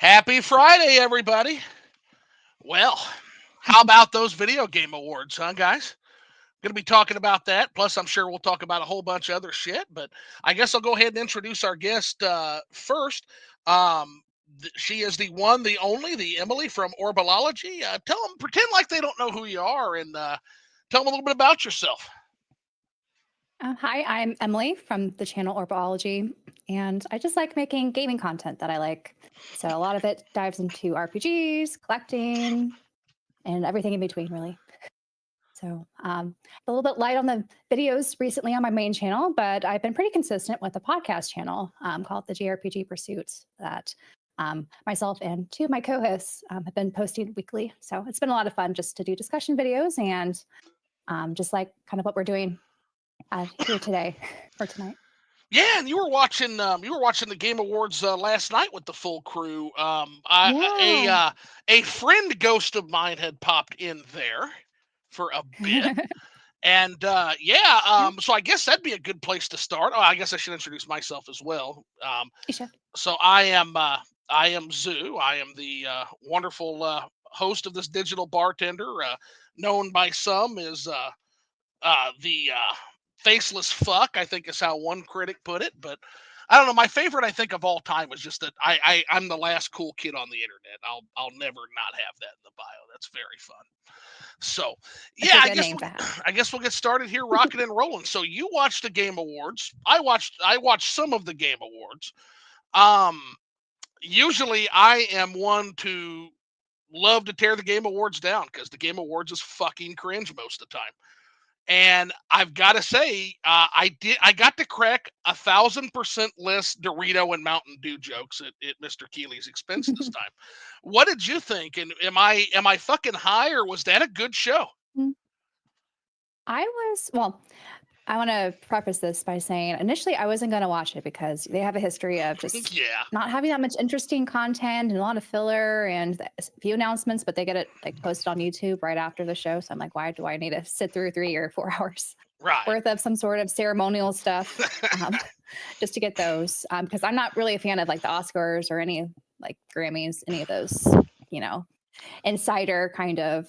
Happy Friday, everybody. Well, how about those video game awards, huh, guys? Going to be talking about that. Plus, I'm sure we'll talk about a whole bunch of other shit. But I guess I'll go ahead and introduce our guest first. She is the one, the only, the Emily from Orbalology. Tell them, pretend like they don't know who you are, and tell them a little bit about yourself. Hi, I'm Emily from the channel Orbalology, and I just like making gaming content that I like. So a lot of it dives into RPGs, collecting, and everything in between, really. So a little bit light on the videos recently on my main channel, but I've been pretty consistent with a podcast channel called the JRPG Pursuit that myself and two of my co-hosts have been posting weekly. So it's been a lot of fun just to do discussion videos and just like kind of what we're doing here today or tonight. Yeah, and you were watching the Game Awards last night with the full crew. Yeah. A friend ghost of mine had popped in there for a bit, and Yeah, so I guess that'd be a good place to start. Oh, I guess I should introduce myself as well. you should. So I am Zoo. I am the wonderful host of this digital bartender, known by some as the faceless fuck, I think is how one critic put it. But I don't know. My favorite, I think, of all time was just that I'm the last cool kid on the internet. I'll never not have that in the bio. That's very fun. So That's yeah, a good name to have. I guess we'll get started here, rocking and rolling. So you watched the Game Awards. I watched some of the Game Awards. Um, Usually I am one to love to tear the Game Awards down because the Game Awards is fucking cringe most of the time. And I've got to say, I got to crack 1,000% less Dorito and Mountain Dew jokes at Mr. Keeley's expense this time. What did you think? And am I fucking high, or was that a good show? I was, well, I want to preface this by saying initially I wasn't going to watch it because they have a history of just Yeah, not having that much interesting content and a lot of filler and a few announcements, but they get it like posted on YouTube right after the show. So I'm like, why do I need to sit through 3 or 4 hours right. worth of some sort of ceremonial stuff just to get those? Because I'm not really a fan of like the Oscars or any like Grammys, any of those, you know, insider kind of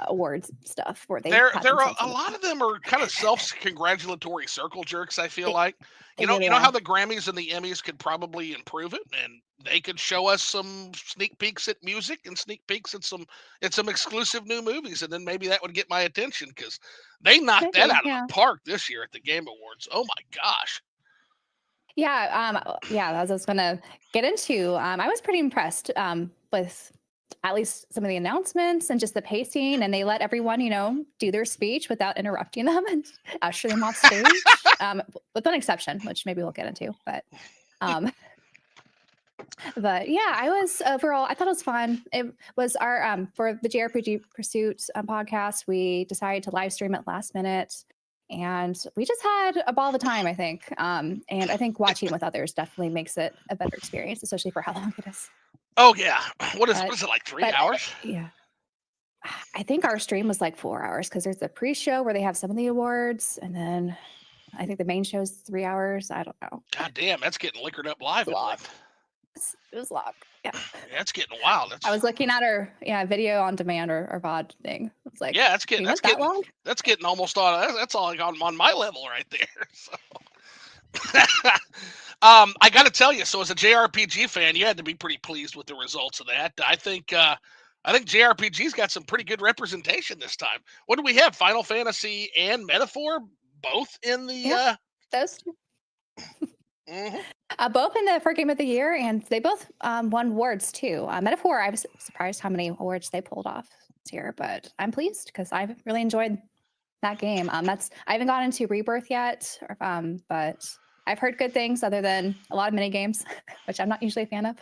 awards stuff where they There pat there are themselves a on the lot back. of them are kind of self-congratulatory circle jerks, I feel They like. they You really know how are. the Grammys and the Emmys could probably improve it, and they could show us some sneak peeks at music and sneak peeks at some exclusive new movies, and then maybe that would get my attention because they knocked that Maybe, out of yeah. the park this year at the Game Awards. Oh my gosh. Yeah, as I was gonna get into, I was pretty impressed with at least some of the announcements and just the pacing, and they let everyone, do their speech without interrupting them and usher them off stage, with one exception, which maybe we'll get into. Um, but yeah, I was overall, I thought it was fun. It was our for the JRPG Pursuit podcast. We decided to live stream it last minute, and we just had a ball of a time. I think, and I think watching with others definitely makes it a better experience, especially for how long it is. Oh yeah. What But is it, like three but hours? yeah, I think our stream was like 4 hours because there's a pre-show where they have some of the awards, and then I think the main show is 3 hours. I don't know. God damn, that's getting liquored up It's live, a Emily. lot. It was a lot. Yeah. That's getting wild. I That's was looking at our video on demand or VOD thing. It's like, yeah, we went that long? that's getting almost on. That's all like on my level right there. So. I got to tell you, so as a JRPG fan, you had to be pretty pleased with the results of that. I think JRPG's got some pretty good representation this time. What do we have? Final Fantasy and Metaphor both in the. Yeah, those two. Mhm. Both in the for Game of the Year, and they both won awards too. Metaphor, I was surprised how many awards they pulled off this year, but I'm pleased because I've really enjoyed that game. I haven't gotten into Rebirth yet, but I've heard good things other than a lot of mini games, which I'm not usually a fan of.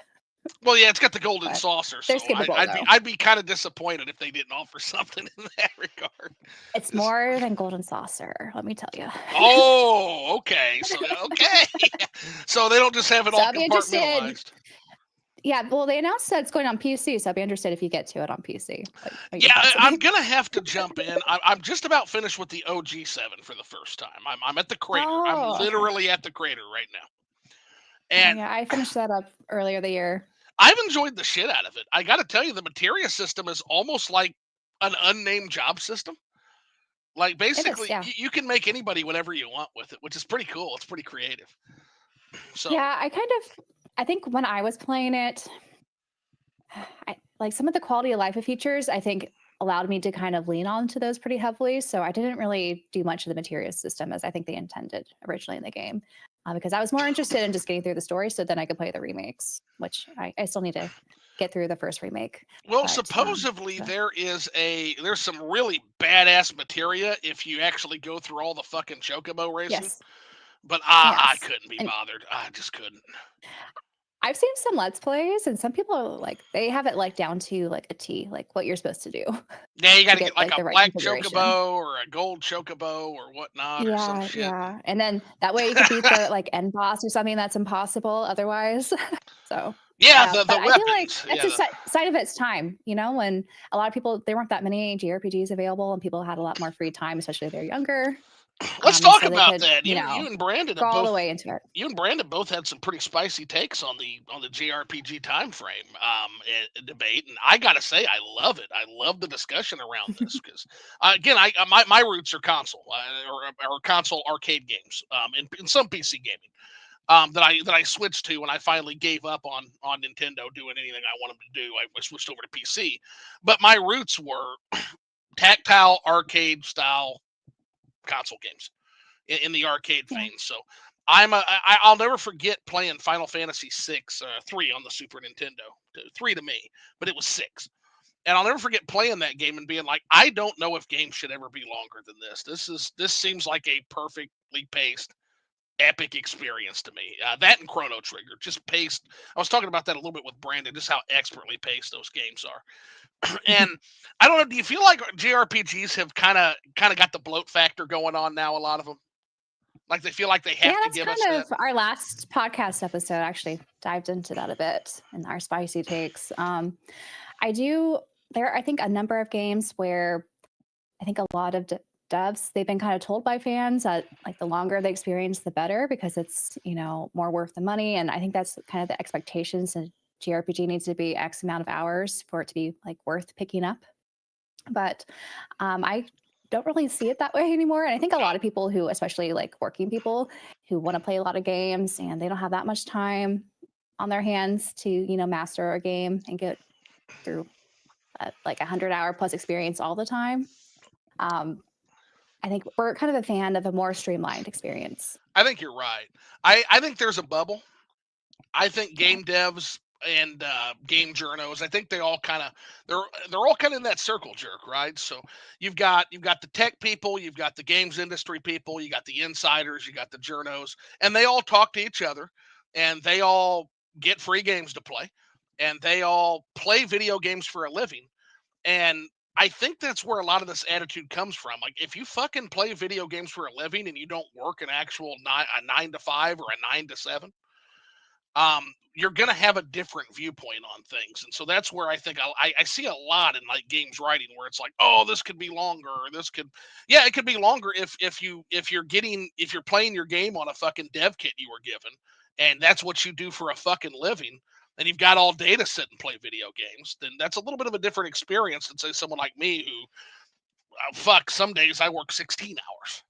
Well, yeah, it's got the golden But saucer, they're so skippable though. I'd be kind of disappointed if they didn't offer something in that regard. It's Just- more than Golden Saucer, let me tell you. oh, okay, okay, so they don't just have it So all I'll be interested. compartmentalized. Yeah, well, they announced that it's going on PC, so I'll be interested if you get to it on PC. What your Yeah, thoughts will I'm be. gonna have to jump in. I'm just about finished with the OG7 for the first time. I'm at the crater. I'm Oh, okay. literally at the crater right now. Oh, And yeah, I finished that up earlier the year. I've enjoyed the shit out of it. I got to tell you, the materia system is almost like an unnamed job system. Like It is, basically, yeah. you can make anybody whatever you want with it, which is pretty cool. It's pretty creative. So Yeah, I think when I was playing it, like some of the quality of life features, I think allowed me to kind of lean onto those pretty heavily. So I didn't really do much of the materia system as I think they intended originally in the game, because I was more interested in just getting through the story so then I could play the remakes, which I still need to get through the first remake. well, But supposedly so, there's some really badass materia if you actually go through all the fucking chocobo racing. yes, But I yes. couldn't be And bothered. I just couldn't. I've seen some let's plays and some people like they have it like down to like a T, like what you're supposed to do Yeah, you got to to get get like like a the right black configuration. chocobo or a gold chocobo or whatnot or some Yeah, shit. yeah, and then that way you could beat the, like, end boss or something that's impossible otherwise. So, Yeah, yeah, the but I feel like weapons. that's Yeah, a side of its time, when a lot of people there weren't that many JRPGs available and people had a lot more free time, especially if they're younger, let's and talk so they about could, that. You and Brandon go have all the both way into it. you and Brandon both had some pretty spicy takes on the JRPG time frame debate, and I gotta say I love it. I love the discussion around this because again, my roots are console or console arcade games, in some PC gaming. That I switched to when I finally gave up on Nintendo doing anything I want them to do. I switched over to PC, but my roots were tactile arcade style console games in the arcade Yeah. vein. So I'll never forget playing Final Fantasy 3 on the Super Nintendo. 3 to me, but it was 6. And I'll never forget playing that game and being like, I don't know if games should ever be longer than this. This seems like a perfectly paced epic experience to me. That and Chrono Trigger, just paced. I was talking about that a little bit with Brandon, just how expertly paced those games are. And I don't know. Do you feel like JRPGs have kind of got the bloat factor going on now? A lot of them, like they feel like they Yeah, have to that's give us kind that. of our last podcast episode actually dived into that a bit in our spicy takes. I do there are, I think, a number of games where I think a lot of devs they've been kind of told by fans that like the longer the experience, the better because it's more worth the money, and I think that's kind of the expectations. And JRPG needs to be X amount of hours for it to be like worth picking up. But I don't really see it that way anymore. And I think a lot of people who, especially like working people who want to play a lot of games and they don't have that much time on their hands to master a game and get through like 100-hour plus experience all the time. Um, I think we're kind of a fan of a more streamlined experience. I think you're right. I think there's a bubble. I think Yeah. game devs and game journos, I think they're all kind of in that circle jerk, right? So you've got the tech people, you've got the games industry people, you got the insiders, you got the journos, and they all talk to each other, and they all get free games to play, and they all play video games for a living. And I think that's where a lot of this attitude comes from. Like, if you fucking play video games for a living and you don't work an actual a 9 to 5 or a 9 to 7, you're gonna have a different viewpoint on things. And so that's where I think I see a lot in like games writing where it's like, oh, this could be longer, or this could, yeah, it could be longer if you're playing your game on a fucking dev kit you were given, and that's what you do for a fucking living, and you've got all day to sit and play video games. Then that's a little bit of a different experience than say someone like me who, fuck, some days I work 16 hours.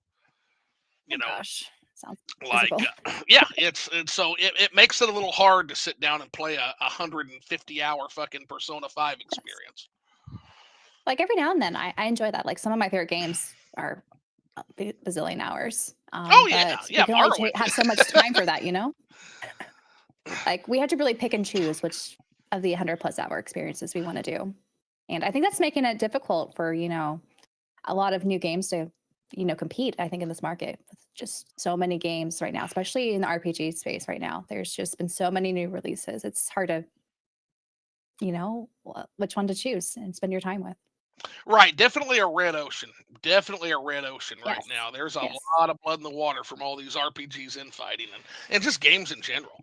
You Oh know, gosh, sounds like physical. yeah, it's so it makes it a little hard to sit down and play a 150-hour fucking Persona 5 Yes. experience. Like every now and then, I enjoy that. Like some of my favorite games are a bazillion hours, Oh yeah, but we yeah, can only Morrowind. have so much time for that. Like we have to really pick and choose which of the 100+ hour experiences we want to do. And I think that's making it difficult for, a lot of new games to, compete, I think, in this market with just so many games right now, especially in the RPG space right now. There's just been so many new releases. It's hard to, which one to choose and spend your time with. Right, definitely a red ocean. Definitely a red ocean right Yes. now. There's a Yes. lot of blood in the water from all these RPGs infighting and just games in general.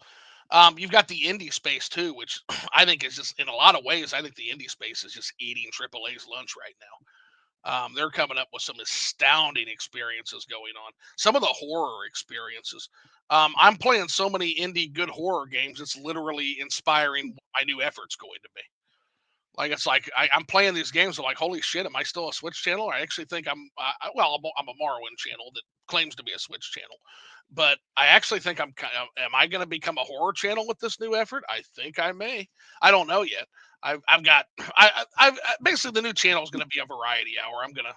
You've got the indie space too, which I think is just in a lot of ways. I think the indie space is just eating AAA's lunch right now. They're coming up with some astounding experiences going on. Some of the horror experiences. I'm playing so many indie good horror games. It's literally inspiring what my new effort's going to be. Like it's like I'm playing these games. I'm like, holy shit, am I still a Switch channel? I actually think well, I'm a Morrowind channel that claims to be a Switch channel, but I actually think I'm kind of. Am I going to become a horror channel with this new effort? I think I may. I don't know yet. I've got basically the new channel is going to be a variety hour. I'm gonna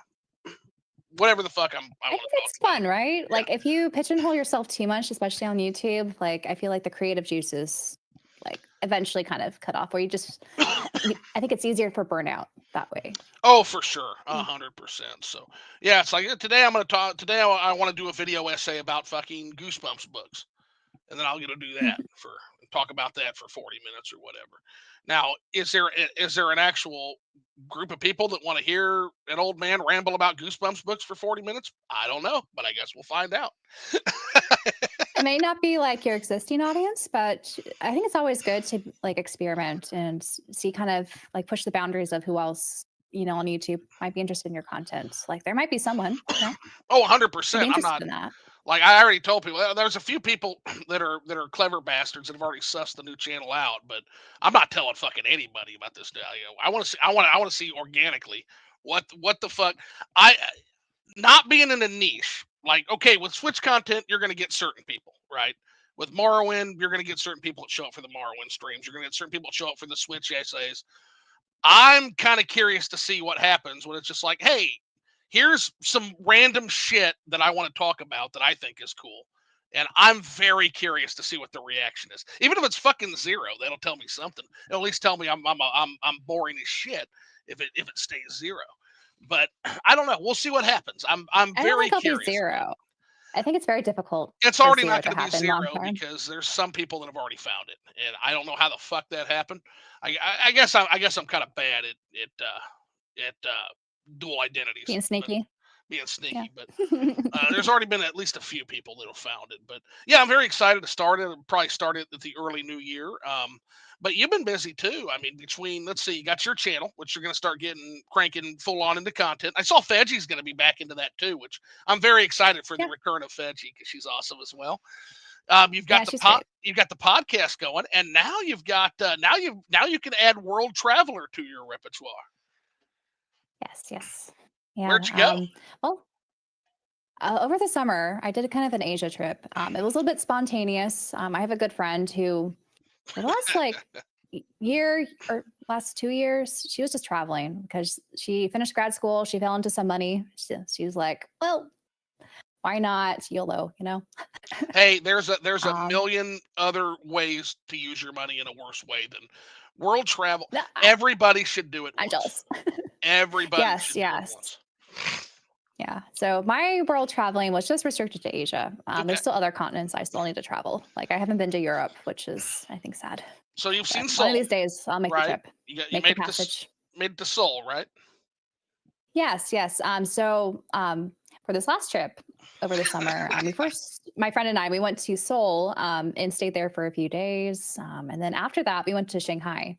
whatever the fuck I I want think to talk it's about. fun, right? Yeah. Like if you pigeonhole yourself too much, especially on YouTube, like I feel like the creative juices like eventually kind of cut off where I think it's easier for burnout that way. Oh, for sure, Mm. 100%. So yeah, it's like today I'm gonna talk. Today I want to do a video essay about fucking Goosebumps books, and then I'll get to do that for talk about that for 40 minutes or whatever. Now, is there an actual group of people that want to hear an old man ramble about Goosebumps books for 40 minutes? I don't know, but I guess we'll find out. It may not be like your existing audience, but I think it's always good to like experiment and see kind of like push the boundaries of who else, on YouTube might be interested in your content. Like there might be someone, Oh, who'd be 100%. I'm interested not in that. like I already told people. There's a few people that are clever bastards that have already sussed the new channel out, but I'm not telling fucking anybody about this. I want to see. I want to see organically what the fuck. I not being in a niche. Like, okay, with Switch content, you're going to get certain people, right? With Morrowind, you're going to get certain people that show up for the Morrowind streams. You're going to get certain people that show up for the Switch essays. I'm kind of curious to see what happens when it's just like, hey, here's some random shit that I want to talk about that I think is cool. And I'm very curious to see what the reaction is. Even if it's fucking zero, that'll tell me something. It'll at least tell me I'm boring as shit if it stays zero. But I don't know. We'll see what happens. I'm I don't very think it'll be curious. zero. I think it's very difficult It's for already zero not to going to be happen long zero term. because there's some people that have already found it, and I don't know how the fuck that happened. I guess I'm kind of bad at dual identities, Being sneaky. being Yeah. sneaky. But there's already been at least a few people that have found it. But yeah, I'm very excited to start it. I'll probably start it at the early new year. But you've been busy too. I mean, between let's see, you got your channel, which you're going to start getting cranking full on into content. I saw Fedgy's going to be back into that too, which I'm very excited for the Yeah. return of Fedgy because she's awesome as well. Yeah, she's great. You've got the podcast going, and now you've got now you can add World Traveler to your repertoire. Yes, yes. Yeah. Where'd you go? Well, over the summer, I did kind of an Asia trip. It was a little bit spontaneous. I have a good friend who, for the last like year or last 2 years, she was just traveling because she finished grad school. She fell into some money. She was like, well, why not? YOLO. Hey, there's a Um, million other ways to use your money in a worse way than world travel. no, Everybody should do it I'm once. jealous. Everybody Yes, should do it yes. once. Yeah. So my world traveling was just restricted to Asia. Okay. There's still other continents I still need to travel. Like I haven't been to Europe, which is I think sad. So you've But seen one of Seoul, these days I'll make the right? trip, You make the passage. made it to Seoul, right? Yes, yes. For this last trip over the summer, my friend and I, we went to Seoul and stayed there for a few days. And then after that, we went to Shanghai,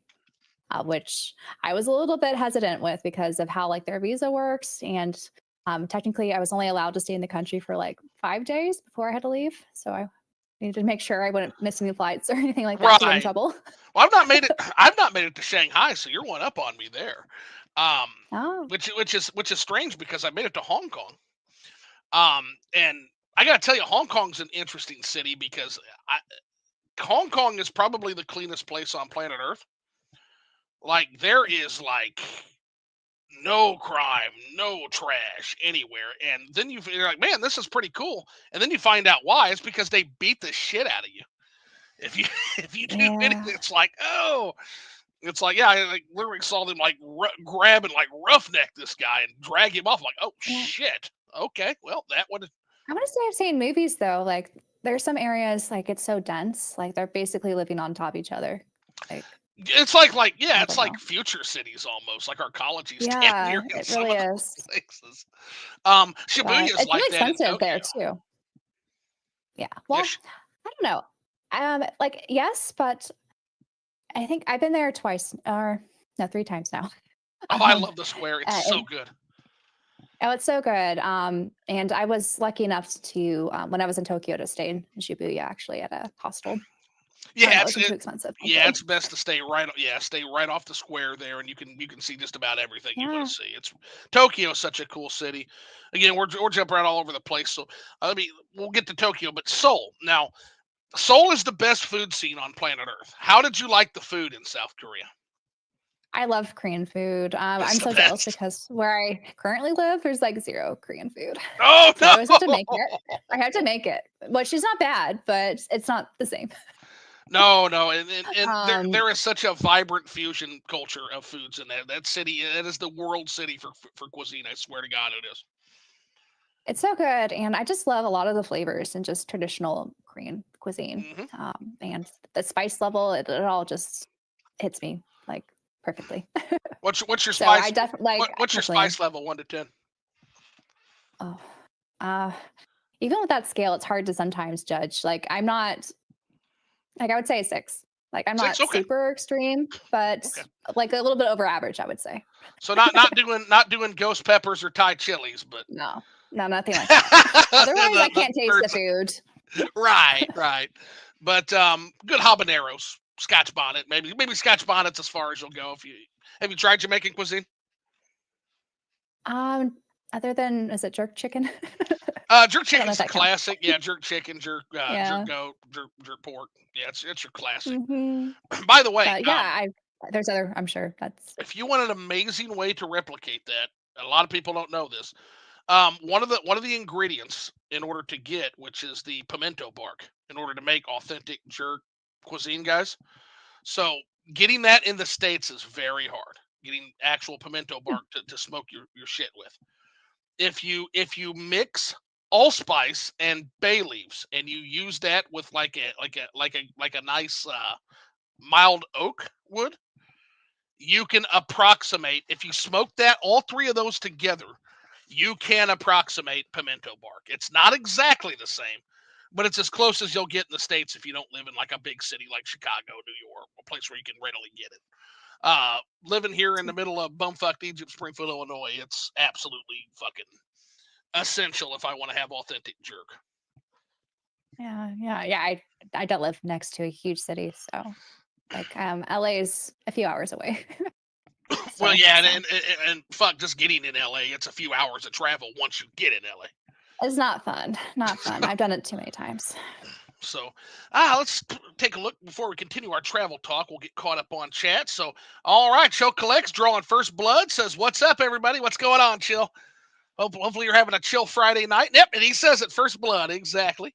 which I was a little bit hesitant with because of how like their visa works. And technically, I was only allowed to stay in the country for like 5 days before I had to leave. So I needed to make sure I wouldn't miss any flights or anything like that to get in Right. trouble. Well, I've not made it. I've not made it to Shanghai, so you're one up on me there. Um, Oh, which is strange because I made it to Hong Kong. And I gotta tell you, Hong Kong's an interesting city because Hong Kong is probably the cleanest place on planet Earth. Like there is like no crime, no trash anywhere, and then you're like, man, this is pretty cool. And then you find out why. It's because they beat the shit out of you. If you if you do yeah. anything, it's like, oh, it's like, yeah, I like literally saw them like grab and like roughneck this guy and drag him off. Like, oh Yeah. shit. Okay, well that would. I want to say I've seen movies though, like there's some areas like it's so dense, like they're basically living on top of each other. Like It's yeah, I it's don't like know. future cities almost, like arcology's damn Yeah, near in it some really of those is. places. Shibuya But is it's like really that in expensive there Tokyo. too. Yeah. Yeah. Well, I don't know. Like yes, but I think I've been there twice or no, 3 times now. Oh, I Um, love the square. It's uh, so and good. Oh, it's so good. And I was lucky enough to, when I was in Tokyo, to stay in Shibuya actually at a hostel. Yeah, That wasn't too expensive, yeah, thankfully. it's best to stay right off the square there, and you can see just about everything you want Yeah, to see. It's Tokyo is such a cool city. Again, we're jumping around all over the place, so we'll get to Tokyo, but Seoul now. Seoul is the best food scene on planet Earth. How did you like the food in South Korea? I love Korean food. It's I'm the so jealous best. because where I currently live, there's like zero Korean food. Oh So I always have to make no! it. I have to make it, which is not bad, but it's not the same. No, no, and Um, there is such a vibrant fusion culture of foods in that city. It is the world city for cuisine. I swear to God, it is. it's so good, and I just love a lot of the flavors and just traditional Korean cuisine. Hmm. And the spice level, it all just hits me like perfectly. What's your So I spice? definitely like What's your definitely. spice level 1 to 10? Oh, uh, even with that scale, it's hard to sometimes judge. Like I'm not like I would say a 6. Like I'm 6. not Okay, super extreme, but okay. like a little bit over average, I would say. So not doing ghost peppers or Thai chilies, but No, no, nothing like that. Otherwise, I the can't taste third the food. right, right. But good habaneros, Scotch bonnet, maybe Scotch bonnet's as far as you'll go. If you have you tried Jamaican cuisine? Um, Other than is it jerk chicken? Jerk I don't know if chicken's the that counts. classic. Yeah, jerk chicken, jerk Yeah. goat, jerk pork. Yeah, it's your classic. Hmm. By the way, But yeah, I there's other. I'm sure that's. if you want an amazing way to replicate that, a lot of people don't know this. One of the ingredients in order to get, which is the pimento bark, in order to make authentic jerk cuisine, guys. So getting that in the states is very hard. Getting actual pimento bark to smoke your shit with. If you mix allspice and bay leaves and you use that with like a nice mild oak wood, you can approximate, if you smoke that all three of those together, you can approximate pimento bark. It's not exactly the same, but it's as close as you'll get in the states if you don't live in like a big city like Chicago, New York, a place where you can readily get it. Living here in the middle of bumfucked Egypt, Springfield, Illinois, it's absolutely fucking essential if I want to have authentic jerk. Yeah, yeah, yeah. I don't live next to a huge city, so like LA is a few hours away Well, still. yeah, So and fuck, just getting in LA, it's a few hours of travel once you get in LA. it's not fun. Not fun. I've done it too many times. So, let's take a look before we continue our travel talk. We'll get caught up on chat. So, all right, Chill Collects drawing first blood says, "What's up, everybody? What's going on, Chill? Hopefully, you're having a chill Friday night." Yep, and he says it first blood exactly.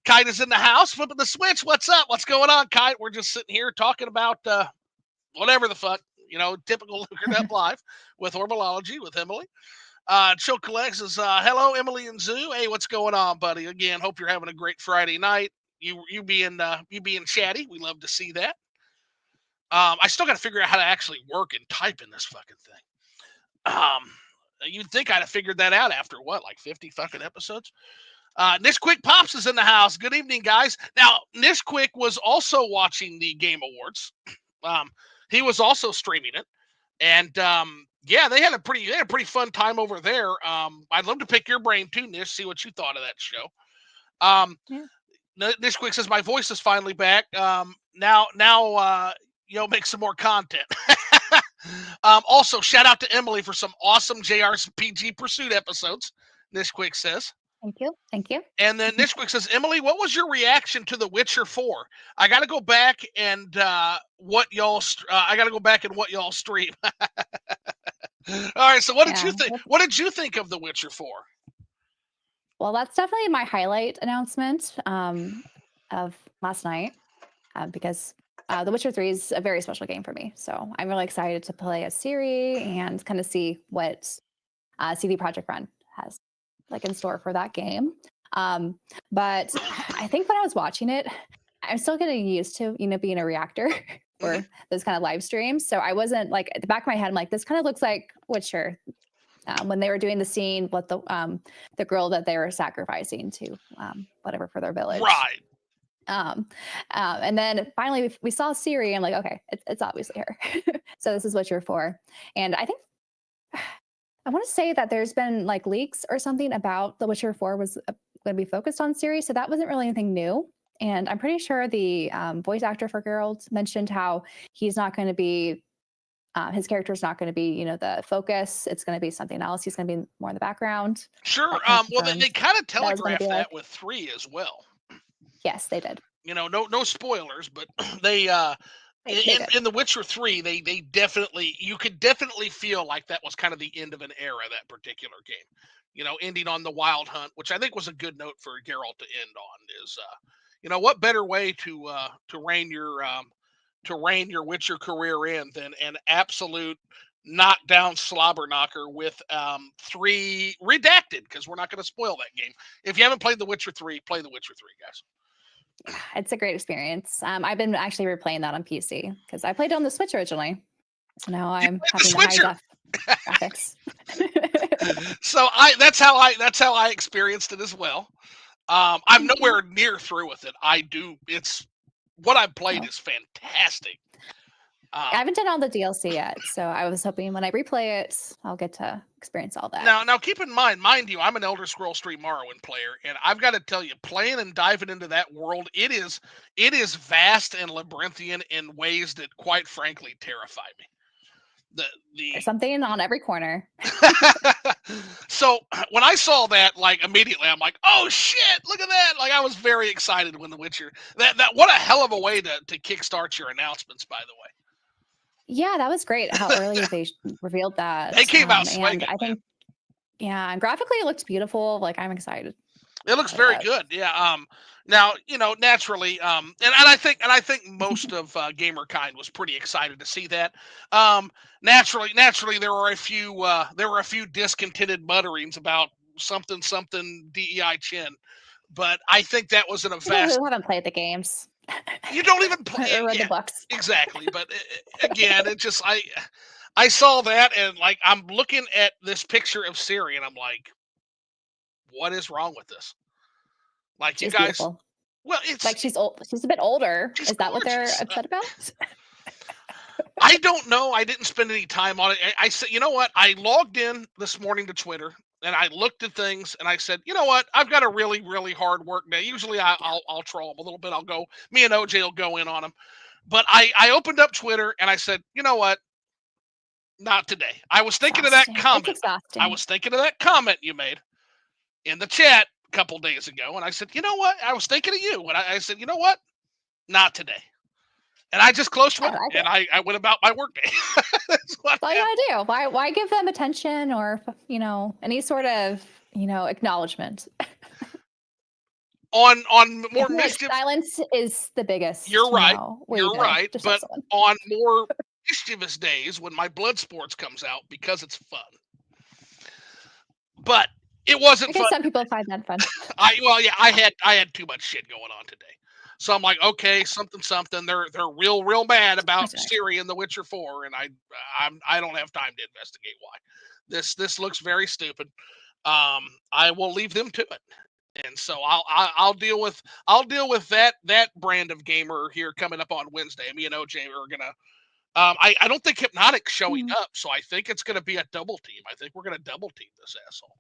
Kite is in the house, flipping the switch. What's up? What's going on, Kite? We're just sitting here talking about whatever the fuck, typical Looking Up Live with Orbalology with Emily. Chill Collects is hello, Emily and Zoo. Hey, what's going on, buddy? Again, hope you're having a great Friday night. You being chatty, we love to see that. I still got to figure out how to actually work and type in this fucking thing. You'd think I'd have figured that out after what, like 50 fucking episodes. Nish Quick Pops is in the house. Good evening, guys. Now, Nish Quick was also watching the Game Awards. Um, he was also streaming it, and yeah, they had a pretty fun time over there. I'd love to pick your brain too, Nish. See what you thought of that show. Um, Yeah. Nish Quick says my voice is finally back. Now, make some more content. Also, shout out to Emily for some awesome JRPG Pursuit episodes. Nish Quick says. Thank you. Thank you. And then Nishquick says, Emily, what was your reaction to The Witcher 4? I got to go back and I got to go back and what y'all stream. All right. So what did Yeah. you think? What did you think of The Witcher 4? Well, that's definitely my highlight announcement of last night because The Witcher 3 is a very special game for me. So I'm really excited to play a Siri and kind of see what CD Projekt Red has like in store for that game. Um, but I think when I was watching it, I'm still getting used to, being a reactor Mm-hmm. for those kind of live streams. So I wasn't like at the back of my head, I'm like, this kind of looks like Witcher. When they were doing the scene with the girl that they were sacrificing to whatever for their village. Right. And then finally we saw Siri. I'm like, okay, it's obviously her. So this is what you're for. And I think I want to say that there's been like leaks or something about The Witcher 4 was going to be focused on series, so that wasn't really anything new. And I'm pretty sure the voice actor for Geralt mentioned how he's not going to be, his character is not going to be, the focus. It's going to be something else. He's going to be more in the background. Sure. That kind of Well, they confirmed kind of that was going to be telegraphed like, that with 3 as well. yes, they did. No spoilers, but they They did. in The Witcher 3, they definitely, you could definitely feel like that was kind of the end of an era, that particular game. Ending on the Wild Hunt, which I think was a good note for Geralt to end on. Is what better way to rein your Witcher career in than an absolute knockdown slobber knocker with 3 redacted, because we're not going to spoil that game. If you haven't played The Witcher 3, play The Witcher 3, guys. It's a great experience. I've been actually replaying that on PC because I played it on the Switch originally. So now I'm having the high def graphics. So that's how I experienced it as well. I'm nowhere near through with it. It's what I've played is fantastic. I haven't done all the DLC yet, so I was hoping when I replay it, I'll get to experience all that. Now keep in mind you, I'm an Elder Scrolls 3 Morrowind player, and I've got to tell you, playing and diving into that world, it is vast and labyrinthian in ways that, quite frankly, terrify me. There's something on every corner. So when I saw that, like, immediately I'm like, oh shit, look at that. Like, I was very excited when The Witcher, that what a hell of a way to kickstart your announcements, by the way. Yeah, that was great how early they revealed that. They came out swinging. And I think, and graphically it looks beautiful. Like, I'm excited. It looks very good. Yeah. Now, naturally, and I think most of gamer kind was pretty excited to see that. Naturally, there were a few discontented mutterings about something DEI chin, but I think that was an People who haven't played the games. You don't even play or read the books. Exactly. But again, it just, I saw that, and like, I'm looking at this picture of Ciri, and I'm like, what is wrong with this? Like, she's you guys, beautiful. well, it's like she's old. She's a bit older. Is that what they're upset about? I don't know. I didn't spend any time on it. I said, you know what? I logged in this morning to Twitter, and I looked at things, and I said, you know what? I've got a really, really hard work day. Usually I'll troll them a little bit. Me and OJ will go in on them. But I opened up Twitter, and I said, you know what? Not today. I was thinking of that comment. I was thinking of that comment you made in the chat a couple days ago, and I said, you know what? I was thinking of you, and I said, you know what? Not today. And I just closed Twitter, and I went about my workday. That's all you gotta do. Why give them attention or any sort of acknowledgement? on more mischief, silence is the biggest. You're right. You're right. But on more mischievous days, when my Blood Sports comes out, because it's fun. But it wasn't fun. Some people find that fun. I had too much shit going on today. So I'm like, okay, something. They're real mad about Ciri and The Witcher 4, and I don't have time to investigate why. This looks very stupid. I will leave them to it, and so I'll deal with that brand of gamer here coming up on Wednesday. Me and OJ are gonna. I don't think Hypnotic's showing up, so I think it's gonna be a double team. I think we're gonna double team this asshole,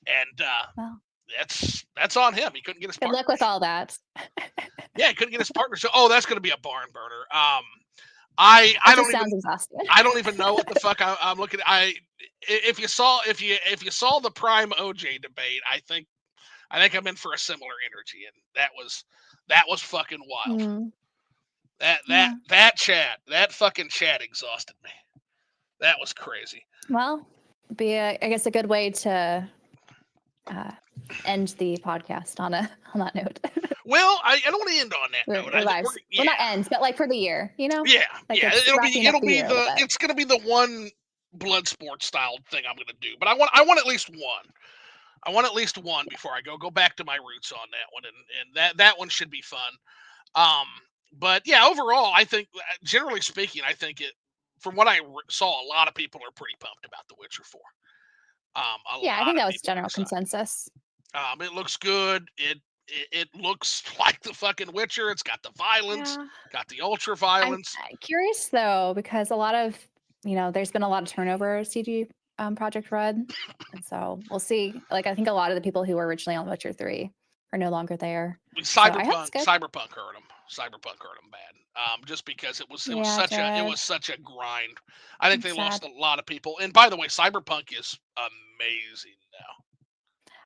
and that's on him. He couldn't get his partner. Good luck with all that. Yeah, he couldn't get his partner. So, that's going to be a barn burner. I don't even know what the fuck I'm looking at. If you saw the Prime OJ debate, I think I'm in for a similar energy, and that was fucking wild. That fucking chat exhausted me. That was crazy. Well, be I guess a good way to end the podcast on that note. Well, I don't want to end on that note. Well, not end, but like for the year, Yeah, like it's gonna be the one Blood Sports style thing I'm gonna do. But I want at least one. I want at least one before I go back to my roots on that one, and that one should be fun. But yeah, overall, I think, generally speaking, I think from what I saw, a lot of people are pretty pumped about The Witcher 4. I think that was general consensus. It looks good. It looks like the fucking Witcher. It's got the violence, got the ultra violence. I'm curious though, because a lot of there's been a lot of turnover CG Project Red, and so we'll see. Like, I think a lot of the people who were originally on Witcher 3 are no longer there. So I hope it's good. Cyberpunk hurt him. Cyberpunk hurt him bad. Just because it was Yeah, such a grind. I think it's they sad. lost a lot of people. And by the way, Cyberpunk is amazing now.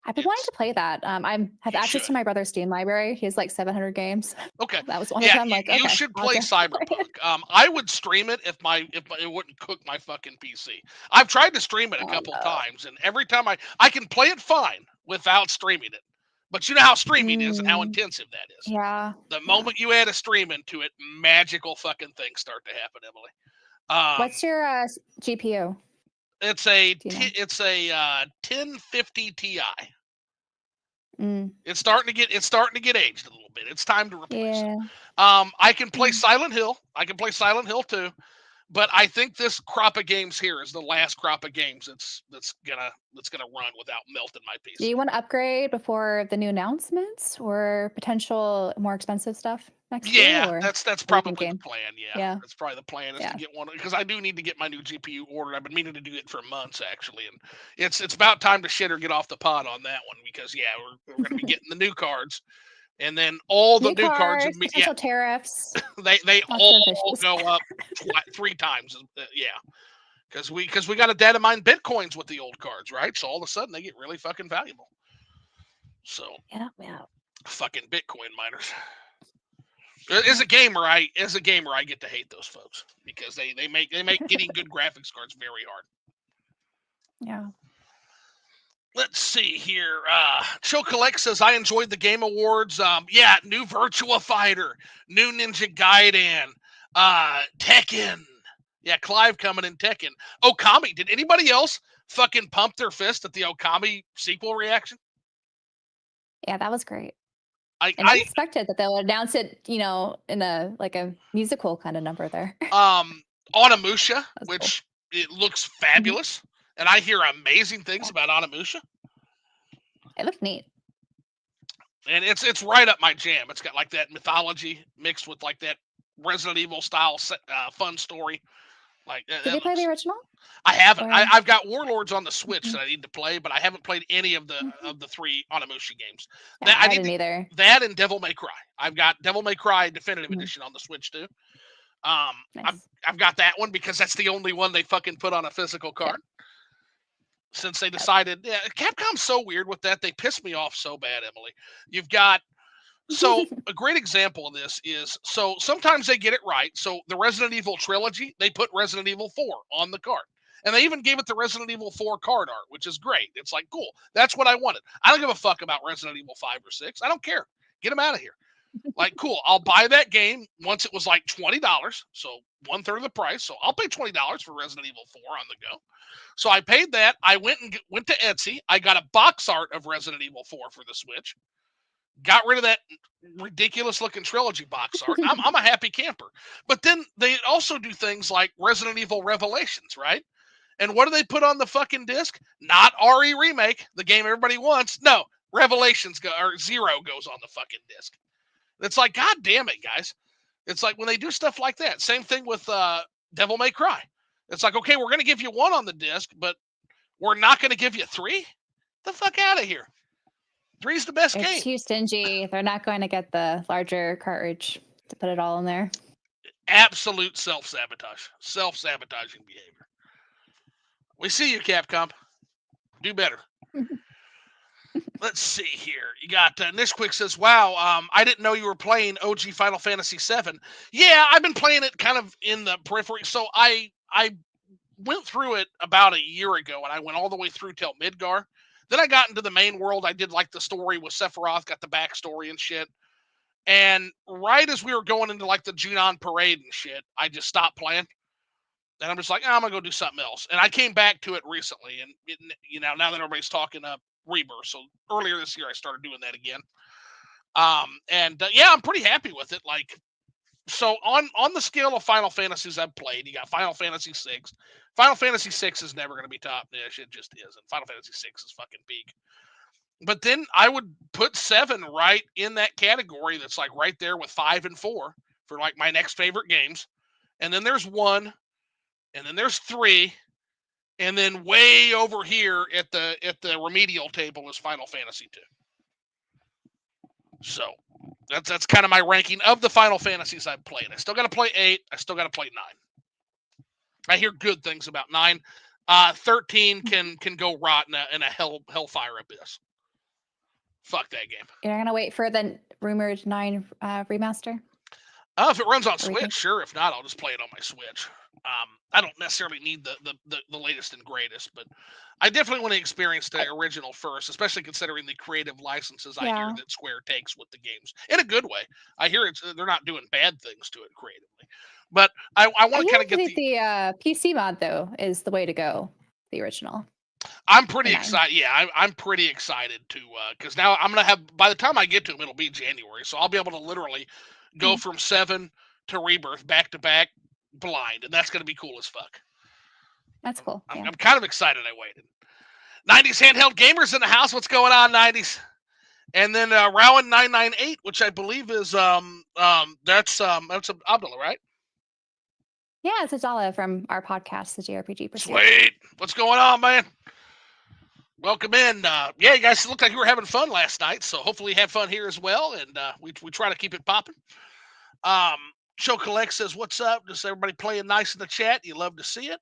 I've been wanting to play that. I have You access should. to my brother's Steam library. He has like 700 games. Okay. That was one of Yeah, them. Like, you okay, should I'll play just play Cyberpunk. it. I would stream it if it wouldn't cook my fucking PC. I've tried to stream it a Oh couple no. times, and every time I can play it fine without streaming it. But you know how streaming is and how intensive that is. Yeah. The moment you add a stream into it, magical fucking things start to happen, Emily. What's your GPU? It's a Do you know? it's a 1050 Ti. Mm. It's starting to get aged a little bit. It's time to replace it. Yeah. I can play Silent Hill. I can play Silent Hill too. But I think this crop of games here is the last crop of games that's gonna run without melting my PC. Do you want to upgrade before the new announcements or potential more expensive stuff next year? Yeah, Or that's what are you probably the thinking? plan. Yeah, Yeah. that's probably the plan is Yeah. to get one because I do need to get my new GPU ordered. I've been meaning to do it for months actually, and it's about time to shit or get off the pot on that one because yeah, we're going to be getting the new cards, and then all the new cards, potential tariffs. they Lots all of issues. go up 3 times. Yeah, because we got to data mine bitcoins with the old cards, right? So all of a sudden they get really fucking valuable. So Yeah. fucking Bitcoin miners. As a gamer, I get to hate those folks because they make getting good graphics cards very hard. Yeah. Let's see here. Chocolate says I enjoyed the Game Awards. Yeah, new Virtua Fighter, new Ninja Gaiden, Tekken. Yeah, Clive coming in Tekken. Okami. Did anybody else fucking pump their fist at the Okami sequel reaction? Yeah, that was great. I expected that they would announce it, in a musical kind of number there. Onimusha, which cool. It looks fabulous, and I hear amazing things about Onimusha. It looked neat, and it's right up my jam. It's got like that mythology mixed with like that Resident Evil style fun story. Like, did you play the original? I haven't. I've got Warlords on the Switch that I need to play, but I haven't played any of the 3 Onimusha games. Yeah, I didn't either. That and Devil May Cry. I've got Devil May Cry Definitive Edition on the Switch too. Nice. I've got that one because that's the only one they fucking put on a physical card. Since they decided, yeah, Capcom's so weird with that. They piss me off so bad, Emily. You've got so a great example of this is so sometimes they get it right. So the Resident Evil trilogy, they put Resident Evil 4 on the card. And they even gave it the Resident Evil 4 card art, which is great. It's like, cool. That's what I wanted. I don't give a fuck about Resident Evil 5 or 6. I don't care. Get them out of here. Like, cool. I'll buy that game once it was like $20. So 1/3 of the price. So I'll pay $20 for Resident Evil 4 on the go. So I paid that. I went to Etsy. I got a box art of Resident Evil 4 for the Switch. Got rid of that ridiculous looking trilogy box art. I'm a happy camper. But then they also do things like Resident Evil Revelations, right? And what do they put on the fucking disc? Not RE Remake, the game everybody wants. No, Revelations Zero goes on the fucking disc. It's like, God damn it, guys. It's like when they do stuff like that. Same thing with Devil May Cry. It's like, okay, we're going to give you 1 on the disc, but we're not going to give you 3? The fuck out of here. 3's the best game. It's too stingy. They're not going to get the larger cartridge to put it all in there. Absolute self-sabotage. Self-sabotaging behavior. We see you, Capcom. Do better. Let's see here. You got Nishquick says, wow, I didn't know you were playing OG Final Fantasy VII. Yeah, I've been playing it kind of in the periphery. So I went through it about a year ago, and I went all the way through till Midgar. Then I got into the main world. I did like the story with Sephiroth, got the backstory and shit. And right as we were going into like the Junon parade and shit, I just stopped playing. And I'm just like, I'm going to go do something else. And I came back to it recently. And, now that everybody's talking Rebirth. So earlier this year, I started doing that again. Yeah, I'm pretty happy with it. Like, so on the scale of Final Fantasies I've played, you got Final Fantasy VI. Final Fantasy VI is never going to be top niche. It just is. And Final Fantasy VI is fucking peak. But then I would put 7 right in that category that's like right there with 5 and 4 for like my next favorite games. And then there's 1, and then there's 3, And then way over here at the remedial table is Final Fantasy 2. So that's kind of my ranking of the Final Fantasies I've played. I still got to play 8. I still got to play 9. I hear good things about 9. 13 can go rot in a hellfire abyss. Fuck that game. You're gonna wait for the rumored 9 remaster? If it runs on Switch, sure. If not, I'll just play it on my Switch. I don't necessarily need the latest and greatest, but I definitely want to experience the original first, especially considering the creative licenses I hear that Square takes with the games in a good way. I hear they're not doing bad things to it creatively, but I want to kind of get the PC mod though is the way to go. The original. I'm pretty excited. Yeah, I'm pretty excited to because now I'm gonna have. By the time I get to them, it'll be January, so I'll be able to literally go from 7 to Rebirth back to back blind, and that's gonna be cool as fuck. That's cool. I'm kind of excited I waited. 90s handheld gamers in the house. What's going on, 90s? And then Rowan 998, which I believe is that's Abdullah, right? Yeah, it's Abdullah from our podcast, the JRPG Pursuit. Sweet. What's going on, man? Welcome in. Yeah, you guys looked like you were having fun last night, so hopefully you have fun here as well, and we try to keep it popping. Show Collect says, what's up? Just everybody playing nice in the chat. You love to see it.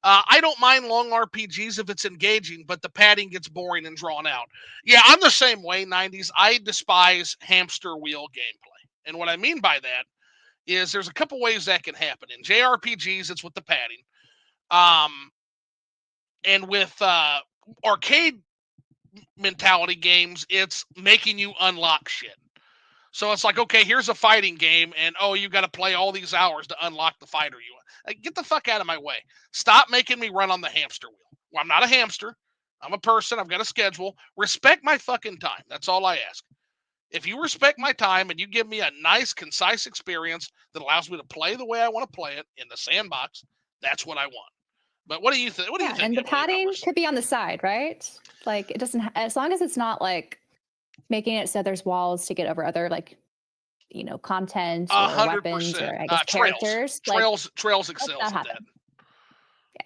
I don't mind long RPGs if it's engaging, but the padding gets boring and drawn out. Yeah, I'm the same way, 90s. I despise hamster wheel gameplay. And what I mean by that is there's a couple ways that can happen. In JRPGs, it's with the padding. And with arcade mentality games, it's making you unlock shit. So it's like, okay, here's a fighting game, and you got to play all these hours to unlock the fighter you want. Like, get the fuck out of my way. Stop making me run on the hamster wheel. Well, I'm not a hamster. I'm a person. I've got a schedule. Respect my fucking time. That's all I ask. If you respect my time and you give me a nice, concise experience that allows me to play the way I want to play it in the sandbox, that's what I want. But what do you think? What do you think? And the padding could be on the side, right? Like, it doesn't. As long as it's not like making it so there's walls to get over other content or 100%. Weapons or characters. Trails excels at that.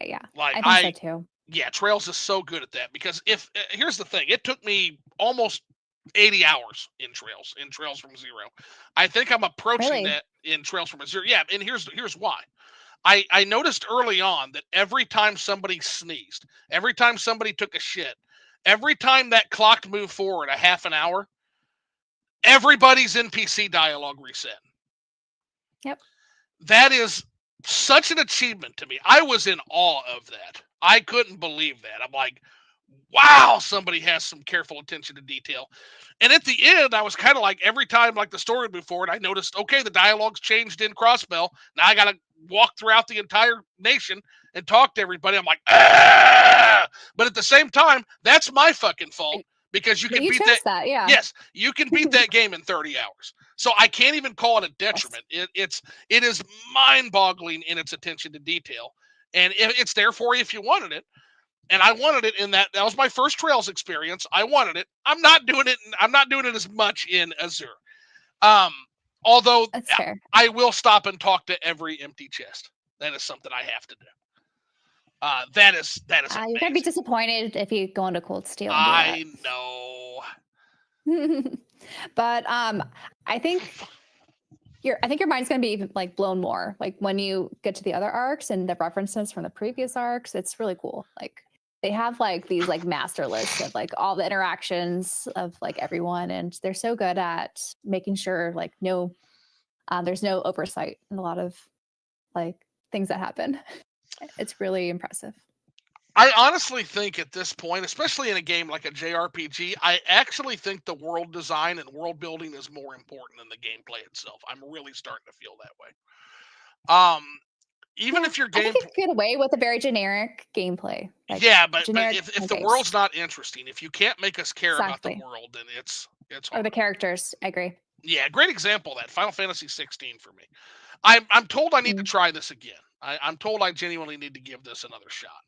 Yeah. Like I think so too. Yeah, Trails is so good at that because here's the thing, it took me almost 80 hours in Trails from Zero. I think I'm approaching that in Trails from Zero. Yeah, and here's why. I noticed early on that every time somebody sneezed, every time somebody took a shit, every time that clock moved forward a half an hour, everybody's NPC dialogue reset. Yep. That is such an achievement to me. I was in awe of that. I couldn't believe that. I'm like, wow, somebody has some careful attention to detail. And at the end, I was kind of like, every time like the story would move forward, I noticed, okay, the dialogue's changed in Crossbell. Now I got to walk throughout the entire nation and talk to everybody. I'm like, ah! But at the same time, that's my fucking fault because you can beat that. Yeah. Yes, you can beat that game in 30 hours. So I can't even call it a detriment. It is mind-boggling in its attention to detail. And it's there for you if you wanted it. And I wanted it in that was my first Trails experience. I wanted it. I'm not doing it as much in Azure. Although I will stop and talk to every empty chest. That is something I have to do. That is amazing. You're gonna be disappointed if you go into Cold Steel. I know. But I think your mind's gonna be like blown more. Like when you get to the other arcs and the references from the previous arcs, it's really cool. Like they have like these like master lists of like all the interactions of like everyone, and they're so good at making sure like there's no oversight in a lot of like things that happen. It's really impressive. I honestly think at this point, especially in a game like a JRPG, I actually think the world design and world building is more important than the gameplay itself. I'm really starting to feel that way. Even if your game, I think you can get away with a very generic gameplay. But if the world's not interesting, if you can't make us care about the world, then it's hard. Or the characters. I agree. Yeah, great example of that. Final Fantasy 16 for me. I'm told I need to try this again. I'm told I genuinely need to give this another shot.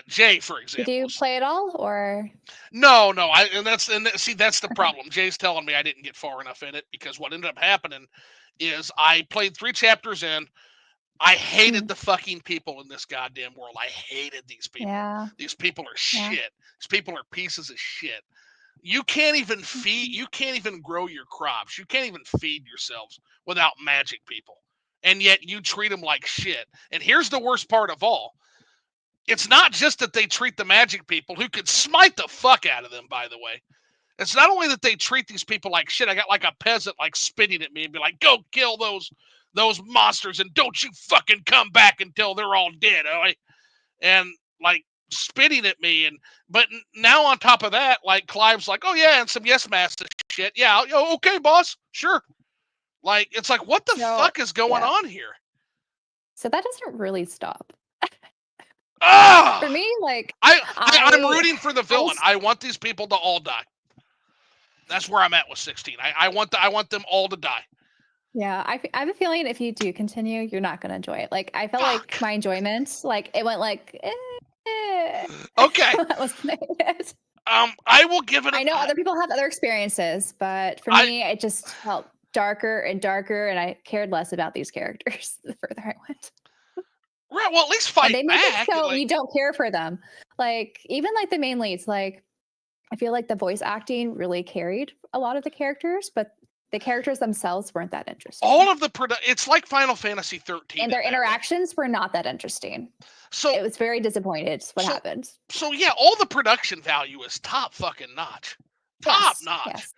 Jay, for example. Did you play it all or? No. That's the problem. Jay's telling me I didn't get far enough in it because what ended up happening is I played 3 chapters in. I hated the fucking people in this goddamn world. I hated these people. Yeah. These people are shit. Yeah. These people are pieces of shit. You can't even feed. You can't even grow your crops. You can't even feed yourselves without magic people. And yet you treat them like shit. And here's the worst part of all. It's not just that they treat the magic people, who could smite the fuck out of them, by the way. It's not only that they treat these people like shit. I got like a peasant like spitting at me and be like, "Go kill those monsters and don't you fucking come back until they're all dead." And like spitting at me. And but now on top of that, like Clive's like, "Oh yeah, and some yes master shit. Yeah, okay, boss, sure." Like it's like, what the fuck is going on here? So that doesn't really stop. For me, like I'm rooting for the villain. I want these people to all die. That's where I'm at with 16. I want them all to die. Yeah, I have a feeling if you do continue, you're not going to enjoy it. Like I felt like my enjoyment, like it went like. Okay. That was it. I will give it. I know other people have other experiences, but for me, it just felt darker and darker, and I cared less about these characters the further I went. Right. Well, at least fight and they back. Make it so you don't care for them. Like even like the main leads, like I feel like the voice acting really carried a lot of the characters, but the characters themselves weren't that interesting. All of the it's like Final Fantasy 13. And their interactions were not that interesting. So it was very disappointed what happened. So yeah, all the production value is top fucking notch. Top notch. Yes.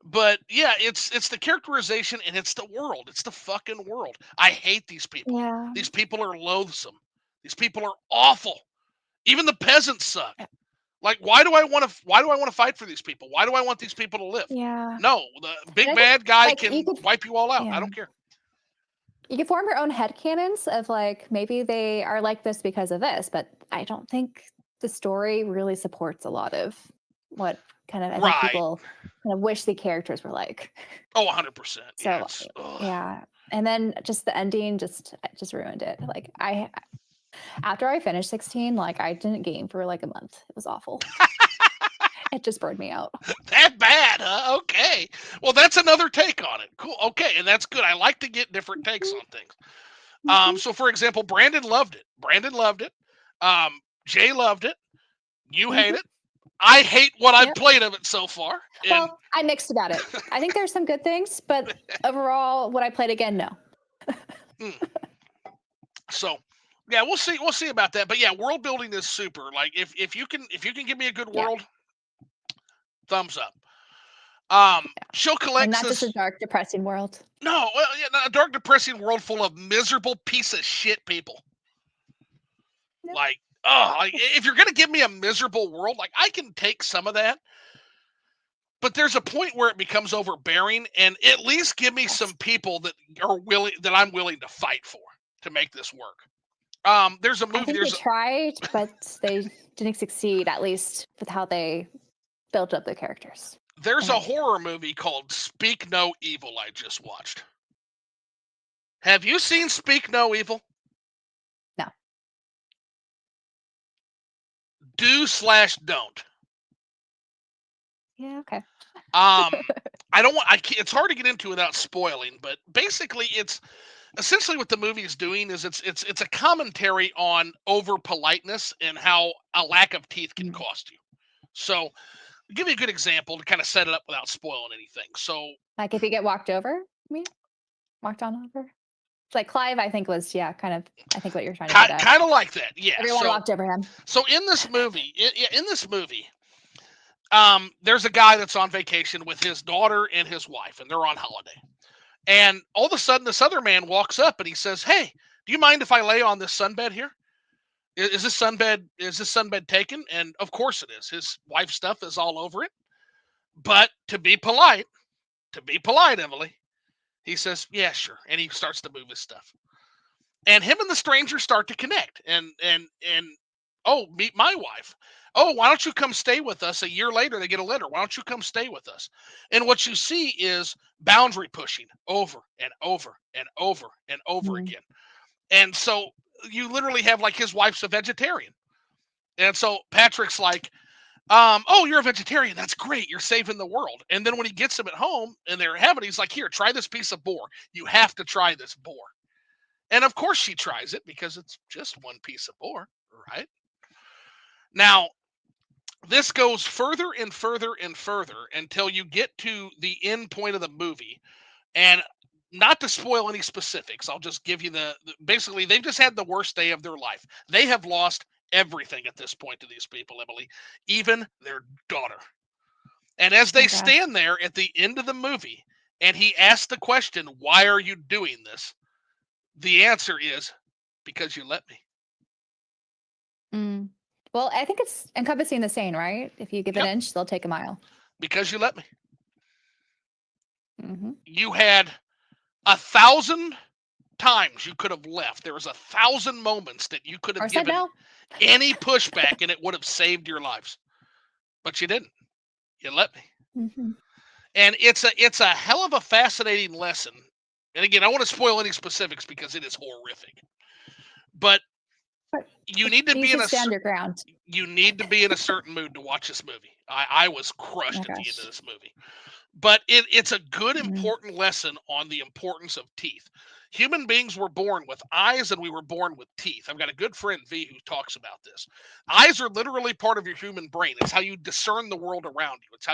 But yeah, it's the characterization and it's the world. It's the fucking world. I hate these people. Yeah. These people are loathsome. These people are awful. Even the peasants suck. Yeah. Like, why do I want to fight for these people? Why do I want these people to live? Yeah. No, the big bad guy can wipe you all out. Yeah. I don't care. You can form your own headcanons of like, maybe they are like this because of this, but I don't think the story really supports a lot of what kind of I think people kind of wish the characters were like. Oh, 100%. So yeah. And then just the ending just ruined it. Like after I finished 16, like I didn't game for like a month. It was awful. It just burned me out. That bad, huh? Okay. Well, that's another take on it. Cool. Okay, and that's good. I like to get different takes on things. So for example, Brandon loved it. Jay loved it. You hate it. I hate what I've played of it so far. Well, I mixed about it. I think there's some good things, but overall, what I played again, no. So yeah, we'll see about that. But yeah, world building is super. Like if you can give me a good world, thumbs up. She'll collect and not just a dark, depressing world. No, well, yeah, a dark, depressing world full of miserable piece of shit people. No. Like, if you're gonna give me a miserable world, like I can take some of that, but there's a point where it becomes overbearing, and at least give me some people that I'm willing to fight for to make this work. There's a movie. I think they tried, but they didn't succeed. At least with how they built up the characters. There's a horror movie called Speak No Evil I just watched. Have you seen Speak No Evil? No. Do/don't. Yeah, okay. It's hard to get into without spoiling, but basically it's essentially what the movie is doing is it's a commentary on over politeness and how a lack of teeth can cost you. So I'll give you a good example to kind of set it up without spoiling anything. So like if you get walked over, walked on over? It's like Clive, I think was, kind of, I think what you're trying to get at. Kind of like that, yeah. Everyone walked over him. So in this movie, there's a guy that's on vacation with his daughter and his wife, and they're on holiday. And all of a sudden, this other man walks up and he says, "Hey, do you mind if I lay on this sunbed here? Is this sunbed taken?" And of course it is. His wife's stuff is all over it. But to be polite, Emily, he says, "Yeah, sure." And he starts to move his stuff. And him and the stranger start to connect. And meet my wife. Oh, why don't you come stay with us? A year later, they get a letter. Why don't you come stay with us? And what you see is boundary pushing over and over and over and over again. And so you literally have like his wife's a vegetarian. And so Patrick's like, "Oh, you're a vegetarian. That's great. You're saving the world." And then when he gets him at home and they're having, he's like, "Here, try this piece of boar. You have to try this boar." And of course she tries it because it's just one piece of board, right? Now, this goes further and further and further until you get to the end point of the movie. And not to spoil any specifics, I'll just give you basically, they've just had the worst day of their life. They have lost everything at this point to these people, Emily, even their daughter. And as they Oh gosh. stand there at the end of the movie and he asks the question, why are you doing this? The answer is, because you let me. Mm. Well, I think it's encompassing the saying, right? If you give an Yep. inch, they'll take a mile. Because you let me. Mm-hmm. You had 1,000 times you could have left. There was 1,000 moments that you could have Or said given no. any pushback and it would have saved your lives. But you didn't. You let me. Mm-hmm. And it's a hell of a fascinating lesson. And again, I want to spoil any specifics because it is horrific. But But you need to you be in should a stand your ground. certain mood to watch this movie. I was Oh crushed at the end of gosh. this movie. But it's a good, Mm. important lesson on the importance of teeth. Human beings were born with eyes and we were born with teeth. I've got a good friend, V, who talks about this. Eyes are literally part of your human brain. It's how you discern the world around you. It's how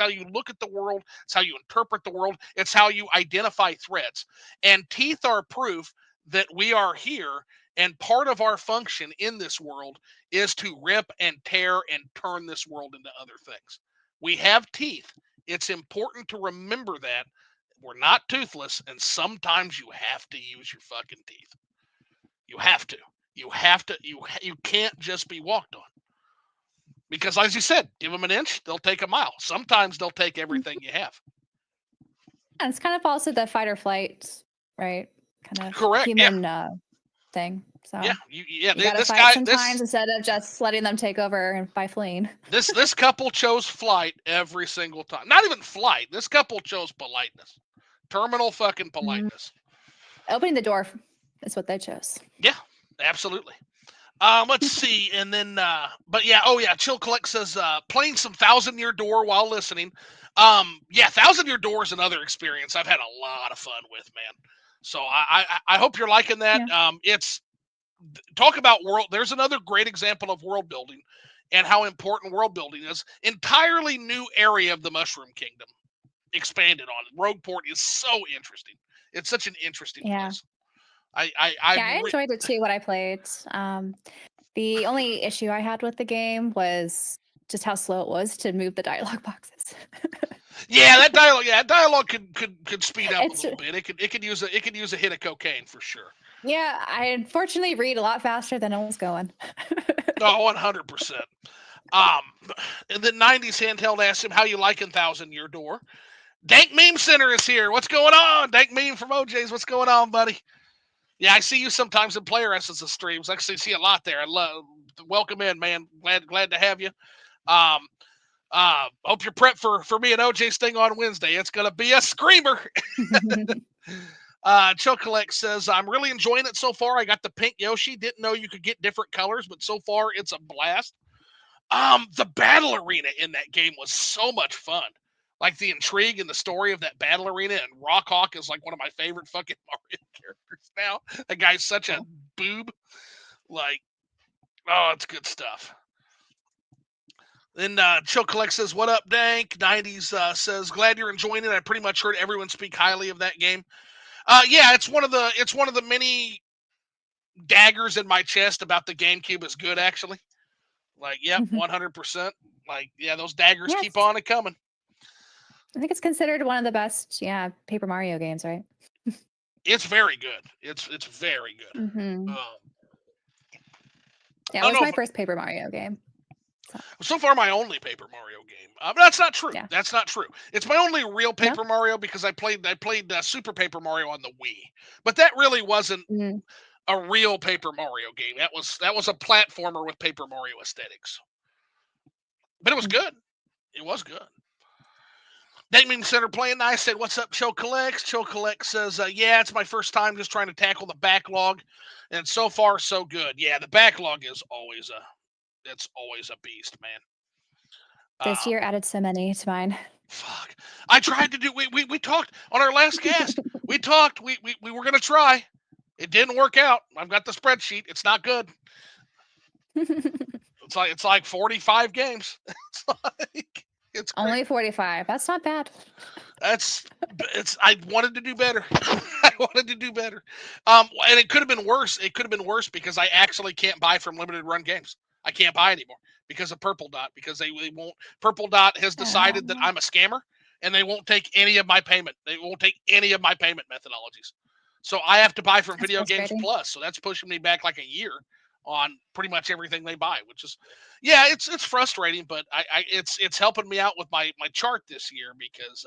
you look at the world. It's how you interpret the world. It's how you identify threats. And teeth are proof that we are here. And part of our function in this world is to rip and tear and turn this world into other things. We have teeth. It's important to remember that we're not toothless, and sometimes you have to use your fucking teeth. You have to. You have to. You can't just be walked on. Because, as you said, give them an inch, they'll take a mile. Sometimes they'll take everything you have. And it's kind of also the fight or flight, right? Kind of Correct. Yeah. human thing. So Yeah. you gotta fight sometimes instead of just letting them take over by fleeing. This couple chose flight every single time. Not even flight. This couple chose politeness. Terminal fucking politeness. Opening the door is what they chose. Yeah, absolutely. Let's see, and then, but yeah, Chill Collect says, playing some Thousand Year Door while listening. Yeah, Thousand Year Door is another experience I've had a lot of fun with, man. So I hope you're liking that. Yeah. It's talk about world. There's another great example of world building and how important world building is. Entirely new area of the Mushroom Kingdom expanded on. Rogueport is so interesting. It's such an interesting Yeah. place. I enjoyed it too when I played. The only issue I had with the game was just how slow it was to move the dialogue boxes. Yeah, that dialogue. Yeah, that dialogue could speed up It's a little bit. It could use a hit of cocaine for sure. yeah. I unfortunately read a lot faster than it was going. No, 100%. And the '90s handheld asked him how you liking Thousand Year Door. Dank Meme Center is here. What's going on? Dank Meme from OJ's. What's going on, buddy? Yeah, I see you sometimes in Player Essence streams. I actually see a lot there. I love welcome in, man. Glad to have you. Um, hope you're prepped for me and OJ's thing on Wednesday. It's gonna be a screamer. Chocolate says, I'm really enjoying it so far. I got the pink Yoshi. Didn't know you could get different colors, but so far it's a blast. The battle arena in that game was so much fun. Like the intrigue and the story of that battle arena, and Rockhawk is like one of my favorite fucking Mario characters now. That guy's such a boob. Like, oh, it's good stuff. Then Chocolate says, what up, Dank? 90s says, glad you're enjoying it. I pretty much heard everyone speak highly of that game. Yeah, it's one of the many daggers in my chest about the GameCube is good, actually. Like, yep, 100%. Like, yeah, those daggers Yes. keep on coming. I think it's considered one of the best, Paper Mario games, right? It's very good. It's very good. Mm-hmm. Yeah, it was my first Paper Mario game. So far, my only Paper Mario game. But that's not true. Yeah. That's not true. It's my only real Paper Mario because I played Super Paper Mario on the Wii, but that really wasn't a real Paper Mario game. That was a platformer with Paper Mario aesthetics. But it was good. It was good. Damien Center playing nice. Said, "What's up, Cho Collects?" Cho Collects says, "Yeah, it's my first time just trying to tackle the backlog, and so far so good. Yeah, the backlog is always a beast, man." This year added so many to mine. Fuck. I tried to do. We talked on our last cast. We talked. We were gonna try. It didn't work out. I've got the spreadsheet. It's not good. It's like 45 games. It's like it's great. Only 45. That's not bad. That's it's. I wanted to do better. I wanted to do better. And it could have been worse. It could have been worse because I actually can't buy from limited run games. I can't buy anymore because of Purple Dot, because they won't. Purple Dot has decided that I'm a scammer and they won't take any of my payment. They won't take any of my payment methodologies. So I have to buy from That's Video Games frustrating. Plus. So that's pushing me back like a year on pretty much everything they buy, which is, yeah, it's frustrating, but it's helping me out with my chart this year because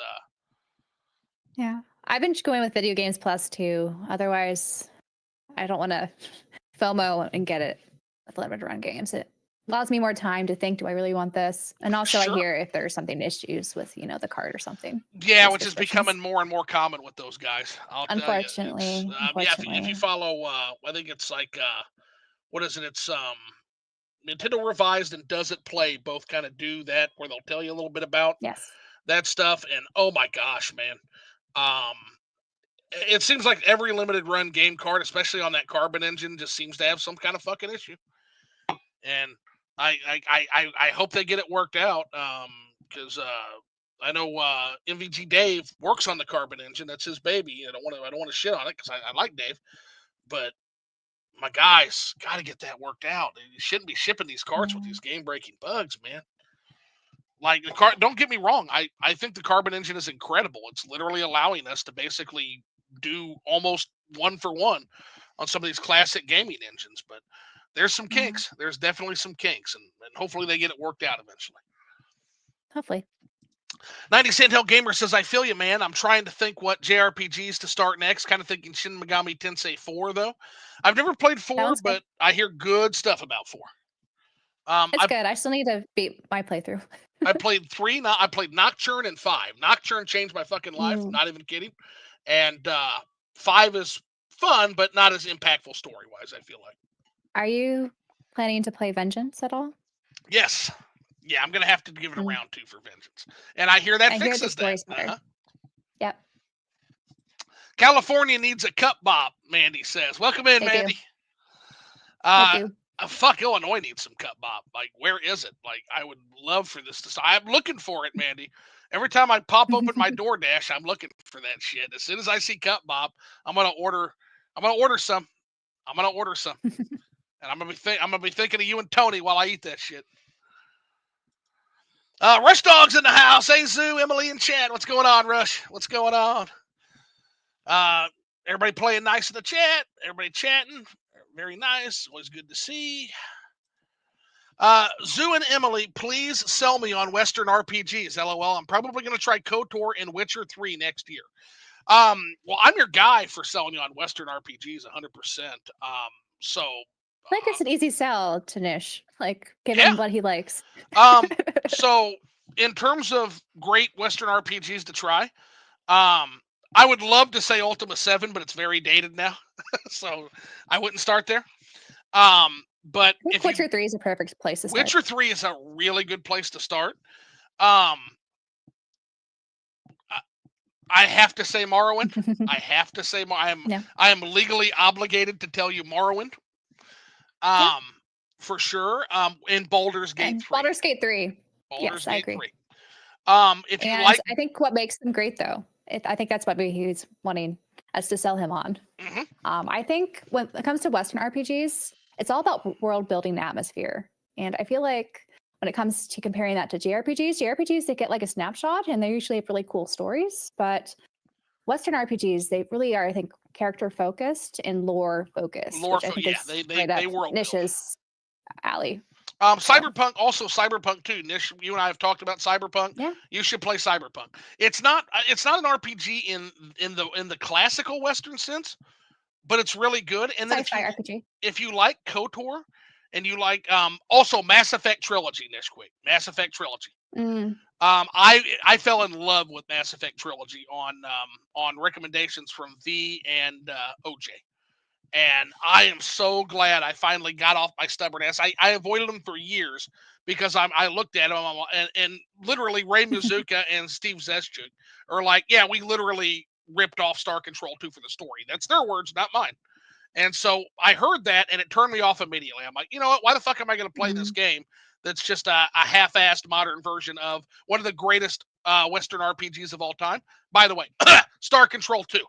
Yeah. I've been going with Video Games Plus too. Otherwise, I don't want to FOMO and get it with limited run games. It allows me more time to think, do I really want this? And also, I sure. hear if there's something issues with, the card or something. Yeah, Those which is restrictions. becoming more and more common with those guys. I'll tell you, it's Unfortunately. yeah. If you Unfortunately. follow, I think it's like what is it? It's Nintendo Revised and Does It Play both kind of do that, where they'll tell you a little bit about Yes. that stuff. And oh my gosh, man, um, it seems like every limited run game card, especially on that Carbon engine, just seems to have some kind of fucking issue. And I hope they get it worked out. Because I know MVG Dave works on the Carbon engine. That's his baby. I don't want to shit on it because I like Dave, but my guys got to get that worked out. You shouldn't be shipping these cards with Yeah. these game breaking bugs, man. Like the car, don't get me wrong. I think the Carbon engine is incredible. It's literally allowing us to basically do almost one for one on some of these classic gaming engines, but there's some Yeah. kinks. There's definitely some kinks, and hopefully they get it worked out eventually. Hopefully. 90 Cent Hill Gamer says, I feel you, man. I'm trying to think what JRPGs to start next. Kind of thinking Shin Megami Tensei 4, though. I've never played 4, Sounds good. but I hear good stuff about 4. It's good. I still need to beat my playthrough. I played 3. I played Nocturne and 5. Nocturne changed my fucking life. Mm. Not even kidding. And 5 is fun, but not as impactful story-wise, I feel like. Are you planning to play Vengeance at all? Yes. Yeah, I'm going to have to give it a round 2 for Vengeance. And I hear that I hear the fixes that. story's better. Yep. California needs a cup bop, Mandy says. Welcome in, They Mandy. do. Fuck, Illinois needs some cup bop. Like, where is it? Like, I would love for this to. I'm looking for it, Mandy. Every time I pop open my DoorDash, I'm looking for that shit. As soon as I see cup bop, I'm gonna order. I'm gonna order some. And I'm gonna be thinking of you and Tony while I eat that shit. Rush Dog's in the house. Hey, Zoo, Emily, and Chad. What's going on, Rush? What's going on? Everybody playing nice in the chat. Everybody chatting. Very nice. Always good to see. Zoo and Emily, please sell me on Western RPGs. LOL. I'm probably going to try KOTOR and Witcher 3 next year. Well, I'm your guy for selling you on Western RPGs 100%. So I think it's an easy sell to Nish. Like, give Yeah. him what he likes. So in terms of great Western RPGs to try, I would love to say Ultima 7, but it's very dated now. So I wouldn't start there. But I think Witcher 3 is a perfect place to start. Witcher 3 is a really good place to start. I have to say Morrowind. I have to say I am legally obligated to tell you Morrowind. For sure. In Baldur's Gate 3. Baldur's Gate 3. Baldur's Gate I agree. 3. If you like, I think what makes them great, though, I think that's what he's wanting us to sell him on. Mm-hmm. I think when it comes to Western RPGs, it's all about world building the atmosphere. And I feel like when it comes to comparing that to JRPGs, they get like a snapshot and they usually have really cool stories. But Western RPGs, they really are, I think, character focused and lore focused. They world Nish's alley. Cyberpunk too. Nish, you and I have talked about Cyberpunk. Yeah. You should play Cyberpunk. It's not an RPG in the classical Western sense, but it's really good. And then if you like KOTOR and you like also Mass Effect Trilogy, Nish, quick. Mass Effect Trilogy. I fell in love with Mass Effect Trilogy on recommendations from V and OJ. And I am so glad I finally got off my stubborn ass. I avoided them for years because I looked at them and literally Ray Mizuka and Steve Zeschuk are like, yeah, we literally ripped off Star Control 2 for the story. That's their words, not mine. And so I heard that, and it turned me off immediately. I'm like, you know what? Why the fuck am I going to play this Mm. game that's just a half-assed modern version of one of the greatest Western RPGs of all time? By the way, Star Control 2.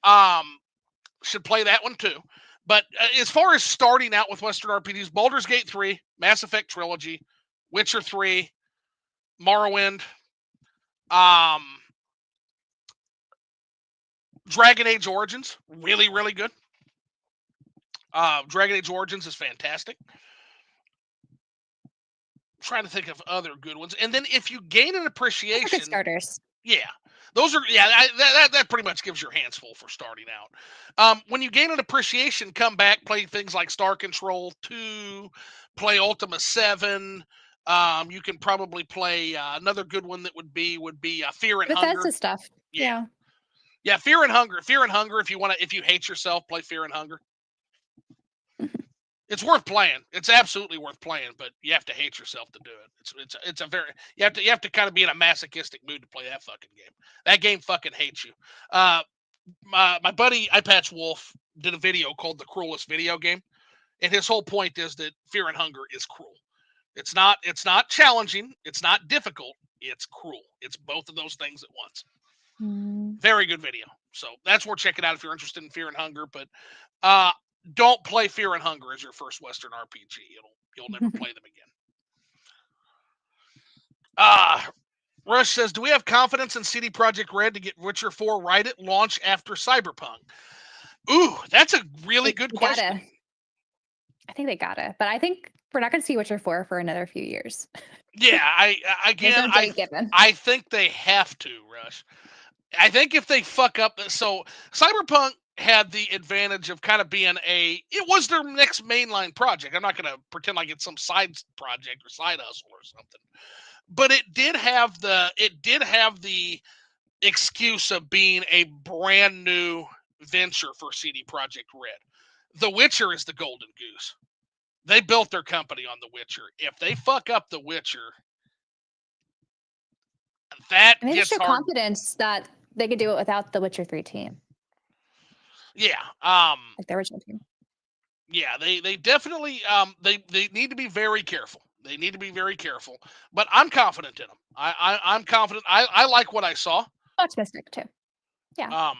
um, should play that one too. But as far as starting out with Western RPGs, Baldur's Gate 3, Mass Effect Trilogy, Witcher 3, Morrowind, um, Dragon Age Origins, really, really good. Dragon Age Origins is fantastic. I'm trying to think of other good ones. And then if you gain an Those are good appreciation, starters. yeah, those are that pretty much gives your hands full for starting out. When you gain an appreciation, come back, play things like Star Control 2, play Ultima 7. You can probably play another good one that would be Fear and Hunger. Bethesda stuff. Yeah, Yeah. yeah, Fear and Hunger. Fear and Hunger. If you hate yourself, play Fear and Hunger. It's worth playing. It's absolutely worth playing, but you have to hate yourself to do it. It's a very you have to kind of be in a masochistic mood to play that fucking game. That game fucking hates you. My buddy iPatch Wolf did a video called "The Cruelest Video Game," and his whole point is that Fear and Hunger is cruel. It's not challenging. It's not difficult. It's cruel. It's both of those things at once. Mm. Very good video. So that's worth checking out if you're interested in Fear and Hunger. But uh, don't play Fear and Hunger as your first Western RPG. You'll never play them again. Rush says, "Do we have confidence in CD Projekt Red to get Witcher 4 right at launch after Cyberpunk?" Ooh, that's a really good question. Gotta. I think they gotta, but I think we're not going to see Witcher 4 for another few years. Yeah, There's no date given. I think they have to, Rush. I think if they fuck up, so Cyberpunk had the advantage of kind of being it was their next mainline project. I'm not going to pretend like it's some side project or side hustle or something, but it did have the excuse of being a brand new venture for CD Projekt Red. The Witcher is the golden goose. They built their company on The Witcher. If they fuck up The Witcher, that And they just gets show hard. confidence that they could do it without the Witcher 3 team, Yeah. like the original team. Yeah, they definitely they need to be very careful. They need to be very careful. But I'm confident in them. I'm confident. I like what I saw. Optimistic too. Yeah.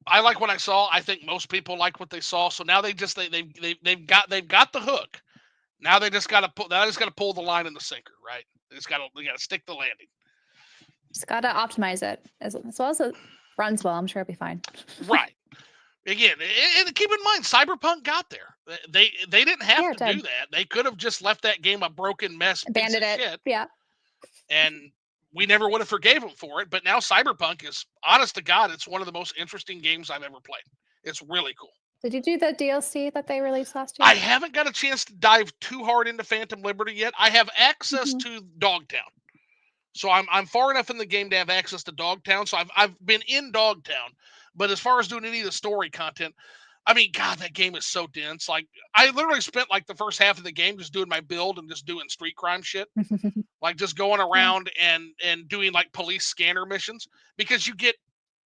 I like what I saw. I think most people like what they saw. So now they've got the hook. Now they just got to pull the line in the sinker, right? They got to stick the landing. Just gotta optimize it as well as it runs well. I'm sure it'll be fine. Right. Again, and keep in mind, Cyberpunk got there. They didn't have to do that. They could have just left that game a broken mess, Abandoned it. shit, Yeah. and we never would have forgave them for it. But now Cyberpunk is, honest to God, it's one of the most interesting games I've ever played. It's really cool. Did you do the DLC that they released last year? I haven't got a chance to dive too hard into Phantom Liberty yet. I have access to Dogtown. So I'm far enough in the game to have access to Dogtown. So I've been in Dogtown, but as far as doing any of the story content, I mean, God, that game is so dense. Like I literally spent like the first half of the game just doing my build and just doing street crime shit, like just going around and doing like police scanner missions because you get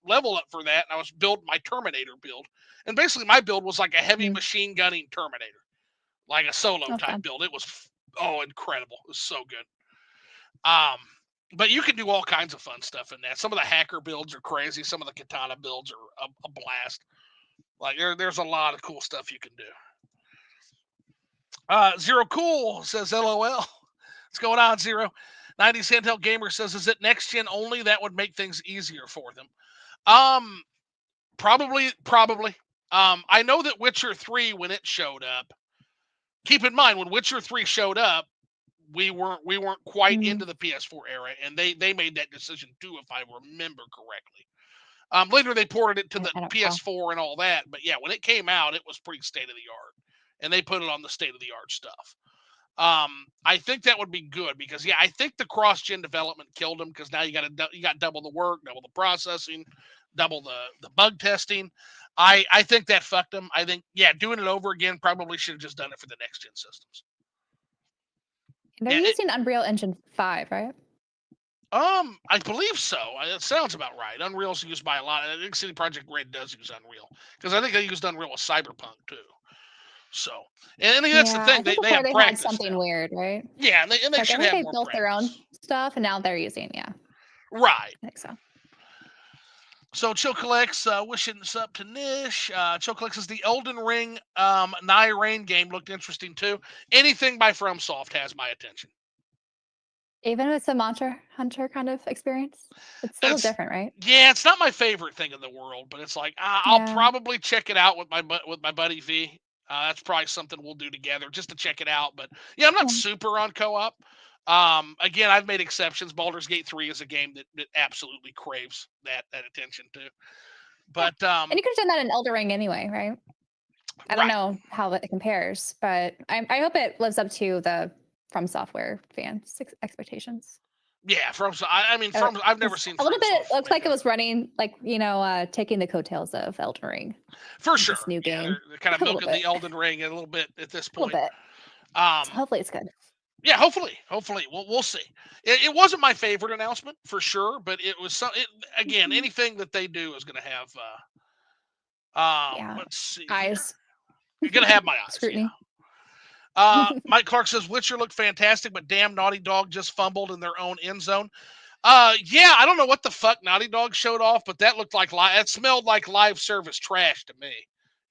level up for that. And I was building my Terminator build, and basically my build was like a heavy machine gunning Terminator, like a solo type build. It was incredible. It was so good. But you can do all kinds of fun stuff in that. Some of the hacker builds are crazy. Some of the katana builds are a blast. Like there's a lot of cool stuff you can do. Zero Cool says LOL. What's going on, Zero? 90s Handheld Gamer says, is it next gen only? That would make things easier for them. Probably. I know that Witcher 3, when it showed up, keep in mind when Witcher 3 showed up, we weren't quite into the PS4 era, and they made that decision too, if I remember correctly. Later they ported it to the PS4 and all that, but yeah, when it came out, it was pretty state of the art, and they put it on the state of the art stuff. I think that would be good because yeah, I think the cross-gen development killed them because now you got double the work, double the processing, double the bug testing. I think that fucked them. I think doing it over again probably should have just done it for the next gen systems. They're using Unreal Engine 5, right? I believe so. It sounds about right. Unreal's used by a lot. I think City Project Red does use Unreal because I think they used Unreal with Cyberpunk too. So, and I think that's the Yeah, I thing. think They before have they had practice something now. weird, right? Yeah, and they Like I should think have they more built their own practice. stuff, and now they're using. Yeah, Right. I think so. So Chill Collects wishing us up to Nish. Chill Collects is the Elden Ring Nigh Rain game looked interesting too. Anything by FromSoft has my attention. Even with the Monster Hunter kind of experience, it's a little It's different, right? yeah, it's not my favorite thing in the world, but it's like I'll Yeah. probably check it out with my buddy V. That's probably something we'll do together just to check it out. But yeah, I'm not Yeah. super on co-op. Again, I've made exceptions. Baldur's Gate 3 is a game that absolutely craves that attention too. Yeah. But And you could have done that in Elder Ring anyway, right? I don't right, know how it compares, but I hope it lives up to the From Software fans' expectations. yeah. I mean, I've never 'Cause seen a little bit FromSoft looks make like it a was running, like, taking the coattails of Elden Ring for with this sure. new Yeah, game. they're kind of A little milking bit. the Elden Ring a little bit at this A little point. bit. So Um, hopefully it's good. Yeah, hopefully, we'll see. It wasn't my favorite announcement for sure, but it was some. Again, Mhm. anything that they do is going to have. Yeah. Let's see here. Eyes. You're going to have my eyes. Yeah. Scrutiny. Mike Clark says Witcher looked fantastic, but damn, Naughty Dog just fumbled in their own end zone. Yeah, I don't know what the fuck Naughty Dog showed off, but that looked like it smelled like live service trash to me.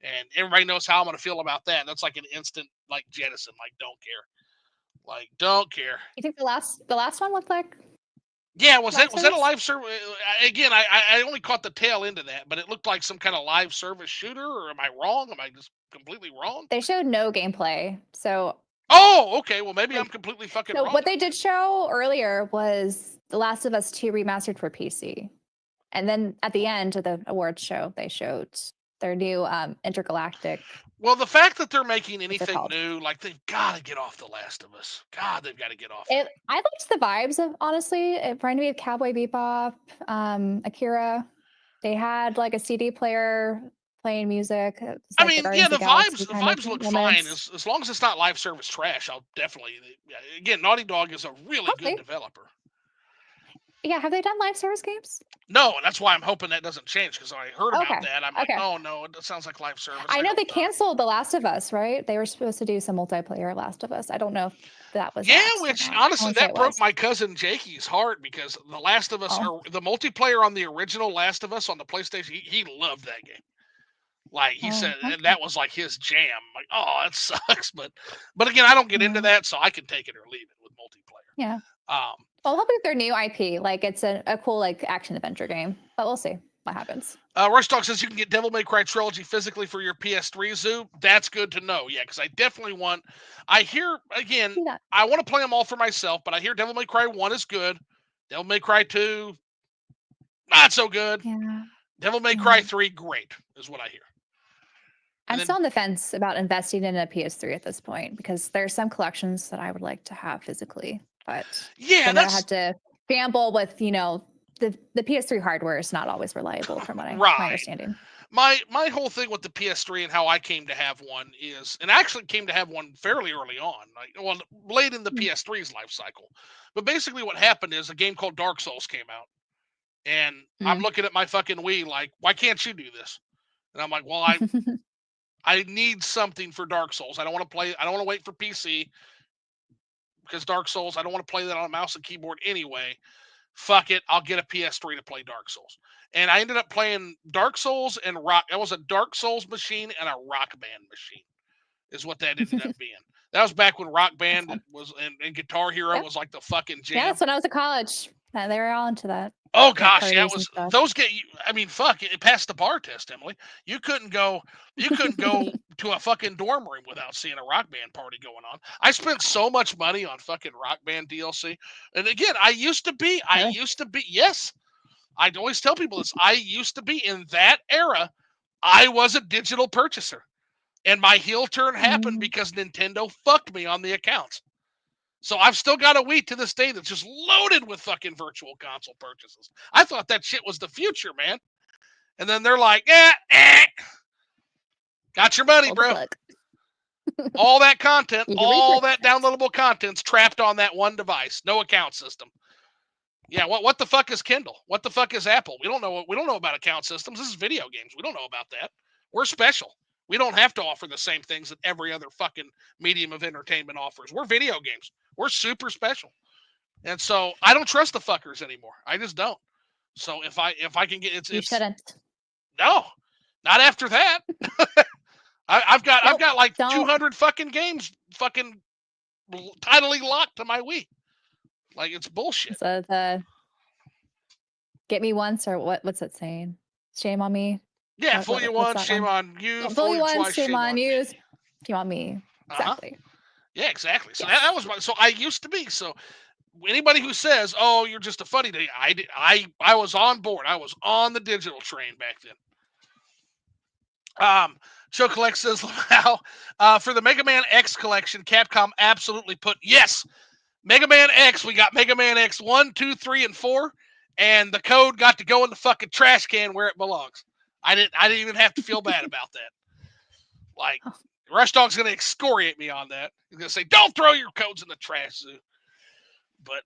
And everybody knows how I'm going to feel about that. That's like an instant like jettison. Like don't care. Like don't care. You think the last one looked like Yeah, live was that a service? live service? Again, I only caught the tail end of that, but it looked like some kind of live service shooter. Or am I wrong? Am I just completely wrong? They showed no gameplay. So, Oh, okay. Well, maybe I'm like, completely fucking so wrong what they then. did show earlier was The Last of Us 2 remastered for PC. And then at the end of the awards show, they showed their new intergalactic, Well, the fact that they're making what's it anything called? new, like they've got to get off The Last of Us. God, they've got to get off It that. I liked the vibes of, honestly, it reminded me of Cowboy Bebop, Akira. They had like a CD player playing music. It was I like the mean, yeah, Guardians of the Galaxy the kind of vibes look fine moments. as long as it's not live service trash. I'll definitely. Yeah, again, Naughty Dog is a really good Hopefully. developer. Yeah, have they done live service games? No, and that's why I'm hoping that doesn't change because I heard about Okay. that. I'm like, Okay. oh no, it sounds like live service. I I know hope they not. canceled The Last of Us, right? They were supposed to do some multiplayer Last of Us. I don't know if that was Yeah, axed or which not. I honestly want to say that it broke was. my cousin Jakey's heart because The Last of Us Oh. or the multiplayer on the original Last of Us on the PlayStation, he loved that game. Like he Oh, said, and okay. that was like his jam. Like, oh, that sucks, but again, I don't get into Yeah. that, so I can take it or leave it with multiplayer. Yeah. Um, Well, hopefully their new IP, like it's a cool like action adventure game, but we'll see what happens. Rush Dog says you can get Devil May Cry Trilogy physically for your PS3 Zoo. That's good to know. Yeah, because I definitely want. I hear again. See that? I want to play them all for myself, but I hear Devil May Cry 1 is good. Devil May Cry 2 not so good. Yeah. Devil May Yeah. Cry 3 great is what I hear. I'm And still then on the fence about investing in a PS3 at this point because there's some collections that I would like to have physically, but yeah, then I that's had to gamble with, the PS3 hardware is not always reliable from what my right. understanding. My whole thing with the PS3 and how I came to have one is, and I actually came to have one fairly early on, like well, late in the Mm. PS3's life cycle. But basically, what happened is a game called Dark Souls came out, and I'm Mm. looking at my fucking Wii like, why can't you do this? And I'm like, well, I need something for Dark Souls. I don't want to play. I don't want to wait for PC because Dark Souls. I don't want to play that on a mouse and keyboard anyway. Fuck it, I'll get a PS3 to play Dark Souls. And I ended up playing Dark Souls and Rock. That was a Dark Souls machine and a Rock Band machine, is what that ended up being. That was back when Rock That's Band fun. was and Guitar Hero Yep. was like the fucking Yeah, jam. that's when I was at college. They were all into that. Oh Camp gosh, yeah, it parties and was stuff. those get. I mean, fuck, it passed the bar test, Emily. You couldn't go. You couldn't go to a fucking dorm room without seeing a Rock Band party going on. I spent so much money on fucking Rock Band DLC, and again, I used to be. Really? Yes, I always tell people this. I used to be in that era. I was a digital purchaser, and my heel turn happened Mm. because Nintendo fucked me on the accounts. So I've still got a Wii to this day that's just loaded with fucking virtual console purchases. I thought that shit was the future, man. And then they're like, got your money, Pull the bro. plug. All that content, You can all that repurchase it. downloadable content's trapped on that one device. No account system. Yeah, what the fuck is Kindle? What the fuck is Apple? We don't know about account systems. This is video games. We don't know about that. We're special. We don't have to offer the same things that every other fucking medium of entertainment offers. We're video games. We're super special. And so I don't trust the fuckers anymore. I just don't. So if I can get You shouldn't. no, not after that. I've got like don't. 200 fucking games fucking tidally locked to my Wii. Like, it's bullshit. So the get me once, or what's it saying? Shame on me. Yeah, fool you once, shame on you. Fool you once, twice, shame on you. Me. Shame on me. Exactly. Yeah, exactly. So that was my. So I used to be. So anybody who says, "Oh, you're just a funny day," I was on board. I was on the digital train back then. Joe Collect says, "Wow, for the Mega Man X collection, Capcom absolutely put yes, Mega Man X. We got Mega Man X 1, 2, 3, and 4, and the code got to go in the fucking trash can where it belongs. I didn't even have to feel bad about that. Like, Rush Dog's gonna excoriate me on that. He's gonna say, "Don't throw your codes in the trash, Zoo." But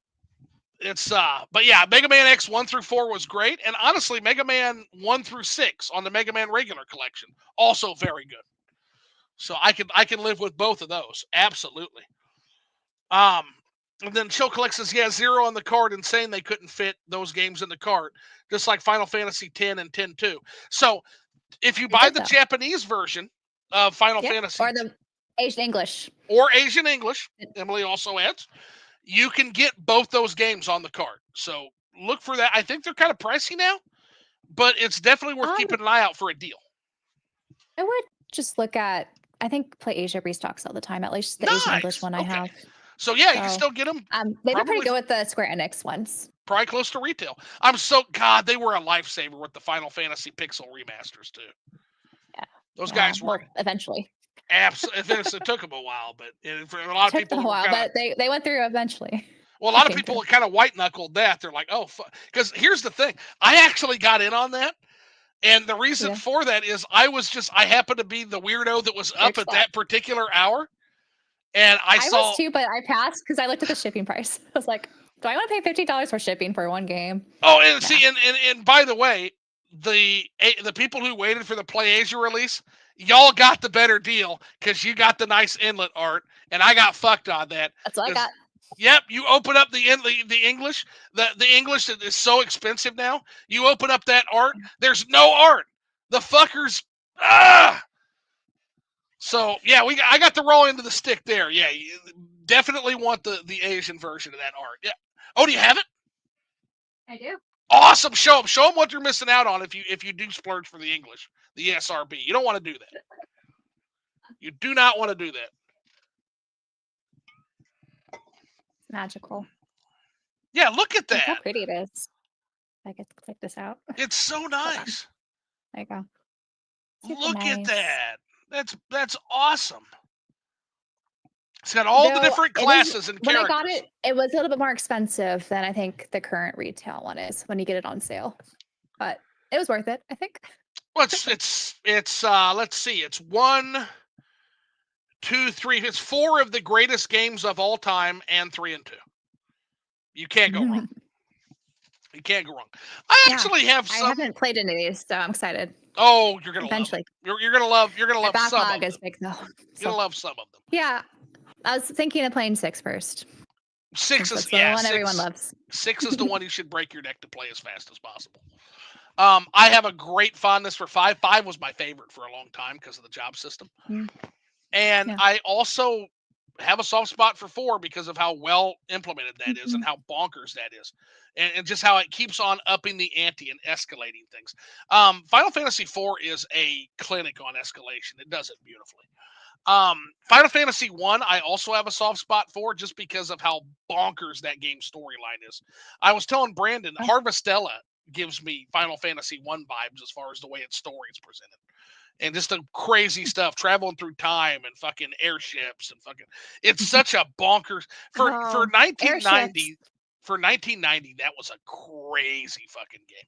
it's but yeah, Mega Man X 1 through 4 was great, and honestly, Mega Man 1 through 6 on the Mega Man regular collection also very good. So I can live with both of those, absolutely. And then Chill Collect says, yeah, 0 on the card, insane they couldn't fit those games in the cart, just like Final Fantasy X and 10-2. So if you buy the Japanese version of Final Fantasy, or the Asian English, Emily also adds, you can get both those games on the card. So look for that. I think they're kind of pricey now, but it's definitely worth keeping an eye out for a deal. I would just look at, I think Play Asia restocks all the time, at least the Asian English one I have. So yeah, you can still get them. They've been pretty good with the Square Enix ones. Probably close to retail. God, they were a lifesaver with the Final Fantasy Pixel remasters too. Yeah, those guys were eventually. Absolutely, it took them a while, but for a lot of people, but they went through eventually. Well, a lot of people kind of white knuckled that. They're like, oh, because here's the thing: I actually got in on that. And the reason for that is I happened to be the weirdo that was up at that particular hour. And I saw. I was too, but I passed because I looked at the shipping price. I was like, do I want to pay $50 for shipping for one game? Oh, and see, and by the way, the people who waited for the Play Asia release, y'all got the better deal because you got the nice inlet art, and I got fucked on that. That's what I got. Yep, you open up the English. The English is so expensive now. You open up that art, there's no art. The fuckers. So yeah, I got the raw end of the stick there. Yeah, you definitely want the Asian version of that art. Yeah. Oh, do you have it? I do. Awesome. Show them what you're missing out on if you do splurge for the English, the SRB. You don't want to do that. You do not want to do that. Magical. Yeah, look at that. Look how pretty it is. I get to click this out. It's so nice. There you go. Look at that. That's awesome. It's got all the different classes and characters. When I got it, it was a little bit more expensive than I think the current retail one is when you get it on sale. But it was worth it, I think. Well, it's let's see. It's 1, 2, 3. It's 4 of the greatest games of all time and 3 and 2. You can't go wrong. You can't go wrong. I actually have some. I haven't played any of these, so I'm excited. Oh, you're gonna eventually. You're gonna love. You're gonna love some of them. Is big though. You're gonna love some of them. Yeah, I was thinking of playing 6 first. 6 is the one everyone loves. 6 is the one you should break your neck to play as fast as possible. I have a great fondness for 5. 5 was my favorite for a long time because of the job system, and I also have a soft spot for 4 because of how well implemented that is and how bonkers that is. And just how it keeps on upping the ante and escalating things. Final Fantasy IV is a clinic on escalation. It does it beautifully. Final Fantasy I, I also have a soft spot for just because of how bonkers that game's storyline is. I was telling Brandon, Harvestella gives me Final Fantasy I vibes as far as the way its story is presented. And just the crazy stuff, traveling through time and fucking airships and fucking. It's such a bonkers for 1990. Airships. For 1990, that was a crazy fucking game.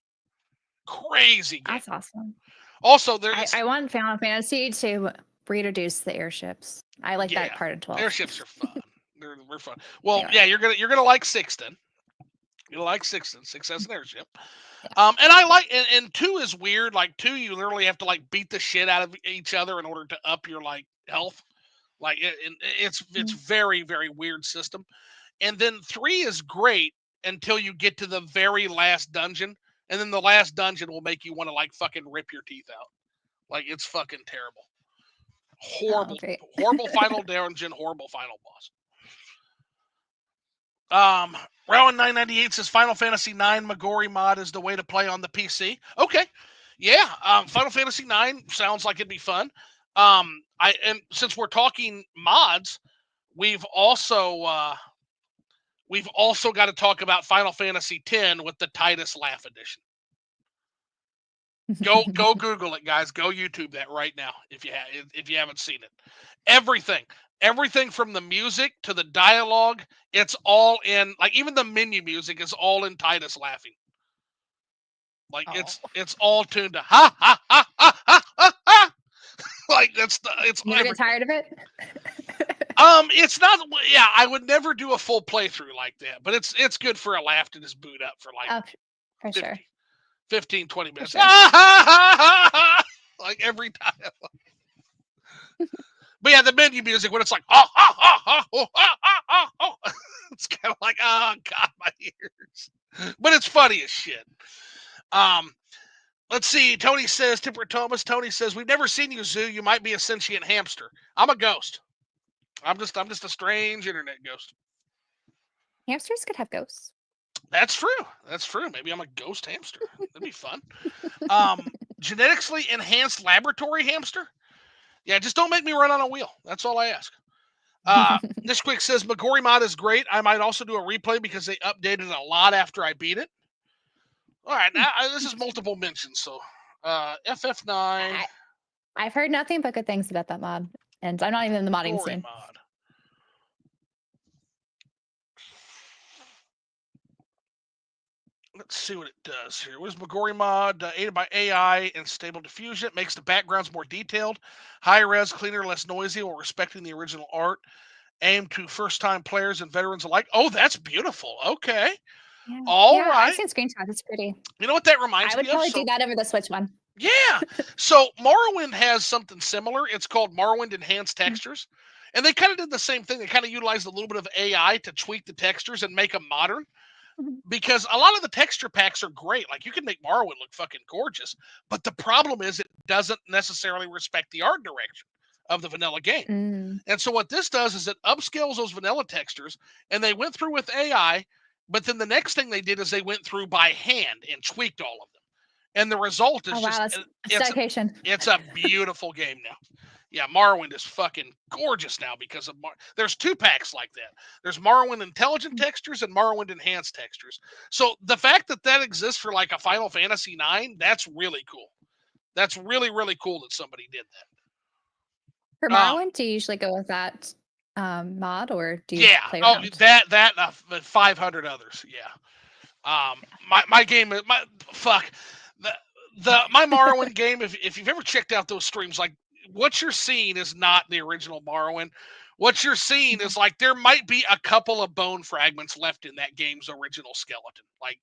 Crazy game. That's awesome. Also, I want Final Fantasy to reintroduce the airships. I like that part of 12. Airships are fun. They're fun. Well, yeah, you're gonna like 6 then, You like 6 and 6 has an airship. Yeah. And I like and 2 is weird. Like 2, you literally have to like beat the shit out of each other in order to up your like health. Like it's Mm. very very weird system. And then 3 is great until you get to the very last dungeon, and then the last dungeon will make you want to like fucking rip your teeth out. Like it's fucking terrible. Oh, Horrible, great. horrible final dungeon, horrible final boss. Rowan 998 says Final Fantasy 9 Magori mod is the way to play on the PC. Okay. Yeah, Final Fantasy 9 sounds like it'd be fun. And since we're talking mods, we've also got to talk about Final Fantasy 10 with the Titus Laugh edition. Go Google it, guys. Go YouTube that right now if you haven't seen it. Everything from the music to the dialogue, it's all in. Like even the menu music is all in Titus laughing. Like Oh. it's all tuned to ha ha ha ha ha ha. Ha. Like it's. You never get tired of it? It's not. Yeah, I would never do a full playthrough like that, but it's good for a laugh to just boot up for like for 50, sure. 15, 20 minutes. Sure. Like every time. But yeah, the menu music when it's like oh, oh, oh, oh, oh, oh, oh, oh. It's kind of like oh god, my ears. But it's funny as shit. Let's see. Tony says Tipper Thomas. Tony says we've never seen you, Zoo. You might be a sentient hamster. I'm a ghost. I'm just a strange internet ghost. Hamsters could have ghosts. That's true. That's true. Maybe I'm a ghost hamster. That'd be fun. Genetically enhanced laboratory hamster. Yeah, just don't make me run on a wheel. That's all I ask. This quick says Magori mod is great. I might also do a replay because they updated a lot after I beat it. All right, now this is multiple mentions. So FF9. I've heard nothing but good things about that mod, and I'm not even in the modding Magori scene. mod. Let's see what it does here. What is Magori mod? Aided by AI and stable diffusion. It makes the backgrounds more detailed, high res, cleaner, less noisy, while respecting the original art. Aimed to first-time players and veterans alike. Oh, that's beautiful. Okay. Yeah. All yeah, right. I've seen screenshots. It's pretty. You know what that reminds me of? I would probably do that over the Switch one. Yeah. So Morrowind has something similar. It's called Morrowind Enhanced Textures. And they kind of did the same thing. They kind of utilized a little bit of AI to tweak the textures and make them modern. Because a lot of the texture packs are great. Like you can make Morrowind look fucking gorgeous. But the problem is it doesn't necessarily respect the art direction of the vanilla game. And so what this does is it upscales those vanilla textures, and they went through with AI, but then the next thing they did is they went through by hand and tweaked all of them. And the result is it's a beautiful game now. Yeah, Morrowind is fucking gorgeous now because of there's 2 packs like that. There's Morrowind Intelligent Textures and Morrowind Enhanced Textures. So the fact that exists for like a Final Fantasy 9, that's really cool. That's really really cool that somebody did that. For Morrowind, do you usually go with that mod, or do you play around? That 500 others. Yeah. My game is my fuck my Morrowind game. If you've ever checked out those streams, like what you're seeing is not the original Morrowind. What you're seeing is like there might be a couple of bone fragments left in that game's original skeleton. Like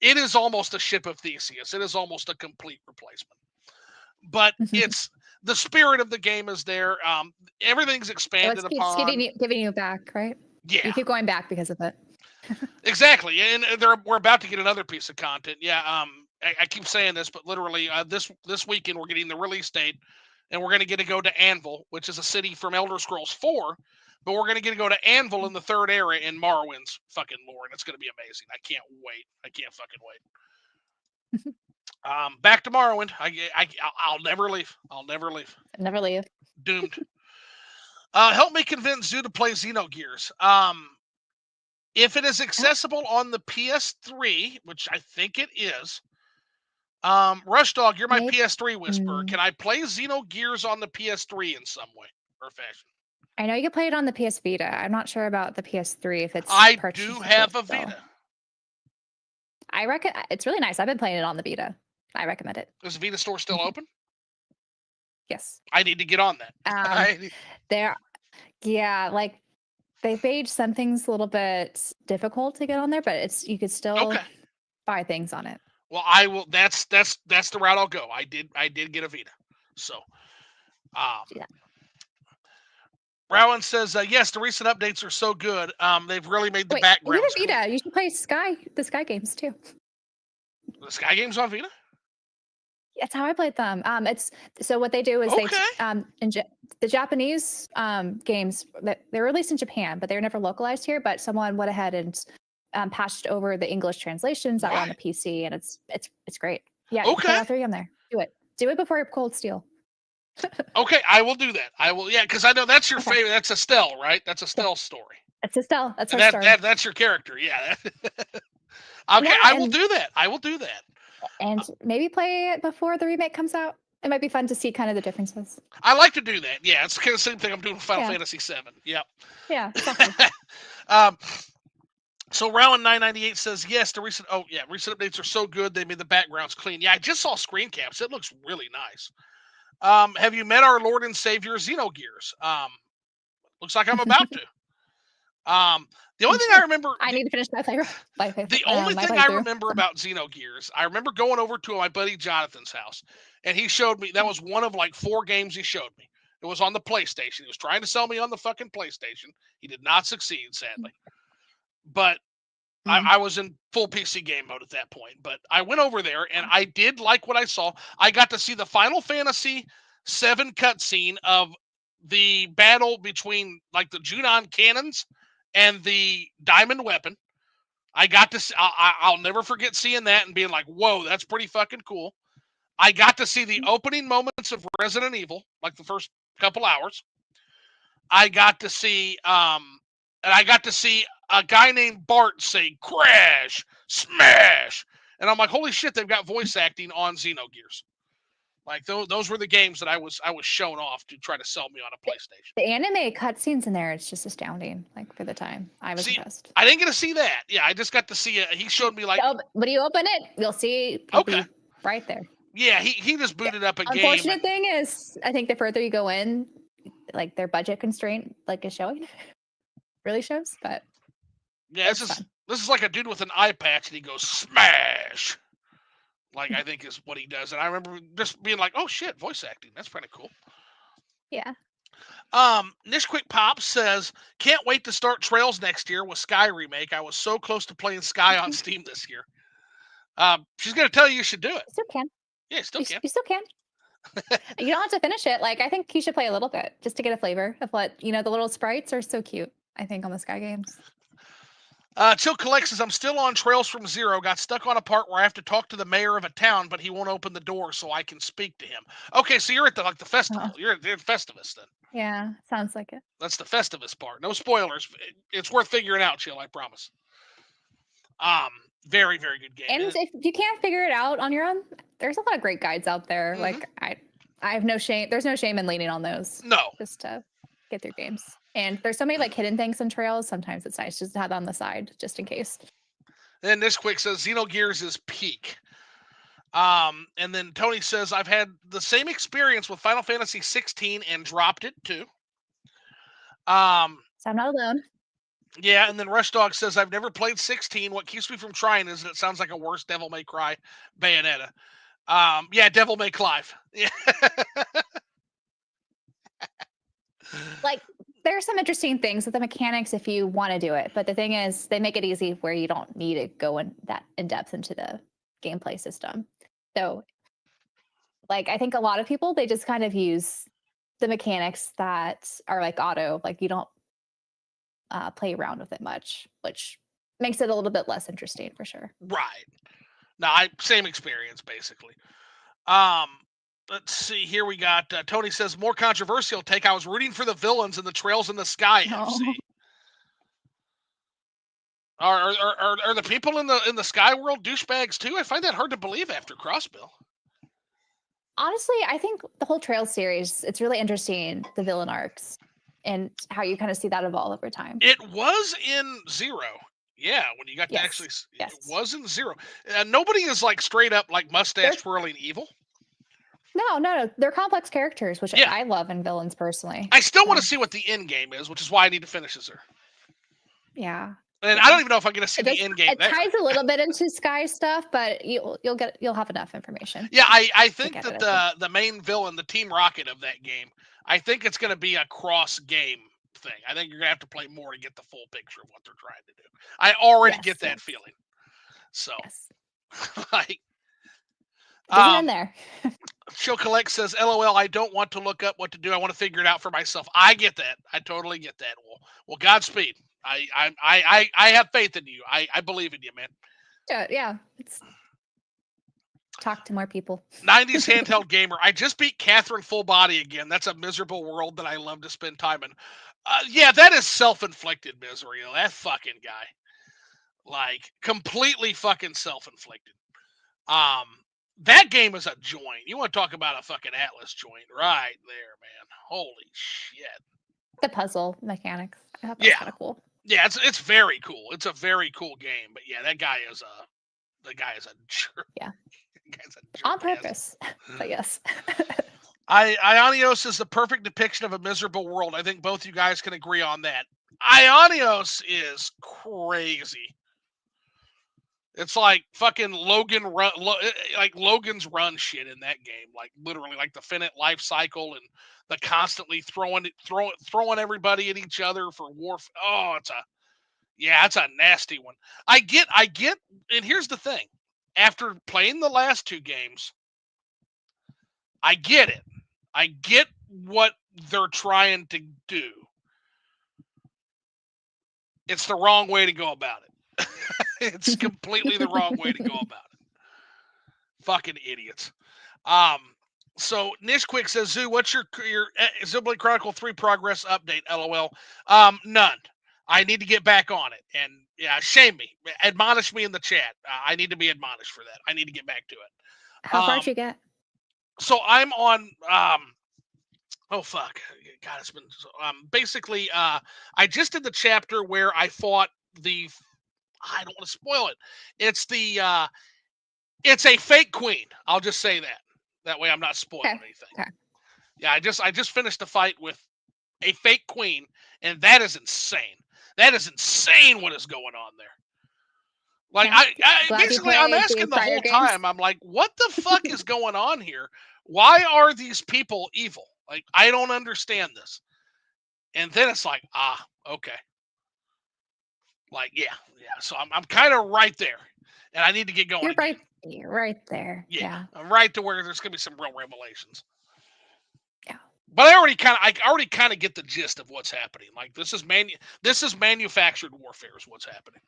it is almost a ship of Theseus. It is almost a complete replacement. But it's the spirit of the game is there. Everything's expanded upon. Giving you back, right? Yeah. You keep going back because of it. Exactly. And we're about to get another piece of content. Yeah. I keep saying this, but literally this weekend we're getting the release date, and we're going to get to go to Anvil, which is a city from Elder Scrolls 4. But we're going to get to go to Anvil in the 3rd era in Morrowind's fucking lore, and it's going to be amazing. I can't wait. I can't fucking wait. Back to Morrowind. I'll never leave. I'll never leave. Never leave. Doomed. Help me convince Zoo to play Xenogears. If it is accessible on the PS3, which I think it is, Rush Dog, you're my PS3 whisperer. Can I play Xenogears on the PS3 in some way or fashion? I know you can play it on the PS Vita. I'm not sure about the PS3 if it's. I do have a Vita. I reckon it's really nice. I've been playing it on the Vita. I recommend it. Is the Vita store still open? Yes. I need to get on that. Yeah, like they've made some things a little bit difficult to get on there, but you could still Okay. buy things on it. Well, I will. That's the route I'll go. I did get a Vita, so. Yeah. Rowan says, yes, the recent updates are so good. They've really made the Wait, you backgrounds have a clean. Vita. You should play the Sky games too. The Sky games on Vita? That's how I played them. It's so what they do is Okay. the Japanese games that they're released in Japan, but they were never localized here. But someone went ahead and patched over the English translations that were on the PC, and it's great. Yeah, you can play Okay. all three on there. Do it before Cold Steel. Okay, I will do that. I will, yeah, because I know that's your favorite. That's Estelle, right? That's Estelle's story. That's Estelle. That's her story. That's your character, yeah. Okay, Yeah, I will do that. I will do that. And maybe play it before the remake comes out. It might be fun to see kind of the differences. I like to do that. Yeah, it's kind of the same thing I'm doing with Final Fantasy VII. Yep. Yeah, exactly. So Rowan998 says, yes, recent updates are so good, they made the backgrounds clean. Yeah, I just saw screen caps. It looks really nice. Have you met our Lord and Savior Xenogears? Looks like I'm about to. The only thing I remember... I need to finish my playthrough. The only thing I remember about Xenogears, I remember going over to my buddy Jonathan's house, and he showed me, that was one of like 4 games he showed me. It was on the PlayStation. He was trying to sell me on the fucking PlayStation. He did not succeed, sadly. But I was in full PC game mode at that point. But I went over there, and I did like what I saw. I got to see the Final Fantasy VII cutscene of the battle between like the Junon cannons and the diamond weapon. I got to see, I'll never forget seeing that and being like, whoa, that's pretty fucking cool. I got to see the opening moments of Resident Evil, like the first couple hours. I got to see a guy named Bart say crash, smash. And I'm like, holy shit, they've got voice acting on Xenogears. Like those were the games that I was shown off to try to sell me on a PlayStation. The anime cutscenes in there, it's just astounding. Like for the time, I was impressed. I didn't get to see that. Yeah, I just got to see it. He showed me like. When you open it, you'll see. Okay. Right there. Yeah, he just booted up a game. Unfortunate thing is, I think the further you go in, like their budget constraint, like is showing, really shows. But yeah, this is like a dude with an eye patch, and he goes smash. Like, I think is what he does. And I remember just being like, oh, shit, voice acting. That's pretty cool. Yeah. Nish Quick Pop says, can't wait to start Trails next year with Sky Remake. I was so close to playing Sky on Steam this year. She's going to tell you should do it. You still can. Yeah, still can. You still can. You don't have to finish it. Like, I think you should play a little bit just to get a flavor of what, the little sprites are so cute, I think, on the Sky games. Chill Collect says, I'm still on Trails from Zero. Got stuck on a part where I have to talk to the mayor of a town, but he won't open the door so I can speak to him. Okay, so you're at the festival. Oh. You're at Festivus then. Yeah, sounds like it. That's the Festivus part. No spoilers. It's worth figuring out, Chill, I promise. Very, very good game. And if you can't figure it out on your own, there's a lot of great guides out there. Mm-hmm. Like I have no shame. There's no shame in leaning on those. No. Just to get through games. And there's so many like hidden things in Trails. Sometimes it's nice just to have on the side, just in case. Then this quick says Xenogears is peak. And then Tony says, I've had the same experience with Final Fantasy 16 and dropped it too. So I'm not alone. Yeah, and then Rush Dog says, I've never played 16. What keeps me from trying is that it sounds like a worse Devil May Cry Bayonetta. Yeah, Devil May Clive. Yeah. Like, there's some interesting things with the mechanics if you want to do it. But the thing is, they make it easy where you don't need to go in depth into the gameplay system. So, like, I think a lot of people, they just kind of use the mechanics that are like auto, like you don't play around with it much, which makes it a little bit less interesting for sure. Right. No, same experience basically. Let's see. Here we got Tony says more controversial take. I was rooting for the villains in the Trails in the Sky FC. Are the people in the Sky world douchebags too? I find that hard to believe after Crossbill. Honestly, I think the whole Trails series, it's really interesting, the villain arcs and how you kind of see that evolve over time. It was in Zero. Yeah, when you got to actually, it was in Zero. Nobody is like straight up like mustache twirling evil. No. They're complex characters, which I love in villains personally. I still want to see what the end game is, which is why I need to finish this. Yeah. And I don't even know if I'm going to see the end game. It ties a little bit into Sky stuff, but you'll have enough information. Yeah, I think get that the main villain, the Team Rocket of that game, I think it's going to be a cross game thing. I think you're going to have to play more to get the full picture of what they're trying to do. I already get that feeling. So, like, doesn't end there. She'll Collect says, "LOL, I don't want to look up what to do. I want to figure it out for myself." I get that. I totally get that. Well, Godspeed. I have faith in you. I believe in you, man. Yeah. It's talk to more people. 90s handheld gamer. I just beat Catherine full body again. That's a miserable world that I love to spend time in. Yeah, that is self-inflicted misery. That fucking guy. Like, completely fucking self-inflicted. That game is a joint. You want to talk about a fucking Atlas joint right there, man. Holy shit. The puzzle mechanics. I thought that was kind of cool. Yeah, it's very cool. It's a very cool game. But yeah, that guy is a jerk. Yeah. On purpose. But yes. Ionios is the perfect depiction of a miserable world. I think both you guys can agree on that. Ionios is crazy. It's like fucking Logan's Run shit in that game. Like literally, like the finite life cycle and the constantly throwing everybody at each other for warfare. Oh, it's a nasty one. I get, and here's the thing. After playing the last two games, I get it. I get what they're trying to do. It's the wrong way to go about it. It's completely the wrong way to go about it. Fucking idiots. So Nish Quick says, Zoo, what's your Xenoblade Chronicle 3 progress update? LOL. None. I need to get back on it. And yeah, shame me. Admonish me in the chat. I need to be admonished for that. I need to get back to it. How far did you get? So I'm on oh fuck. God, it's been basically I just did the chapter where I fought I don't want to spoil it. It's a fake queen. I'll just say that. That way I'm not spoiling anything. Okay. Yeah, I just finished a fight with a fake queen, and that is insane. That is insane what is going on there. Like I basically I'm asking the whole time, I'm like, what the fuck is going on here? Why are these people evil? Like, I don't understand this. And then it's like, okay. Like, yeah. So I'm kind of right there, and I need to get going. You're right there. Yeah. I'm right to where there's gonna be some real revelations. Yeah. But I already kind of get the gist of what's happening. Like, this is manufactured warfare is what's happening.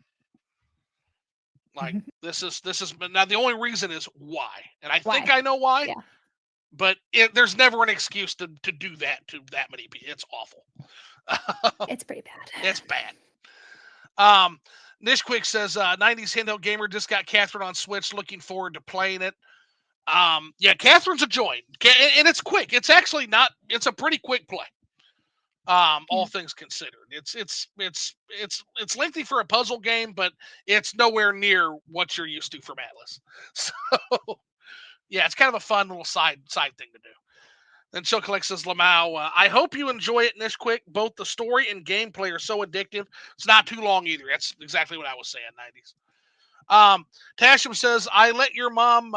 Like, this is now the only reason is why, and I think I know why. Yeah. But there's never an excuse to do that to that many people. It's awful. It's pretty bad. It's bad. Nish Quick says, 90s handheld gamer just got Catherine on Switch. Looking forward to playing it. Yeah, Catherine's a joint, and it's quick. It's actually not. It's a pretty quick play. All things considered, it's lengthy for a puzzle game, but it's nowhere near what you're used to from Atlas. So, yeah, it's kind of a fun little side thing to do. Then Chill Collect says, Lamau, I hope you enjoy it, Nish Quick. Both the story and gameplay are so addictive. It's not too long either. That's exactly what I was saying, 90s. Tasham says, I let your mom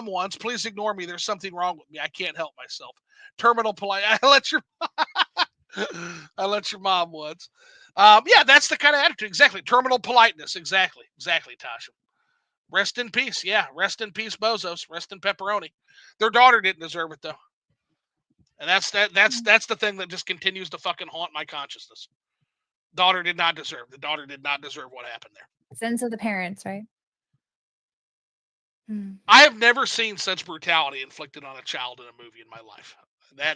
once. Please ignore me. There's something wrong with me. I can't help myself. Terminal polite. I let your mom once. Yeah, that's the kind of attitude. Exactly. Terminal politeness. Exactly, Tasham. Rest in peace. Yeah, rest in peace, bozos. Rest in pepperoni. Their daughter didn't deserve it, though. And that's the thing that just continues to fucking haunt my consciousness. Daughter did not deserve. The daughter did not deserve what happened there. Sins of the parents, right? I have never seen such brutality inflicted on a child in a movie in my life.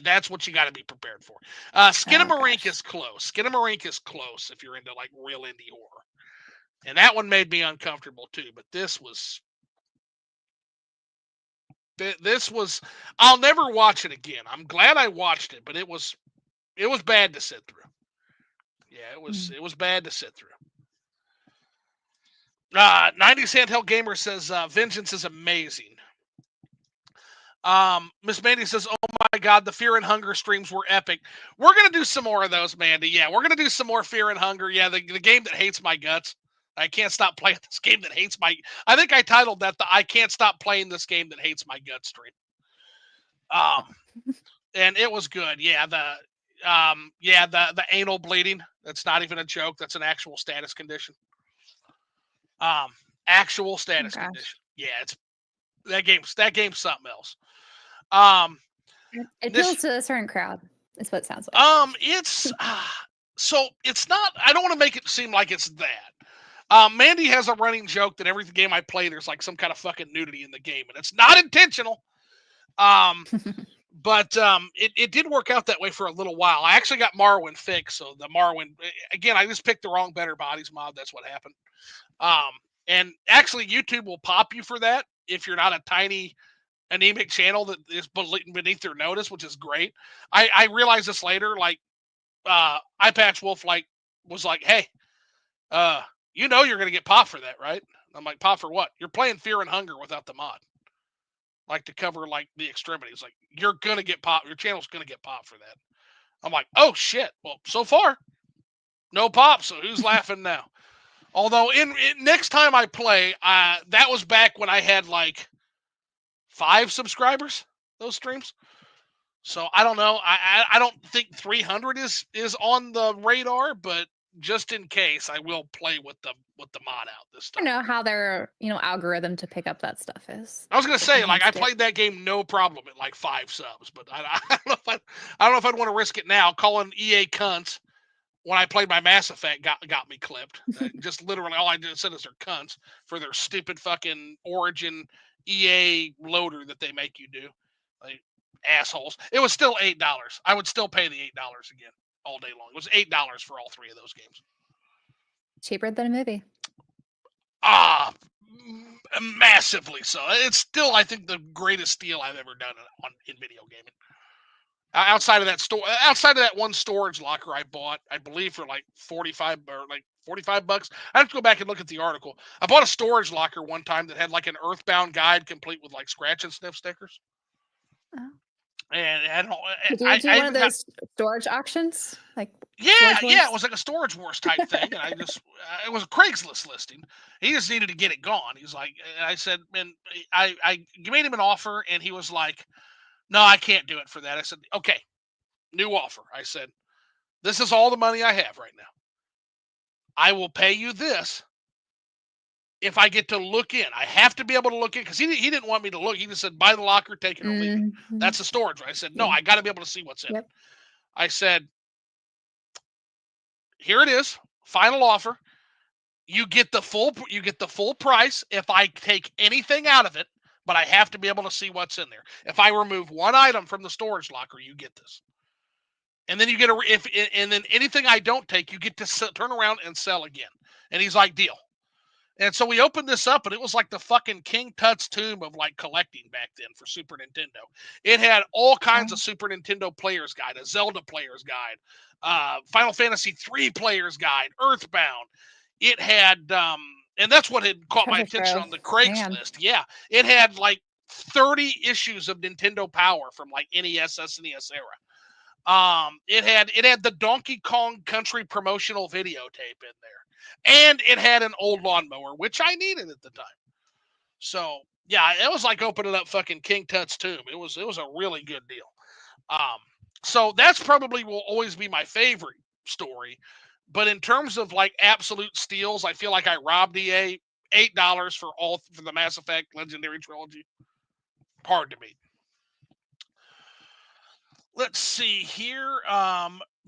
That's what you got to be prepared for. Skinamarink is close. Skinamarink is close if you're into like real indie horror. And that one made me uncomfortable too, but this was, I'll never watch it again. I'm glad I watched it, but it was bad to sit through. Yeah, it was bad to sit through. 90s Handheld Gamer says, Vengeance is amazing. Miss Mandy says, "Oh my God, the Fear and Hunger streams were epic." We're gonna do some more of those, Mandy. Yeah, we're gonna do some more Fear and Hunger. Yeah, the game that hates my guts. I can't stop playing this game that hates my. I think I titled that the "I can't stop playing this game that hates my guts" stream. And it was good. Yeah, the anal bleeding. That's not even a joke. That's an actual status condition. Actual status condition. Yeah, it's that game's something else. It appeals to a certain crowd. Is what it sounds like. It's so it's not. I don't want to make it seem like it's that. Mandy has a running joke that every game I play, there's like some kind of fucking nudity in the game, and it's not intentional. But it did work out that way for a little while. I actually got Marwin fixed, so the Marwin again. I just picked the wrong Better Bodies mod. That's what happened. And actually, YouTube will pop you for that if you're not a tiny anemic channel that is beneath their notice, which is great. I realized this later. Like, Eyepatch Wolf was like, "Hey, you're gonna get popped for that, right?" I'm like, "Pop for what? You're playing Fear and Hunger without the mod." Like to cover like the extremities. Like you're gonna get popped. Your channel's gonna get popped for that. I'm like, oh shit. Well, so far, no pop. So who's laughing now? Although in next time I play, that was back when I had like 5 subscribers. Those streams. So I don't know. I don't think 300 is on the radar, but just in case, I will play with the mod out this time. I don't know how their algorithm to pick up that stuff is. I was gonna say, like, I played that game no problem at like 5 subs, but I don't know if I don't know if I'd want to risk it now. Calling EA cunts when I played my Mass Effect got me clipped. Just literally all I did said is they're cunts for their stupid fucking Origin EA loader that they make you do. Like assholes. It was still $8. I would still pay the $8 again all day long. It was $8 for all 3 of those games. Cheaper than a movie. Massively so. It's still, I think, the greatest deal I've ever done in video gaming. Outside of that one storage locker I bought, I believe for like 45 or like $45. I have to go back and look at the article. I bought a storage locker one time that had like an Earthbound guide complete with like scratch and sniff stickers. Oh. And I don't know. Did you do one of those storage auctions? Like yeah, it was like a Storage Wars type thing, and it was a Craigslist listing. He just needed to get it gone. He's like, and I said, man, I made him an offer, and he was like, no, I can't do it for that. I said, okay, new offer. I said, this is all the money I have right now. I will pay you this if I get to look in. I have to be able to look in because he didn't want me to look. He just said, buy the locker, take it or leave it. That's the storage. I said, no, I got to be able to see what's in it. I said, here it is, final offer. You get the full price if I take anything out of it, but I have to be able to see what's in there. If I remove one item from the storage locker, you get this. And then you get and then anything I don't take, you get to turn around and sell again. And he's like, deal. And so we opened this up, and it was like the fucking King Tut's tomb of like collecting back then for Super Nintendo. It had all kinds of Super Nintendo players guide, a Zelda players guide, Final Fantasy III players guide, Earthbound. It had, and that's what had caught my attention on the Craigslist. Yeah, it had like 30 issues of Nintendo Power from like NES, SNES era. It had the Donkey Kong Country promotional videotape in there. And it had an old lawnmower, which I needed at the time. So yeah, it was like opening up fucking King Tut's tomb. It was a really good deal. So that's probably will always be my favorite story. But in terms of like absolute steals, I feel like I robbed EA $8 for the Mass Effect Legendary Trilogy. Hard to beat. Let's see here.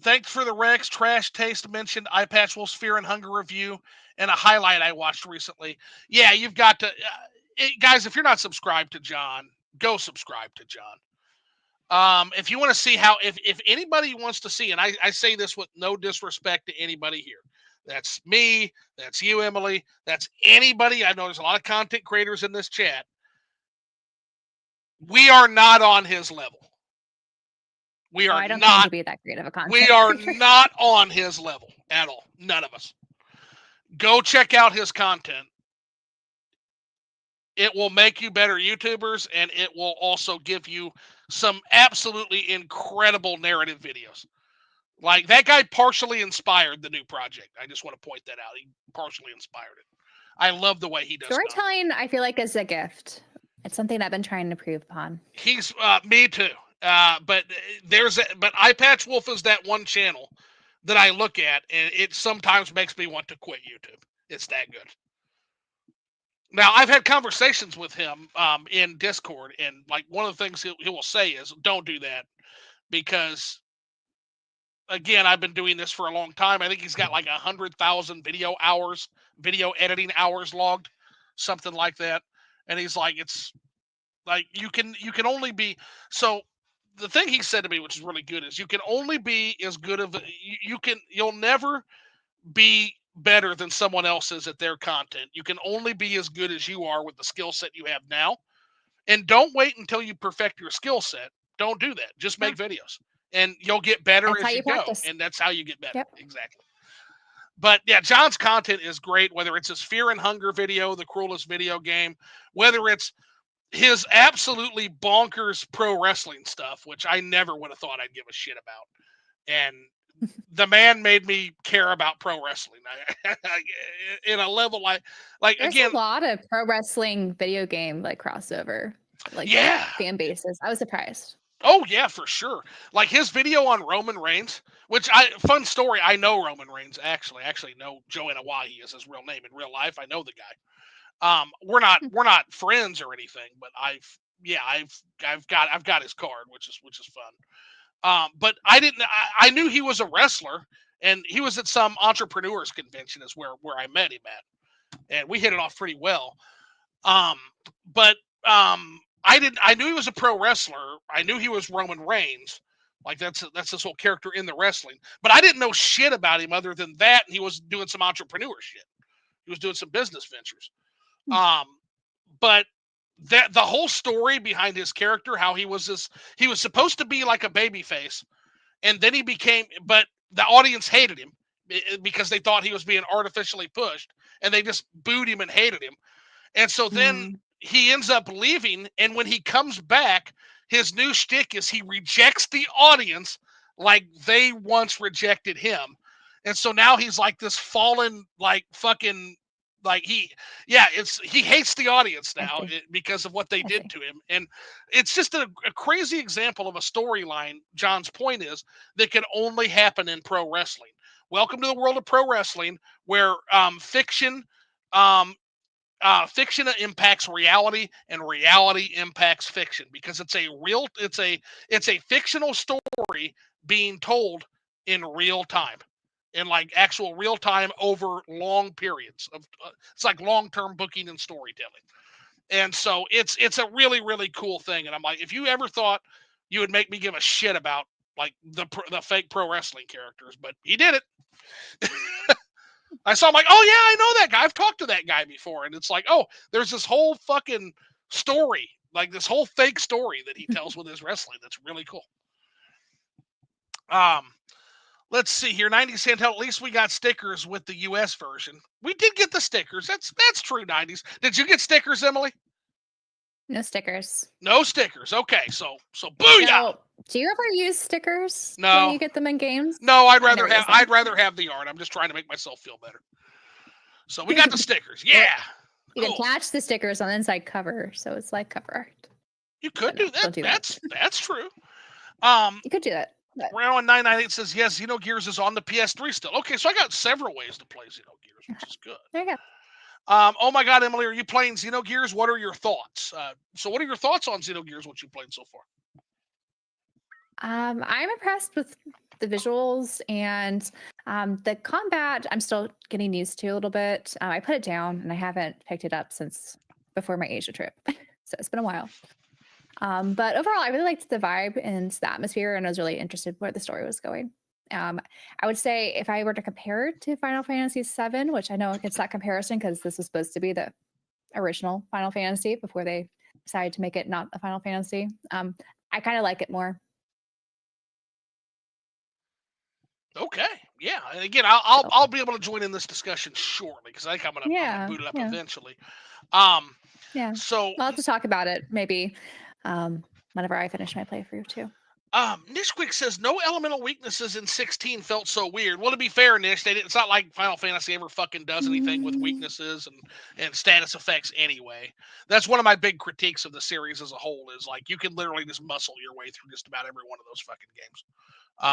Thanks for the Rex Trash Taste mentioned Eyepatch Wolf's Fear and Hunger review and a highlight I watched recently. Yeah, you've got to, guys. If you're not subscribed to John, go subscribe to John. If you want to see how, if anybody wants to see, and I say this with no disrespect to anybody here. That's me. That's you, Emily. That's anybody. I know there's a lot of content creators in this chat. We are not on his level. We are I don't not to be that great of a content. We are not on his level at all. None of us. Go check out his content. It will make you better YouTubers, and it will also give you some absolutely incredible narrative videos. Like, that guy partially inspired the new project. I just want to point that out. He partially inspired it. I love the way he does content. Storytelling, I feel like, is a gift. It's something I've been trying to improve upon. He's me too. But Eye Patch Wolf is that one channel that I look at, and it sometimes makes me want to quit YouTube. It's that good. Now, I've had conversations with him in Discord, and like one of the things he will say is, "Don't do that," because again, I've been doing this for a long time. I think he's got like 100,000 video editing hours logged, something like that. And he's like, it's like you can only be so. The thing he said to me, which is really good, is you can only be as good of you'll never be better than someone else is at their content. You can only be as good as you are with the skill set you have now. And don't wait until you perfect your skill set. Don't do that. Just make videos, and you'll get better That's how as you you go. practice. And that's how you get better. Yep. Exactly. But yeah, John's content is great, whether it's his Fear and Hunger video, the cruelest video game, whether it's his absolutely bonkers pro wrestling stuff, which I never would have thought I'd give a shit about. And the man made me care about pro wrestling in a level like There's again. a lot of pro wrestling video game like crossover, like fan bases. I was surprised. Oh yeah, for sure. Like his video on Roman Reigns, which fun story. I know Roman Reigns actually. I actually know Joanna Why he is his real name in real life. I know the guy. We're not friends or anything, but I've got his card, which is fun. But I knew he was a wrestler, and he was at some entrepreneurs convention is where I met him at, and we hit it off pretty well. But I knew he was a pro wrestler. I knew he was Roman Reigns. Like that's his whole character in the wrestling. But I didn't know shit about him other than that. And he was doing some entrepreneur shit. He was doing some business ventures. But that the whole story behind his character, how he was supposed to be like a baby face, and then he became, but the audience hated him because they thought he was being artificially pushed, and they just booed him and hated him. And so then he ends up leaving, and when he comes back, his new shtick is he rejects the audience like they once rejected him. And so now he's like this fallen, like fucking, like he hates the audience now because of what they did to him. And it's just a crazy example of a storyline, John's point is, that can only happen in pro wrestling. Welcome to the world of pro wrestling, where fiction impacts reality, and reality impacts fiction, because it's a fictional story being told in real time, in like actual real time over long periods of it's like long-term booking and storytelling. And so it's a really, really cool thing. And I'm like, if you ever thought you would make me give a shit about like the fake pro wrestling characters, but he did it. I saw him like, oh yeah, I know that guy. I've talked to that guy before. And it's like, oh, there's this whole fucking story, like this whole fake story that he tells with his wrestling. That's really cool. Let's see here. 90s Handheld, at least we got stickers with the US version. We did get the stickers. That's true, 90s. Did you get stickers, Emily? No stickers. No stickers. Okay, so booyah. No. Do you ever use stickers when you get them in games? No, I'd rather have the art. I'm just trying to make myself feel better. So we got the stickers. Yeah. You can attach the stickers on the inside cover, so it's like cover art. You could do that. That's true. You could do that. Round 998 says, yes, Xenogears is on the PS3 still. Okay, so I got several ways to play Xenogears, which is good. There you go. Oh my God, Emily, are you playing Xenogears? What are your thoughts? So what are your thoughts on Xenogears, what you played so far? I'm impressed with the visuals and the combat. I'm still getting used to a little bit. I put it down and I haven't picked it up since before my Asia trip. So it's been a while. But overall, I really liked the vibe and the atmosphere, and I was really interested where the story was going. I would say if I were to compare it to Final Fantasy VII, which I know it's that comparison because this was supposed to be the original Final Fantasy before they decided to make it not a Final Fantasy. I kind of like it more. Okay, yeah. And again, I'll be able to join in this discussion shortly because I think I'm gonna boot it up eventually. Yeah. So I'll have to talk about it maybe whenever I finish my playthrough too. Nishquick says no elemental weaknesses in 16 felt so weird. Well, to be fair, Nish, it's not like Final Fantasy ever fucking does anything with weaknesses and status effects anyway. That's one of my big critiques of the series as a whole is like you can literally just muscle your way through just about every one of those fucking games.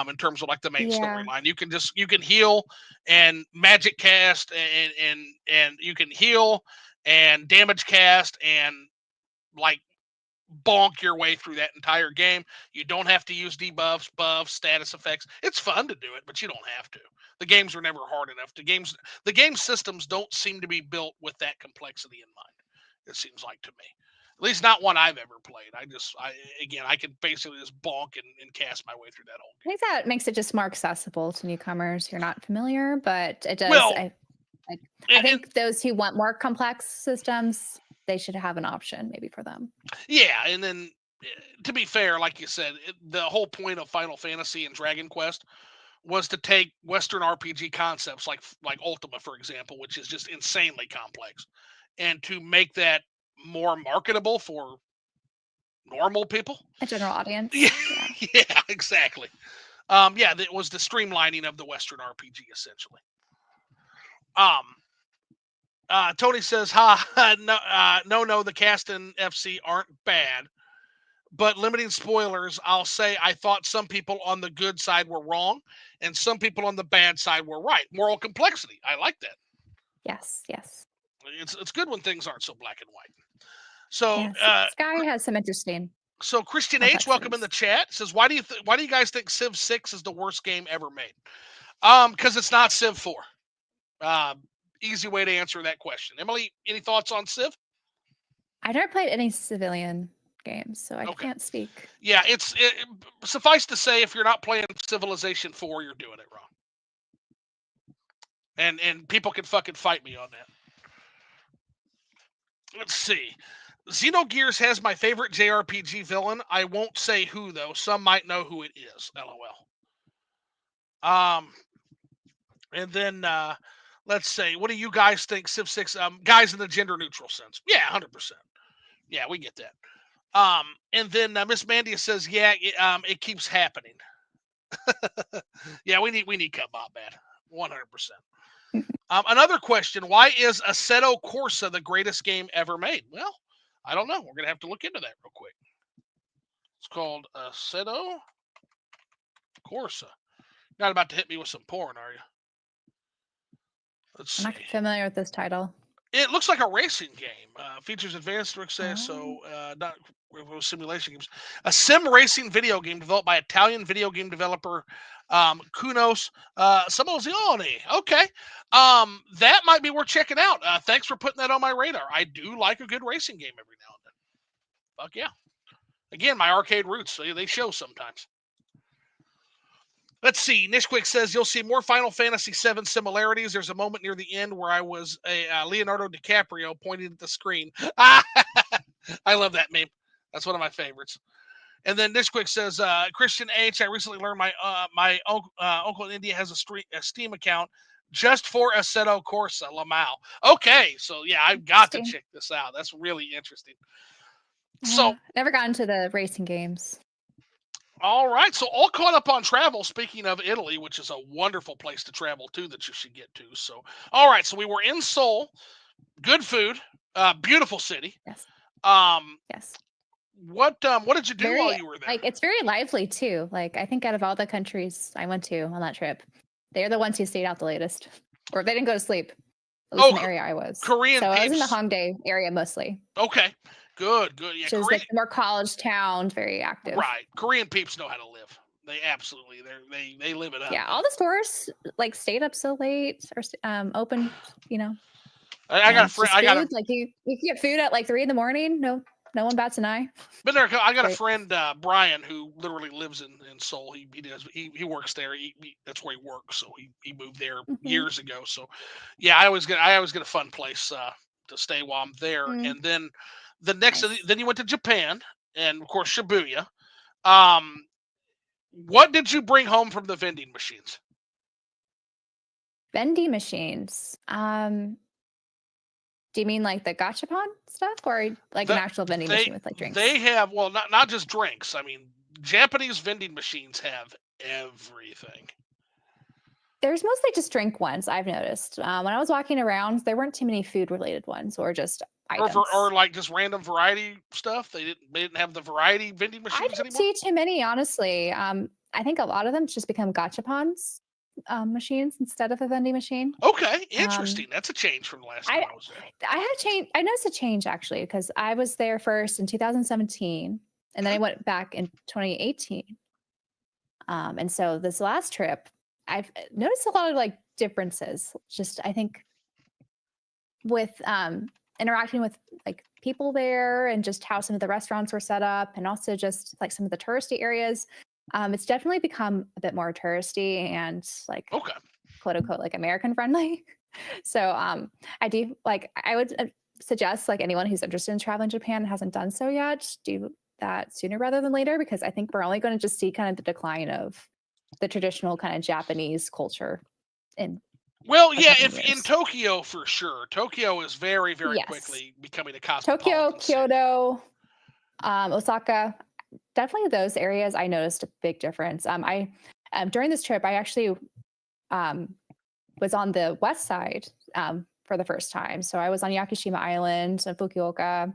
In terms of like the main Yeah. storyline, you can heal and magic cast and you can heal and damage cast and like bonk your way through that entire game. You don't have to use debuffs, buffs, status effects. It's fun to do it, but you don't have to. The games were never hard enough. The game systems don't seem to be built with that complexity in mind. It seems like to me. At least not one I've ever played. I can basically just bonk and cast my way through that whole I game. think that makes it just more accessible to newcomers who are not familiar, but it does. Well, I think those who want more complex systems, they should have an option maybe for them. Yeah, and then to be fair, like you said, the whole point of Final Fantasy and Dragon Quest was to take Western RPG concepts like Ultima, for example, which is just insanely complex, and to make that more marketable for normal people. A general audience. Yeah, yeah, exactly. That was the streamlining of the Western RPG essentially. Tony says, no, the cast and FC aren't bad. But limiting spoilers, I'll say I thought some people on the good side were wrong and some people on the bad side were right. Moral complexity. I like that. Yes. It's good when things aren't so black and white. So yes. Sky has some interesting. So Christian H, welcome in the chat. Says, why do you guys think Civ 6 is the worst game ever made? Because it's not Civ 4. Easy way to answer that question. Emily, any thoughts on Civ? I never played any civilian games, so I can't speak. Yeah, suffice to say, if you're not playing Civilization 4, you're doing it wrong. And people can fucking fight me on that. Let's see. Xenogears has my favorite JRPG villain. I won't say who though. Some might know who it is. LOL. And then let's say, what do you guys think? Civ 6, guys in the gender neutral sense. Yeah, 100%. Yeah, we get that. And then Miss Mandia says, yeah, it keeps happening. Yeah, we need Cutbot bad. 100%. Another question: why is Assetto Corsa the greatest game ever made? Well, I don't know. We're gonna have to look into that real quick. It's called Assetto Corsa. Not about to hit me with some porn, are you? Let's see. I'm not familiar with this title. It looks like a racing game. Features advanced not simulation games. A sim racing video game developed by Italian video game developer Kunos Samozioni. Okay. That might be worth checking out. Thanks for putting that on my radar. I do like a good racing game every now and then. Fuck yeah. Again, my arcade roots, so they show sometimes. Let's see. Nishquick says you'll see more Final Fantasy VII similarities. There's a moment near the end where I was a Leonardo DiCaprio pointing at the screen. I love that meme. That's one of my favorites. And then Nishquick says, Christian H, I recently learned my uncle in India has a Steam account just for Assetto Corsa Lamau. Okay, so yeah, I've got to check this out. That's really interesting. So never got into the racing games. All right, so all caught up on travel. Speaking of Italy, which is a wonderful place to travel to that you should get to. So, all right, so we were in Seoul. Good food, beautiful city. Yes. Yes. What did you do while you were there? Like it's very lively too. Like I think out of all the countries I went to on that trip, they're the ones who stayed out the latest, or they didn't go to sleep. At least in the area I was. Korean. So peeps. I was in the Hongdae area mostly. Okay. Good. Yeah, so it's like more college town, very active. Right. Korean peeps know how to live. They absolutely they live it up. Yeah, all the stores like stayed up so late or open. I got a friend. Like you can get food at like 3 a.m. No one bats an eye. But there, I got a friend Brian who literally lives in Seoul. He works there. That's where he works. So he moved there years ago. So yeah, I always get a fun place to stay while I'm there. And then the next, then you went to Japan, and of course Shibuya. What did you bring home from the vending machines? Vending machines. Do you mean like the gachapon stuff, or like an The, actual vending machine with like drinks? they have, well, not just drinks. I mean, Japanese vending machines have everything. There's mostly just drink ones, I've noticed. When I was walking around, there weren't too many food related ones or just items. Or like just random variety stuff. They didn't have the variety vending I machines didn't anymore. see too many, honestly. I think a lot of them just become gachapons machines instead of a vending machine. Okay, interesting. That's a change from the last time I was there. I had change. I noticed a change actually because I was there first in 2017, and then I went back in 2018. And so this last trip, I've noticed a lot of like differences. Just I think with interacting with like people there and just how some of the restaurants were set up, and also just like some of the touristy areas. It's definitely become a bit more touristy and like Okay. quote unquote like American friendly. So I do like I would suggest like anyone who's interested in traveling to Japan and hasn't done so yet, do that sooner rather than later, because I think we're only going to just see kind of the decline of the traditional kind of Japanese culture in Well, a yeah, couple if in years. Tokyo for sure. Tokyo is very, very Yes. quickly becoming a Tokyo, cosmopolitan city. Kyoto, Osaka, definitely those areas. I noticed a big difference. I during this trip, I actually was on the west side for the first time. So I was on Yakushima Island, Fukuoka,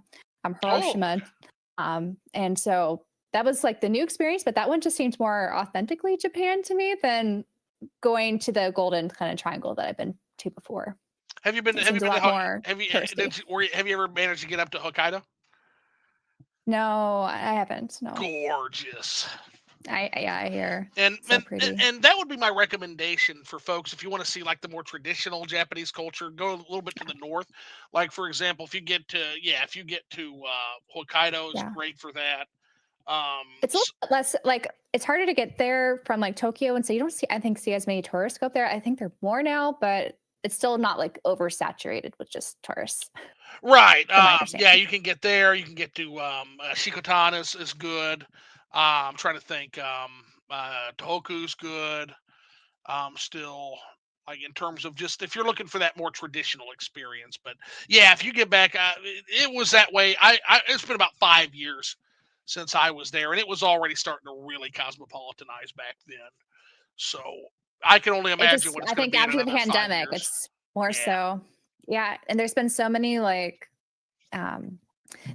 Hiroshima, and so that was like the new experience. But that one just seemed more authentically Japan to me than going to the Golden kind of Triangle that I've been to before. Have you been? It Have you seems a been? lot more Have you? touristy. Have you ever managed to get up to Hokkaido? No, I haven't. No, Gorgeous. I hear And so and pretty. and that would be my recommendation for folks if you want to see like the more traditional Japanese culture. Go a little bit to the north. Like for example, if you get to Hokkaido is Yeah. great for that. It's a little bit less like it's harder to get there from like Tokyo, and so you don't see as many tourists go up there. I think there are more now, but it's still not like oversaturated with just tourists. Right. From my Yeah, understanding. you can get there. You can get to Shikotan is good. I'm trying to think. Tohoku's good. Still, like in terms of just if you're looking for that more traditional experience. But yeah, if you get back, it was that way. It's been about 5 years since I was there, and it was already starting to really cosmopolitanize back then. So I can only imagine what it's I going to think be in after the another 5 pandemic, years. it's more Yeah. so. Yeah, and there's been so many like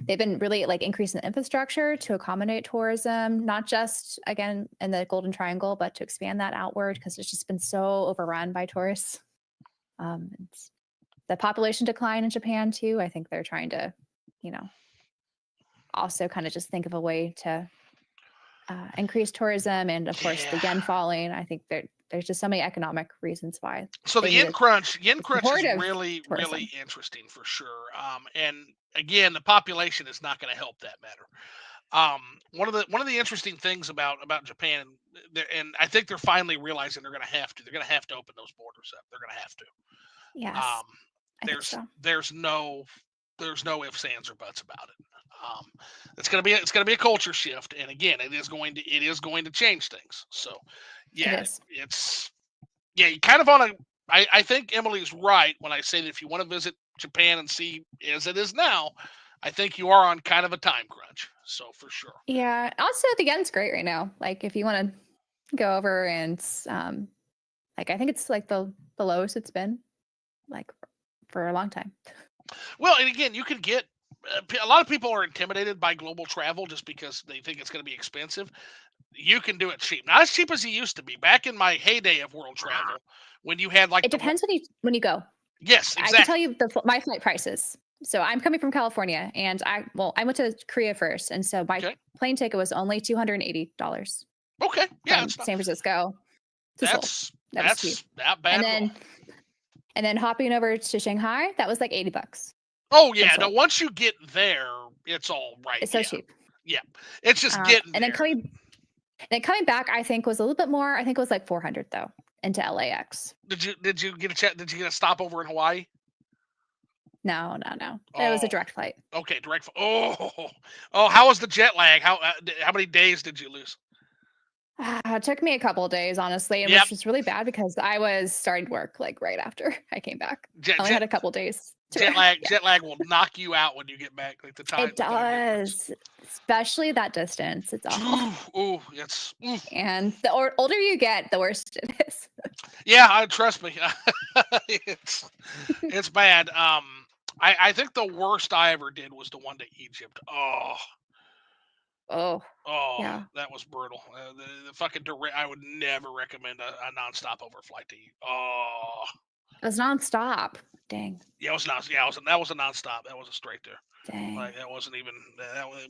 they've been really like increasing the infrastructure to accommodate tourism, not just again in the Golden Triangle, but to expand that outward because it's just been so overrun by tourists. And the population decline in Japan too. I think they're trying to, you know, also kind of just think of a way to increase tourism, and of course the yen falling. I think there's just so many economic reasons why. So the They need yen crunch is supportive really, really tourism. interesting for sure. And again, the population is not going to help that matter. One of the interesting things about Japan, and I think they're finally realizing they're going to have to. They're going to have to open those borders up. They're going to have to. Yes, I think There's so. there's no ifs, ands, or buts about it. It's gonna be a culture shift, and again, it is going to change things. So, It yeah, is. it's yeah, you kind of on a. I think Emily's right when I say that if you want to visit Japan and see as it is now, I think you are on kind of a time crunch. So for sure. Yeah. Also, the yen's great right now. Like if you want to go over and like I think it's like the lowest it's been like for a long time. Well, and again, you can get a lot of people are intimidated by global travel just because they think it's going to be expensive. You can do it cheap, not as cheap as it used to be. Back in my heyday of world travel, when you had like It depends when you go. yes, I can tell exactly. you my flight prices. So I'm coming from California, and I went to Korea first, and so my Okay, plane ticket was only $280 okay, yeah, from San Francisco to Seoul. That was cheap. that's not And bad at all. then hopping over to Shanghai, that was like $80 Oh from yeah, no. Seoul. Once you get there, it's all right. It's so Yeah, cheap. yeah. It's just getting And there. then coming back, I think was a little bit more. I think it was like 400 though into LAX. Did you get a Did you get a stopover in Hawaii? No. It was a Oh, direct flight. okay, direct. Oh, how was the jet lag? How many days did you lose? It took me a couple of days, honestly, and Yep. which was really bad because I was starting work like right after I came back. Jet, I only jet, had a couple of days Jet lag will knock you out when you get back. Like the time. It does, especially that distance. It's awful. Oh, it's. And the older you get, the worse it is. Yeah, trust me. It's bad. I think the worst I ever did was the one to Egypt. Oh, Oh, yeah. that was brutal. The fucking direct. I would never recommend a nonstop overflight to you. Oh, It was nonstop. Dang. yeah, it was not. Yeah, that was a nonstop. That was a straight there. Dang. Like that wasn't even.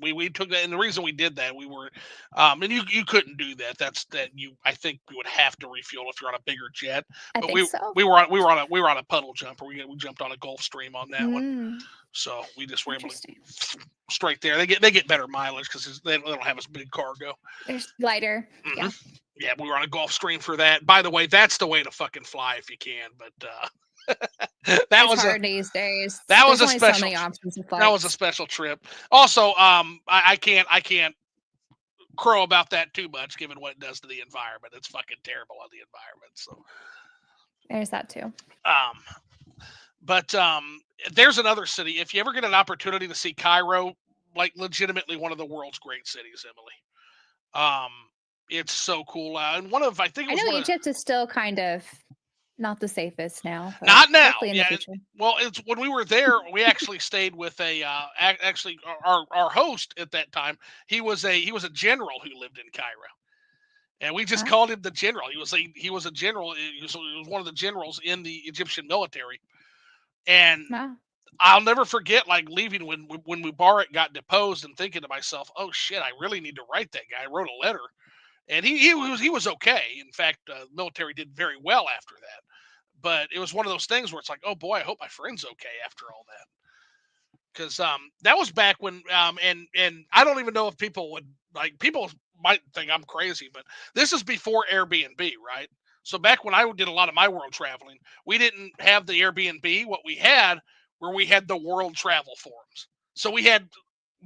We took that, and the reason we did that, we were, and you couldn't do that. That's that you. I think you would have to refuel if you're on a bigger jet. I But think so. we were on a puddle jumper. We jumped on a Gulf Stream on that one. Mm, So we just were able to interesting. straight there. They get better mileage because they don't have as big cargo. There's lighter. Mhm. Yeah. Yeah, we were on a Gulf Stream for that. By the way, that's the way to fucking fly if you can. But that It's was hard these days. that was There's a only so special many options of that was a flights. special trip. Also, I can't crow about that too much given what it does to the environment. It's fucking terrible on the environment. So There's that too. but there's another city. If you ever get an opportunity to see Cairo, like legitimately one of the world's great cities, Emily. It's so cool. And I think it I was know one of Egypt is still kind of not the safest now. But not now. hopefully in the future. Well, it's when we were there, we actually stayed with actually our host at that time. He was a general who lived in Cairo. And we just called him the general. He was a general. He was one of the generals in the Egyptian military. And I'll never forget like leaving when Mubarak got deposed and thinking to myself, "Oh shit, I really need to write that guy." I wrote a letter, and he was okay. In fact, the military did very well after that. But it was one of those things where it's like, "Oh boy, I hope my friend's okay after all that." Because that was back when and I don't even know if people might think I'm crazy, but this is before Airbnb, right? So back when I did a lot of my world traveling, we didn't have the Airbnb. What we had we had the world travel forums. So we had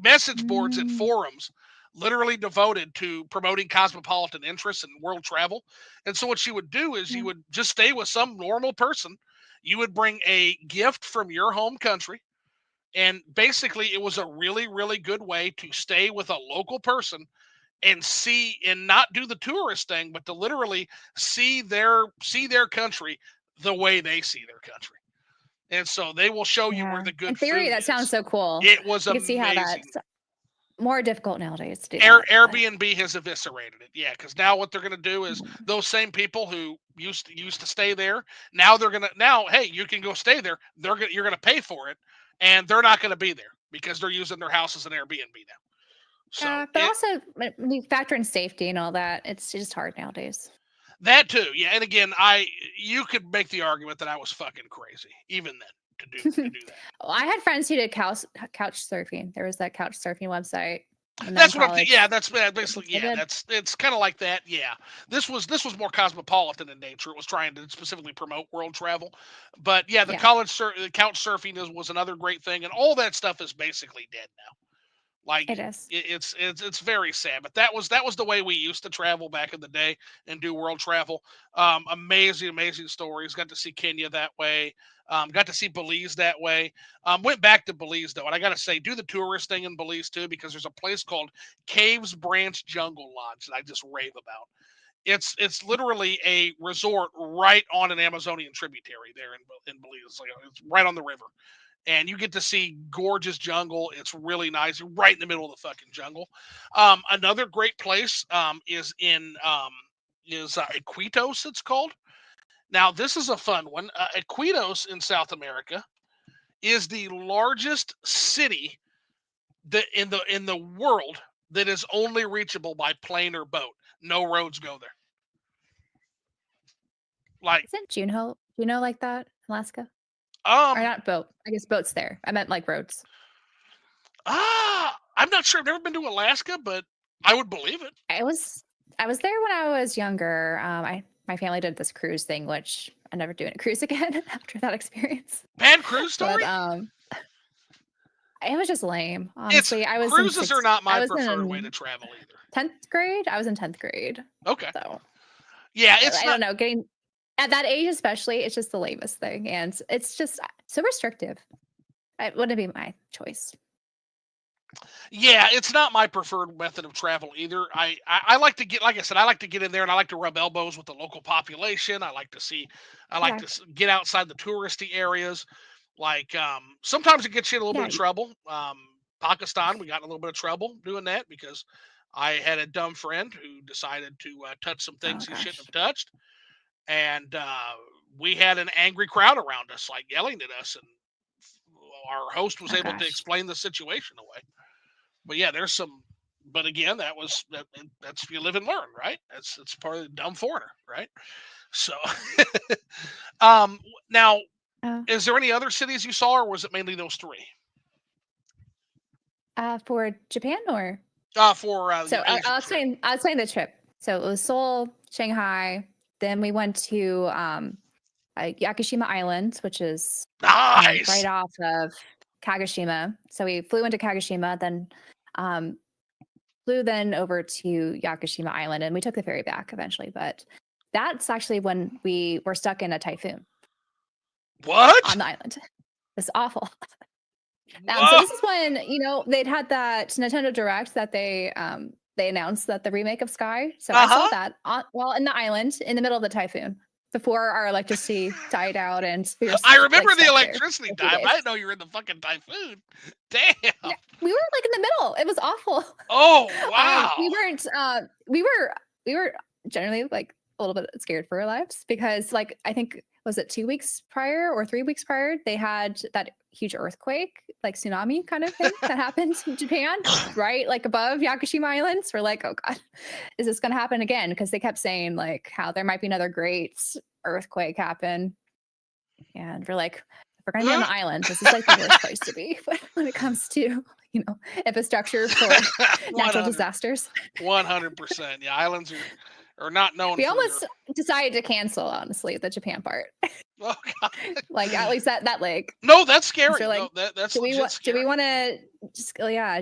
message boards and forums literally devoted to promoting cosmopolitan interests and world travel. And so what you would do is you would just stay with some normal person. You would bring a gift from your home country. And basically, it was a really, really good way to stay with a local person and see and not do the tourist thing, but to literally see their country the way they see their country. And so they will show you where the good in theory, food that sounds so cool. It was you amazing. can see how that's more difficult nowadays to do Airbnb has eviscerated it. Yeah, because now what they're going to do is those same people who used to stay there, now hey, you can go stay there. You're going to pay for it, and they're not going to be there because they're using their house as an Airbnb now. So, but also when you factor in safety and all that, it's just hard nowadays. That too, yeah. And again, you could make the argument that I was fucking crazy even then to do that. Well, I had friends who did couch surfing. There was that couch surfing website. That's what I'm. Yeah, that's basically. Yeah, it's kind of like that. Yeah, this was more cosmopolitan in nature. It was trying to specifically promote world travel, but yeah, the couch surfing was another great thing, and all that stuff is basically dead now. Like it is. It's very sad, but that was the way we used to travel back in the day and do world travel. Amazing stories. Got to see Kenya that way. Got to see Belize that way. Went back to Belize though, and I got to say, do the tourist thing in Belize too, because there's a place called Caves Branch Jungle Lodge that I just rave about. It's literally a resort right on an Amazonian tributary there in Belize. It's right on the river. And you get to see gorgeous jungle. It's really nice. You're right in the middle of the fucking jungle. Another great place is Iquitos, it's called. Now, this is a fun one. Iquitos in South America is the largest city in the world that is only reachable by plane or boat. No roads go there. Like, isn't Juneau like that, Alaska? Or not boat. I guess boats there. I meant like roads. I'm not sure. I've never been to Alaska, but I would believe it. I was there when I was younger. My family did this cruise thing, which I'm never doing a cruise again after that experience. Bad cruise story? But, it was just lame. Honestly, cruises are not my preferred way to travel either. 10th grade? I was in 10th grade. Okay. So yeah, I don't know. Getting at that age, especially, it's just the lamest thing, and it's just so restrictive. It wouldn't be my choice. Yeah, it's not my preferred method of travel either. I like to get, like I said, I like to get in there and I like to rub elbows with the local population. I like Yeah. to get outside the touristy areas. Like sometimes it gets you in a little bit Yeah. of trouble. Pakistan, we got in a little bit of trouble doing that because I had a dumb friend who decided to touch some Oh things he shouldn't gosh. have touched, and we had an angry crowd around us, like yelling at us, and our host was Oh able to gosh. explain the situation away. But yeah, there's some. But again, that's you live and learn, right? That's part of the dumb foreigner, right? So, um, now, Uh, is there any other cities you saw, or was it mainly those three? for Japan or For so your Asian trip. I'll explain the trip. So it was Seoul, Shanghai. Then we went to Yakushima Island, which is right Nice. off of Kagoshima. So we flew into Kagoshima, then um, flew then over to Yakushima Island, and we took the ferry back eventually. But that's actually when we were stuck in a typhoon What? on the island. It's awful. So Whoa. this is when they'd had that Nintendo Direct that they announced that the remake of Sky. So I saw Uh-huh. that in the island in the middle of the typhoon before our electricity died out and we were I like remember the stuck there electricity for a few time. I days. didn't know you were in the fucking typhoon. Damn. Yeah, we were like in the middle. It was awful. Oh wow. We weren't. We were generally like a little bit scared for our lives because, like, I think was it 2 weeks prior or 3 weeks prior they had that huge earthquake, like tsunami kind of thing that happened in Japan, right, like above Yakushima Islands. We're like, oh god, is this going to happen again? Because they kept saying like how there might be another great earthquake happen, and we're like, if we're going to be on the island, this is like the worst place to be when it comes to infrastructure for natural disasters. 100%. Yeah, islands are not known We for their. almost decided to cancel, honestly, the Japan part. Oh god. Like at least that leg. No, that's So scary. like, No, that's do we legit want do we scary. want to just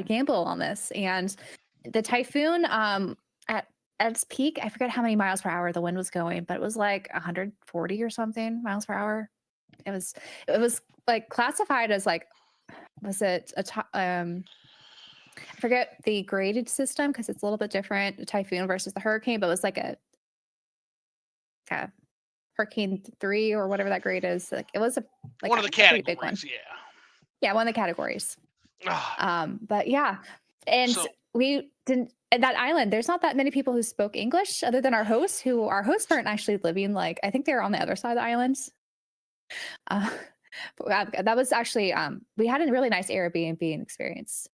gamble on this? And the typhoon at its peak, I forget how many miles per hour the wind was going, but it was like 140 or something miles per hour. It was like classified as like, was it I forget the graded system because it's a little bit different, the typhoon versus the hurricane, but it was like a hurricane 3 or whatever that grade is. Like it was One of the pretty big one. categories, yeah. Yeah, one of the categories. Ah, But yeah, and so we didn't at that island. There's not that many people who spoke English other than our hosts, who our hosts weren't actually living. Like I think they were on the other side of the islands. Uh, that was actually we had a really nice Airbnb experience.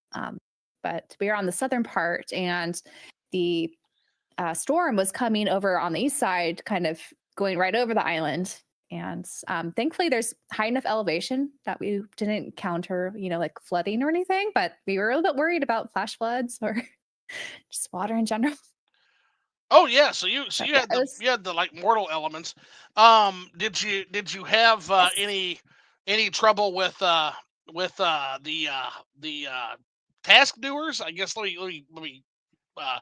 But we were on the southern part, and the storm was coming over on the east side, kind of going right over the island. And thankfully, there's high enough elevation that we didn't encounter, like flooding or anything. But we were a little bit worried about flash floods or just water in general. oh yeah, so you But you yeah, had it the was. you had the like mortal elements. Did you have Yes. any trouble with the task doers? I guess uh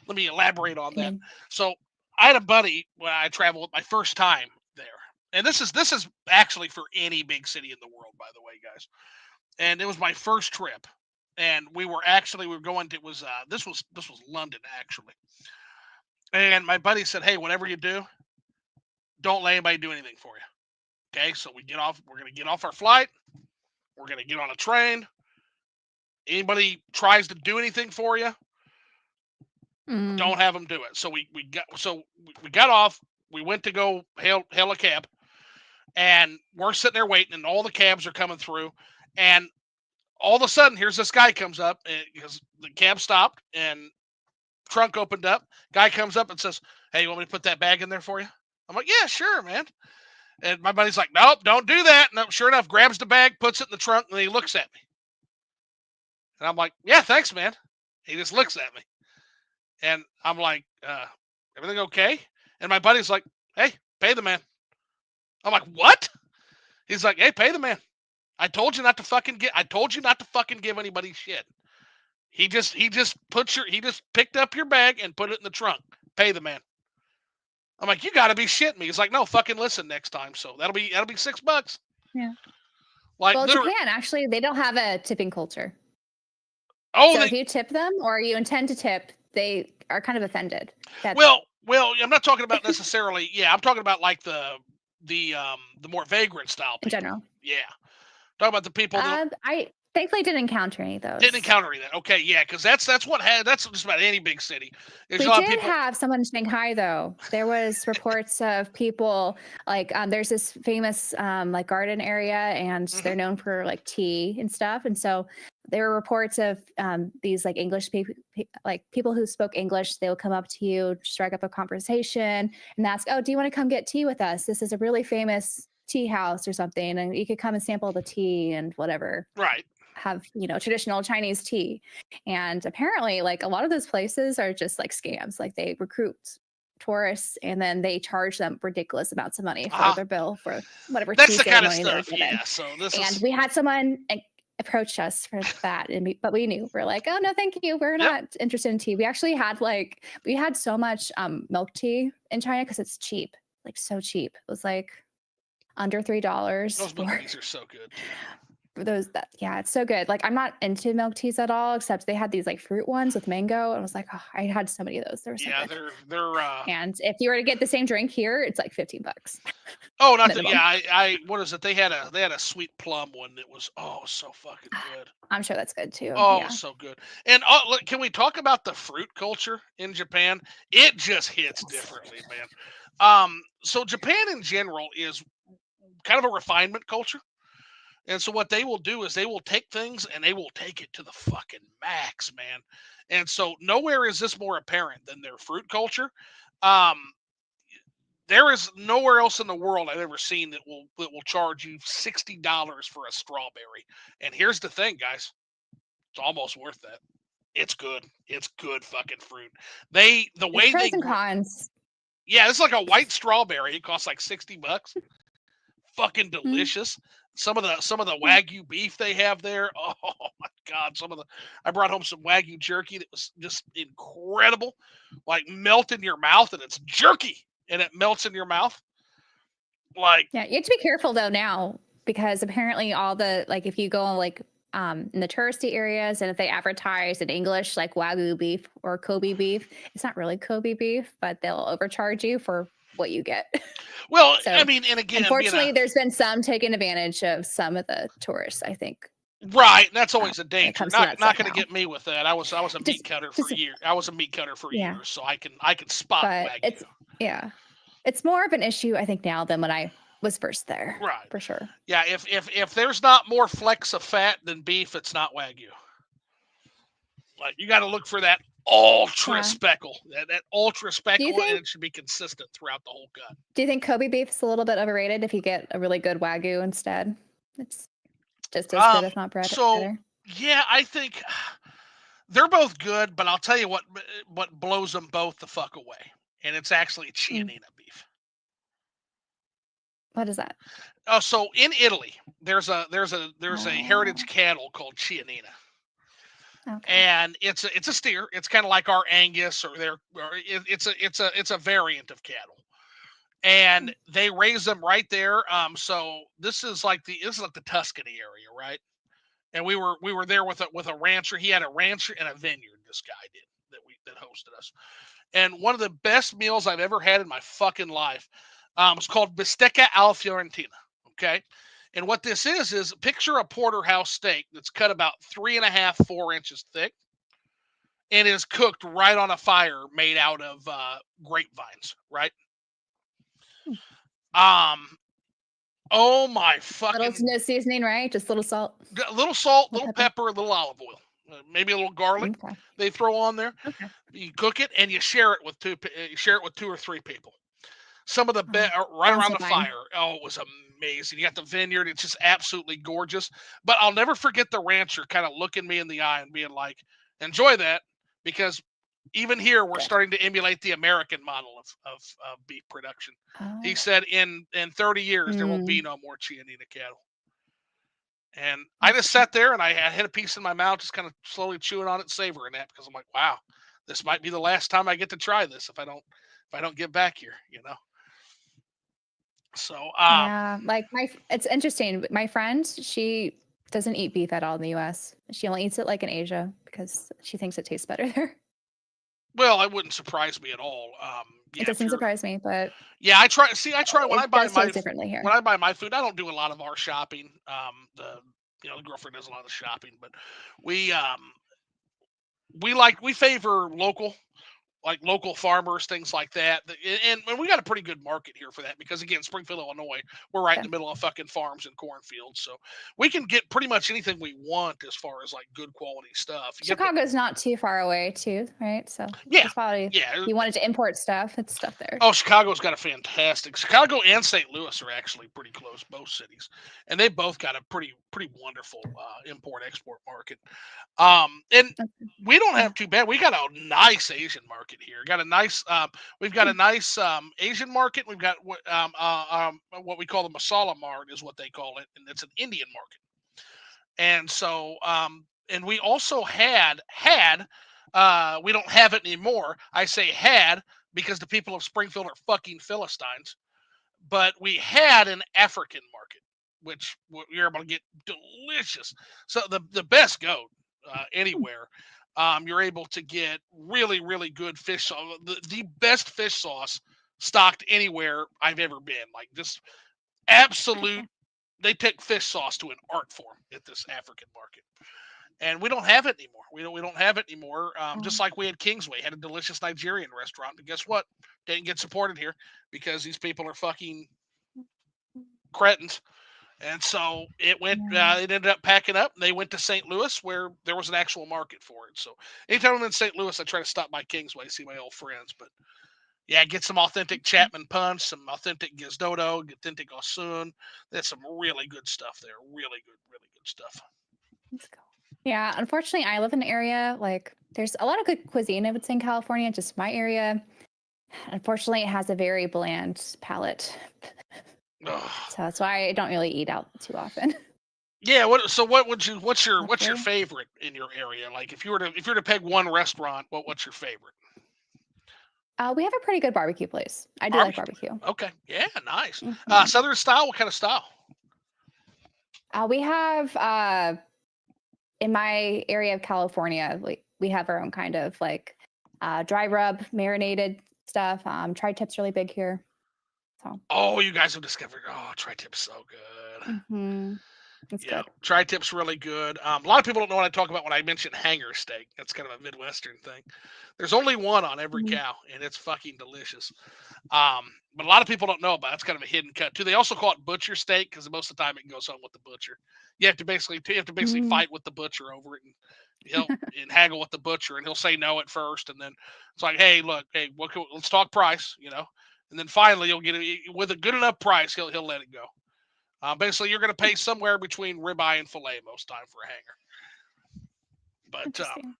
let me elaborate on I that. mean, So I had a buddy when I traveled my first time there. And this is actually for any big city in the world, by the way, guys. And it was my first trip. And we were going to, it was this was London actually. And my buddy said, "Hey, whatever you do, don't let anybody do anything for you." Okay, so we're gonna get off our flight, we're gonna get on a train. Anybody tries to do anything for you, mm, don't have them do it. We got off. We went to go hail a cab, and we're sitting there waiting, and all the cabs are coming through, and all of a sudden, here's this guy comes up because the cab stopped and trunk opened up. Guy comes up and says, "Hey, you want me to put that bag in there for you?" I'm like, "Yeah, sure, man." And my buddy's like, "Nope, don't do that." No, sure enough, grabs the bag, puts it in the trunk, and he looks at me. And I'm like, "Yeah, thanks, man." He just looks at me, and I'm like, "Everything okay?" And my buddy's like, "Hey, pay the man." I'm like, "What?" He's like, "Hey, pay the man. I told you not to fucking get. I told you not to fucking give anybody shit. He just picked up your bag and put it in the trunk. Pay the man." I'm like, "You got to be shitting me." He's like, "No, fucking listen next time." So that'll be $6. yeah. Like Well, literally. Japan actually they don't have a tipping culture. Oh, So if you tip them or you intend to tip, they are kind of offended. well, I'm not talking about necessarily. Yeah, I'm talking about like the more vagrant style in people. general. Yeah, talking about the people that I thankfully didn't encounter any of didn't those. encounter that. Okay, yeah, because that's what had that's just about any big city. There's a We lot of did people. have someone in Shanghai though. There was reports of people like there's this famous like garden area, and they're known for like tea and stuff. And so there were reports of these like English people, like people who spoke English. They would come up to you, strike up a conversation, and ask, "Oh, do you want to come get tea with us? This is a really famous tea house or something, and you could come and sample the tea and whatever." Right. Have traditional Chinese tea. And apparently like a lot of those places are just like scams. Like they recruit tourists and then they charge them ridiculous amounts of money for their bill for whatever That's tea the kind of ceremony they were stuff. given. Yeah. So this And is. we had someone approach us for that, but we knew. We're like, oh no, thank you, we're not interested in tea. We actually had we had so much milk tea in China because it's cheap, like so cheap. It was like under $3. Those milk teas are so good too. It's so good. Like I'm not into milk teas at all, except they had these like fruit ones with mango, and I was like, oh, I had so many of those. They were so good. they're and if you were to get the same drink here, it's like $15. Oh, not that. Minimum. Yeah, I what is it? They had a sweet plum one that was so fucking good. I'm sure that's good too. Oh, Yeah. so good. And look, can we talk about the fruit culture in Japan? It just hits differently, man. So Japan in general is kind of a refinement culture. And so what they will do is they will take things and they will take it to the fucking max, man. And so nowhere is this more apparent than their fruit culture. Um, there is nowhere else in the world I've ever seen that will charge you $60 for a strawberry. And here's the thing, guys, it's almost worth that. It's good. It's good fucking fruit. The There's way pros they and cons. yeah, it's like a white strawberry. It costs like $60. Fucking Mm. delicious. Some of the Wagyu beef they have there. Oh my god! I brought home some Wagyu jerky that was just incredible. Like melt in your mouth, and it's jerky, and it melts in your mouth. Like Yeah, you have to be careful though now, because apparently all the like if you go like in the touristy areas, and if they advertise in English like Wagyu beef or Kobe beef, it's not really Kobe beef, but they'll overcharge you for what you get. well, So, I mean, and again, unfortunately, there's been some taking advantage of some of the tourists, I think. right, and that's always a When it danger. comes to that Not stuff going to now. get me with that. I was a meat cutter for years. I was a meat cutter for Yeah. years, so I can spot But Wagyu. it's more of an issue I think now than when I was first there. Right. For sure. Yeah, if there's not more flecks of fat than beef, it's not Wagyu. Like you got to look for that ultra speckle, that ultra speckle, and it should be consistent throughout the whole cut. Do you think Kobe beef's a little bit overrated if you get a really good Wagyu instead? It's just as good, if not better. So yeah, I think they're both good, but I'll tell you what blows them both the fuck away, and it's actually Chianina beef. What is that? Oh, so in Italy, there's a heritage cattle called Chianina. Okay. And it's a steer. It's kind of like our Angus, it's a variant of cattle, and they raise them right there. So this is like the Tuscany area, right? And we were there with a rancher. He had a rancher and a vineyard. This guy did that hosted us, and one of the best meals I've ever had in my fucking life. It's called bistecca alla fiorentina. Okay. And what this is picture a porterhouse steak that's cut about 3.5, 4 inches thick, and is cooked right on a fire made out of grapevines, right? Oh my fucking! No seasoning, right? Just a little salt. A little salt, little pepper, a little olive oil, maybe a little garlic. Okay. They throw on there. Okay. You cook it and you share it with two. You share it with 2 or 3 people. Some of the right around the fire. Oh, it was amazing. You got the vineyard. It's just absolutely gorgeous. But I'll never forget the rancher kind of looking me in the eye and being like, enjoy that, because even here we're starting to emulate the American model of beef production. He said in 30 years there will be no more Chianina cattle. And I just sat there and I had a piece in my mouth, just kind of slowly chewing on it, savoring that, because I'm like, wow, this might be the last time I get to try this if I don't get back here, you know. So, Yeah, like it's interesting. My friend, she doesn't eat beef at all in the U.S. She only eats it like in Asia because she thinks it tastes better there. well, it wouldn't surprise me at all. It Yeah, if doesn't you're, surprise me, but yeah, I try. See, I try when I it buy does my taste differently here. when I buy my food. I don't do a lot of our shopping. The girlfriend does a lot of the shopping, but we we favor local, like local farmers, things like that. And we got a pretty good market here for that because again, Springfield, Illinois, we're right in Yeah. the middle of fucking farms and cornfields, so we can get pretty much anything we want as far as like good quality stuff. You have to, Chicago's not too far away, too, right? So yeah, there's probably if yeah. you wanted to import stuff, it's stuff there. Oh, Chicago's got a fantastic. Chicago and St. Louis are actually pretty close, both cities, and they both got a pretty wonderful import export market. And Okay. we don't Yeah. have too bad. We got a nice Asian market here. Got a nice. We've got a Hmm. nice Asian market. We've got what we call the masala mart is what they call it, and it's an Indian market. And so and we also had we don't have it anymore. I say had because the people of Springfield are fucking Philistines. But we had an African market, which you're able to get delicious. So the best goat Hmm. anywhere. You're able to get really good fish sauce. The best fish sauce stocked anywhere I've ever been. Like just absolute. Okay. They take fish sauce to an art form at this African market, and we don't have it anymore. We don't have it anymore. Just Um, like we had Kingsway, had a delicious Nigerian restaurant, but guess what? Didn't get supported here because these people are fucking cretins. And so it went. yeah. It ended up packing up. And they went to St. Louis, where there was an actual market for it. So anytime I'm in St. Louis, I try to stop by Kingsway, see my old friends. But yeah, get some authentic Okay. Chapman punch, some authentic Gizdodo, authentic Osun. There's some really good stuff there. Really good stuff. Let's go. Yeah, unfortunately, I live in an area like there's a lot of good cuisine, I would say, in California. Just my area, unfortunately, it has a very bland palate. Ugh. So that's why I don't really eat out too often. Yeah. What would you? What's your Luckily, favorite in your area? Like if you were to peg one restaurant, what's your favorite? we have a pretty good barbecue place. I do like Barbecue. barbecue. Okay. Yeah. Nice. Hmm. Southern style. What kind of style? We have in my area of California, we have our own kind of like dry rub, marinated stuff. Tri-tip's really big here. So Oh, you guys have discovered. Oh, tri-tip's so good. hmm it's Yeah, good. tri-tip's really good. A lot of people don't know what I talk about when I mention hanger steak. That's kind of a Midwestern thing. There's only one on every Mhm. cow, and it's fucking delicious. But a lot of people don't know about it. It's kind of a hidden cut too. They also call it butcher steak because most of the time it goes home with the butcher. You have to basically Mhm. fight with the butcher over it, and he'll and haggle with the butcher, and he'll say no at first, and then it's like, hey, look, hey, let's talk price, and then finally you'll get it with a good enough price. He'll let it go. Basically, you're going to pay somewhere between ribeye and fillet most time for a hanger, but Interesting.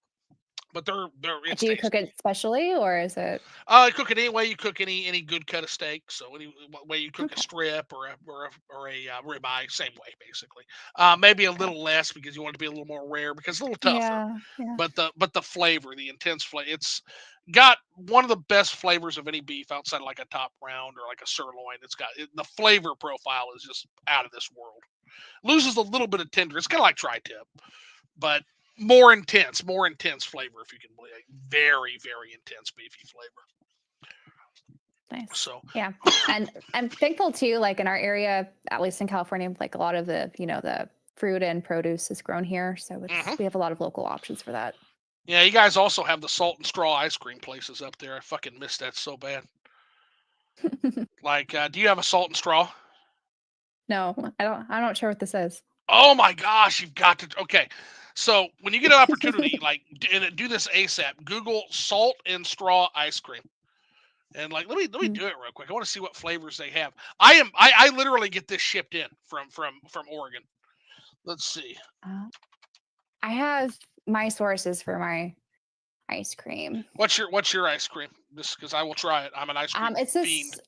it's Do you cook tasty. it specially or is it You cook it any way you cook any good cut of steak. So any way you cook a okay? strip or a ribeye, same way basically. Maybe a Okay. little less because you want it to be a little more rare because it's a little tougher. Yeah. Yeah. But the flavor, the intense flavor, it's got one of the best flavors of any beef outside of like a top round or like a sirloin. The flavor profile is just out of this world. Loses a little bit of tender. It's kind of like tri-tip, but more intense flavor if you can believe it. Very intense beefy flavor. Nice. So, Yeah. And I'm thankful too, like in our area, at least in California, like a lot of the fruit and produce is grown here. So mhm. we have a lot of local options for that. Yeah, you guys also have the salt and straw ice cream places up there. I fucking miss that so bad. Like, do you have a salt and straw? No, I don't. I'm not sure what this is. Oh my gosh, you've got to. Okay, so when you get an opportunity, like, do this ASAP. Google salt and straw ice cream, and like, let me Mm. do it real quick. I want to see what flavors they have. I literally get this shipped in from Oregon. Let's see. Uh, I have my sources for my ice cream. What's your ice cream? Just because I will try it. I'm an ice cream It's fiend. this.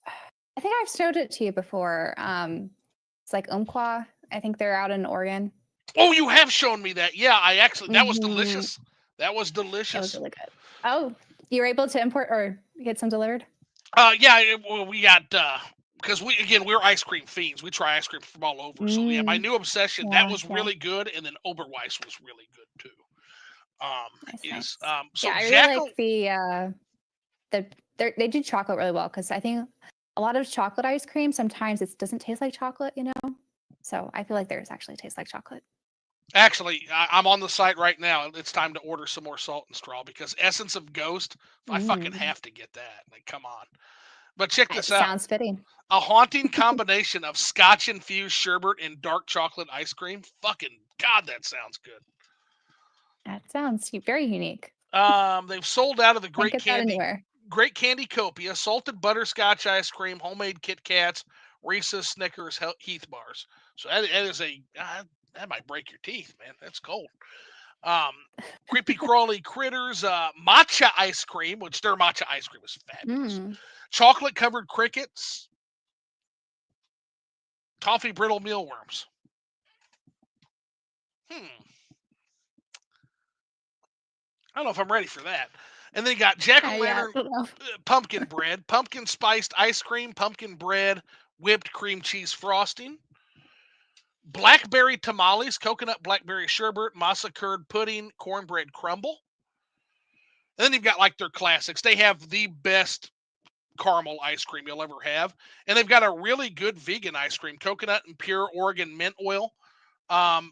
I think I've showed it to you before. It's like Umpqua. I think they're out in Oregon. Oh, you have shown me that. Yeah, I actually that was Hmm. delicious. That was It was delicious. really good. Oh, you were able to import or get some delivered? Yeah, well, we got because we're ice cream fiends. We try ice cream from all over. So yeah, my Mm, new obsession that yeah, was yeah. really good, and then Oberweis was really good too. Nice, Is nice. so Yeah, I really Jackal. like the they do chocolate really well because I think a lot of chocolate ice cream sometimes it doesn't taste like chocolate, you know. So I feel like theirs actually tastes like chocolate. Actually, I'm on the site right now. It's time to order some more salt and straw because Essence of Ghost. I fucking Mm, have to get that. Like, come on. But check it this out. sounds fitting. A haunting combination of scotch infused sherbet and dark chocolate ice cream. Fucking God, that sounds good. That sounds very unique. They've sold out of the Can't get that anywhere. Great Candy Copia, salted butterscotch ice cream, homemade Kit Kats, Reese's, Snickers, Heath bars. So that is that might break your teeth, man. That's cold. Um, Creepy Crawly Critters, matcha ice cream, which their matcha ice cream is fabulous. Mm. Chocolate covered crickets, toffee brittle mealworms. I don't know if I'm ready for that. And then you got Jack o' Yeah, Lantern I don't know. pumpkin bread, pumpkin spiced ice cream, pumpkin bread, whipped cream cheese frosting, blackberry tamales, coconut blackberry sherbet, masa curd pudding, cornbread crumble. And then you've got like their classics. They have the best caramel ice cream you'll ever have. And they've got a really good vegan ice cream, coconut and pure Oregon mint oil.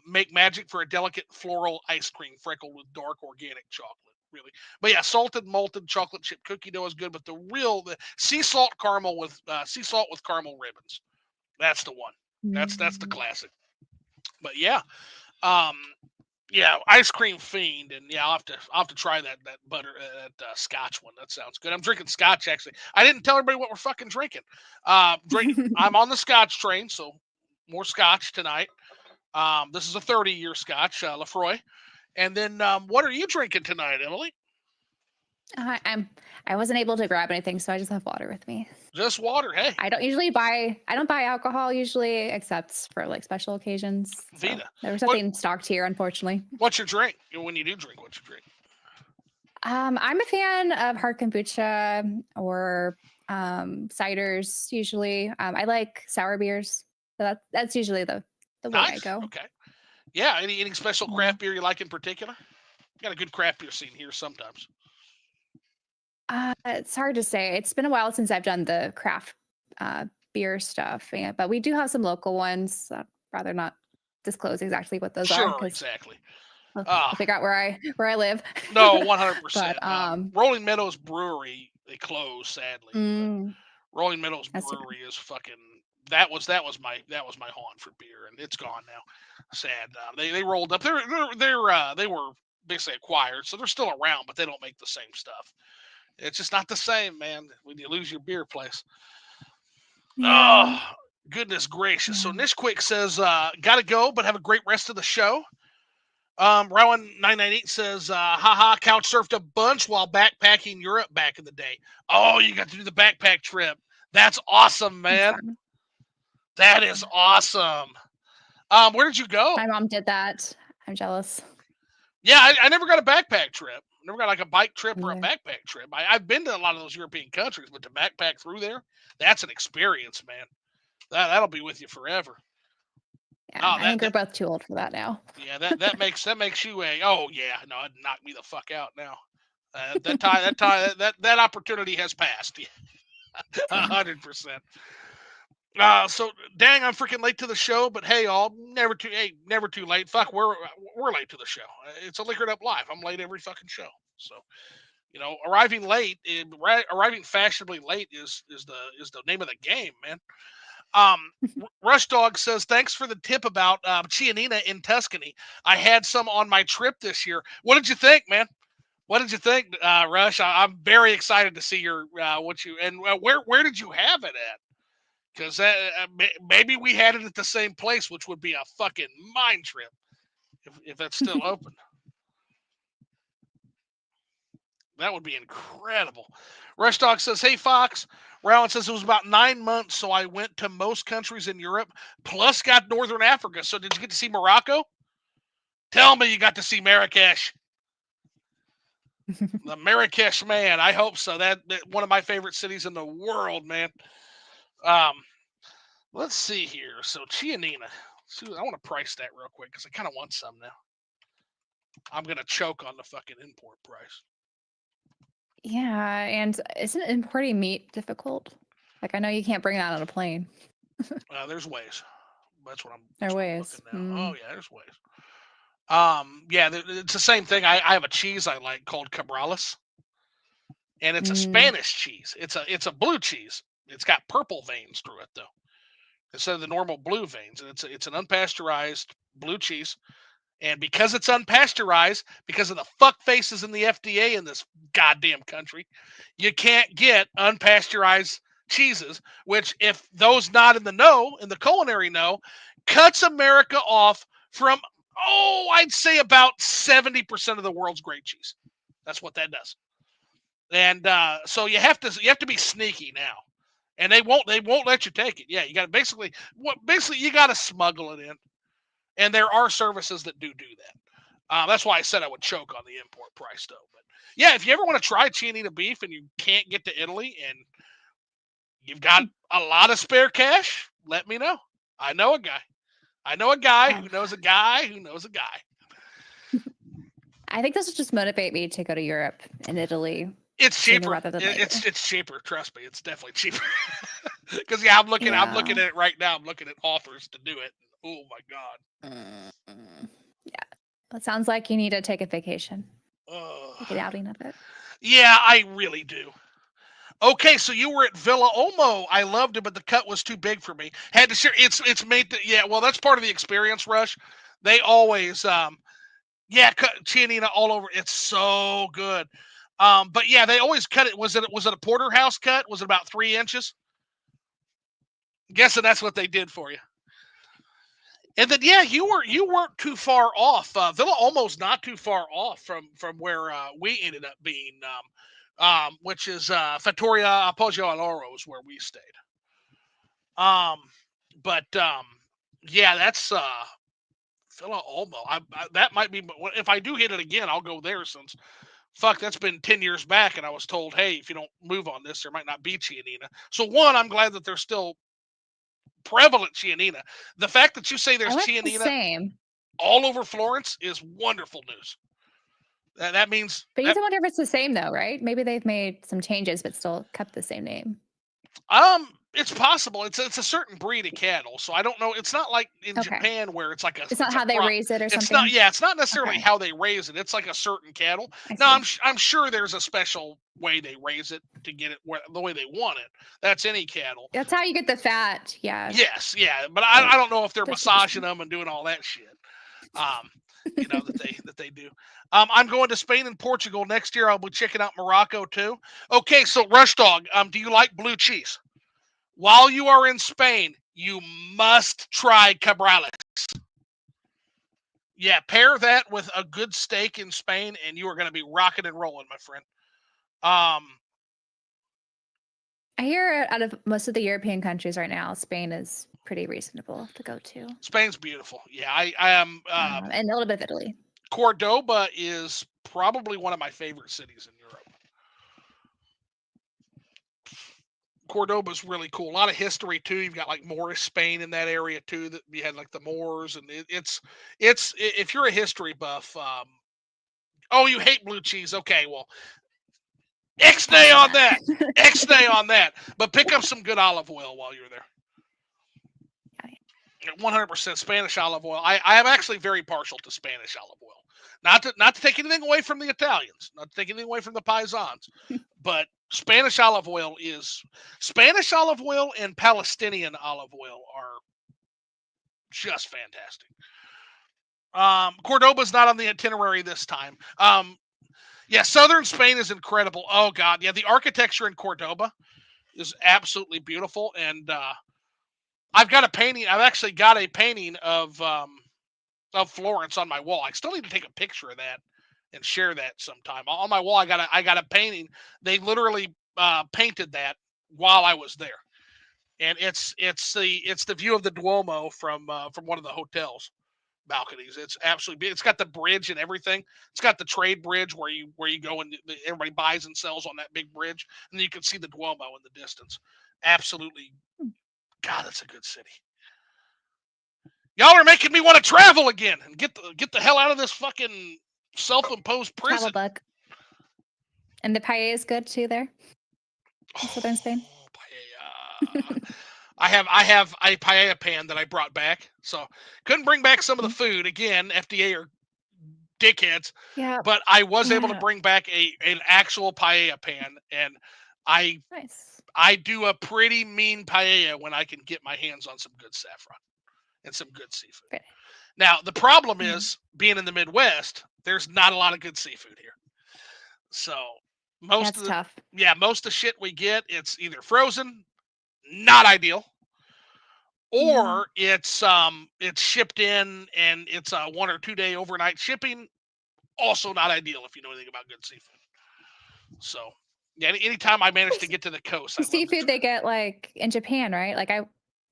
Make magic for a delicate floral ice cream freckled with dark organic chocolate. Really, but yeah, salted malted chocolate chip cookie dough is good. But the sea salt caramel with sea salt with caramel ribbons. That's the one. That's the Mm. classic. But yeah, um, yeah, ice cream fiend, and yeah, I'll have to try that butter that Scotch one. That sounds good. I'm drinking Scotch actually. I didn't tell everybody what we're fucking drinking. I'm on the Scotch train, so more Scotch tonight. This is a 30-year Scotch, Lafroy. And then, what are you drinking tonight, Emily? I wasn't able to grab anything, so I just have water with me. Just water. Hey, I don't buy alcohol usually, except for like special occasions. So Vita. there was What nothing stocked here, unfortunately. what's your drink? When you do drink, what's your drink? I'm a fan of hard kombucha or ciders usually. I like sour beers, so that's usually the way I Nice. go. Okay. Yeah. Any special Yeah. craft beer you like in particular? Got a good craft beer scene here sometimes. It's hard to say. It's been a while since I've done the craft uh, beer stuff, yeah, but we do have some local ones. I'd rather not disclose exactly what those are Sure. because Exactly. I'll Ah. figure out where I live. No, 100%. But Rolling Meadows Brewery, they closed sadly, but mm, Rolling Meadows that's too Brewery is fucking. That was my haunt for beer, and it's gone now. Sad. They rolled up. They were basically acquired, so they're still around, but they don't make the same stuff. It's just not the same, man. When you lose your beer place. bad. Yeah. Oh, goodness gracious. So Yeah. Nishquick says, "Gotta go, but have a great rest of the show." Rowan998 says, haha, couch surfed a bunch while backpacking Europe back in the day. Oh, you got to do the backpack trip. That's awesome, That's man. fun. That is awesome. Where did you go? My mom did that. I'm jealous. Yeah, I never got a backpack trip. Never got like a bike trip or a Either. backpack trip. I've been to a lot of those European countries, but to backpack through there, that's an experience, man. That'll be with you forever. Yeah, Oh, I think we're both too old for that now. yeah, that makes you a oh yeah, no, it'd knock me the fuck out now. That opportunity has passed. 100%. So dang, I'm freaking late to the show, but hey, all never too late. Fuck, we're late to the show. It's a liquored up live. I'm late every fucking show. So arriving late, arriving fashionably late is the name of the game, man. Um, Rush Dog says, thanks for the tip about Chianina in Tuscany. I had some on my trip this year. What did you think, man? What did you think, Rush? I'm very excited to see your what you and where did you have it at? Because maybe we had it at the same place, which would be a fucking mind trip if that's still open. That would be incredible. Rush Dog says, hey, Fox. Rowan says it was about 9 months, so I went to most countries in Europe, plus got Northern Africa. So did you get to see Morocco? Tell me you got to see Marrakesh. The Marrakesh man. I hope so. That one of my favorite cities in the world, man. Let's see here. So Chianina. See, I want to price that real quick because I kind of want some now. I'm gonna choke on the fucking import price. Yeah, and isn't importing meat difficult? Like I know you can't bring that on a plane. There's ways. That's what I'm. There are That's what I'm ways. looking now. Oh yeah, there's ways. Yeah, it's the same thing. I have a cheese I like called Cabrales, and it's a Mm. Spanish cheese. It's a blue cheese. It's got purple veins through it though, instead of the normal blue veins, and it's an unpasteurized blue cheese. And because it's unpasteurized, because of the fuck faces in the FDA in this goddamn country, you can't get unpasteurized cheeses, which, if those not in the know, in the culinary know, cuts America off from, I'd say about 70% of the world's great cheese. That's what that does. And so you have to be sneaky now. And they won't let you take it. Yeah, you got to basically you got to smuggle it in. And there are services that do that. That's why I said I would choke on the import price, though. But yeah, if you ever want to try Chianina beef and you can't get to Italy and you've got a lot of spare cash, let me know. I know a guy. I know a guy Oh, who knows a guy who knows a guy. I think this will just motivate me to go to Europe and Italy It's sooner cheaper. rather than later. It's cheaper. Trust me, it's definitely cheaper. Because yeah, I'm looking at it right now. I'm looking at offers to do it. Oh my god. Yeah, it sounds like you need to take a vacation. Take an Uh, outing of it. yeah, I really do. Okay, so you were at Villa Olmo. I loved it, but the cut was too big for me. Had to share. It's made. Yeah, well, that's part of the experience, Rush. They always cut Chianina all over. It's so good. But yeah, they always cut it. Was it a porterhouse cut? Was it about 3 inches? I'm guessing that's what they did for you. And then yeah, you weren't too far off. Villa Olmo's not too far off from where we ended up being. Which is Fattoria Appoggio all'Oro is where we stayed. Um, but yeah, that's Villa Olmo. That might be. If I do hit it again, I'll go there. Since fuck, that's been 10 years back, and I was told, hey, if you don't move on this, there might not be Chianina. So one, I'm glad that there's still prevalent Chianina. The fact that you say I there's like the Chianina same. all over Florence is wonderful news. That means But you that have to wonder if it's the same though, right? Maybe they've made some changes but still kept the same name. It's possible. It's a certain breed of cattle, so I don't know. It's not like in Okay. Japan where it's like It's not a how they crop. raise it or It's not. something. Yeah, it's not necessarily Okay. how they raise it. It's like a certain cattle. I Now see. I'm sure there's a special way they raise it to get it the way they want it. That's any cattle. That's how you get the fat. Yeah. Yes, yeah, but But I don't know if they're there's massaging them and doing all that shit. Um, that they do. I'm going to Spain and Portugal next year. I'll be checking out Morocco too. Okay, so Rush Dog, do you like blue cheese? While you are in Spain, you must try Cabrales. Yeah, pair that with a good steak in Spain, and you are going to be rocking and rolling, my friend. Um, I hear out of most of the European countries right now, Spain is pretty reasonable to go to. Spain's beautiful. Yeah, I am. And a little bit of Italy. Cordoba is probably one of my favorite cities in Europe. Cordoba's really cool. A lot of history too. You've got like Moorish Spain in that area too. That you had like the Moors, and it's if you're a history buff. Oh, you hate blue cheese? Okay, well, X-nay Pass on on that. that. X-nay on that. But pick up some good olive oil while you're there. 100% Spanish olive oil. I am actually very partial to Spanish olive oil. Not to take anything away from the Italians, not to take anything away from the Paisans, but Spanish olive oil and Palestinian olive oil are just fantastic. Cordoba's not on the itinerary this time. Yeah, southern Spain is incredible. Oh God, yeah, the architecture in Cordoba is absolutely beautiful, and I've got a painting. I've actually got a painting of Florence on my wall. I still need to take a picture of that and share that sometime. On my wall, I got a painting. They literally painted that while I was there, and it's the view of the Duomo from one of the hotels balconies. It's absolutely. It's got the bridge and everything. It's got the trade bridge where you go and everybody buys and sells on that big bridge, and then you can see the Duomo in the distance. Absolutely God, that's a good city. Y'all are making me want to travel again and get the hell out of this fucking self-imposed prison. Travel bug. And the paella is good too there in southern Spain. Paella. I have a paella pan that I brought back, so couldn't bring back some of the food again. FDA or dickheads. Yeah. But I was able to bring back an actual paella pan, and I do a pretty mean paella when I can get my hands on some good saffron and some good seafood. Right. Now the problem is being in the Midwest, there's not a lot of good seafood here. So most of the shit we get, it's either frozen, not ideal, or it's shipped in and it's a 1 or 2 day overnight shipping, also not ideal if you know anything about good seafood. So yeah, anytime I manage to get to the coast, I seafood they get like in Japan, right?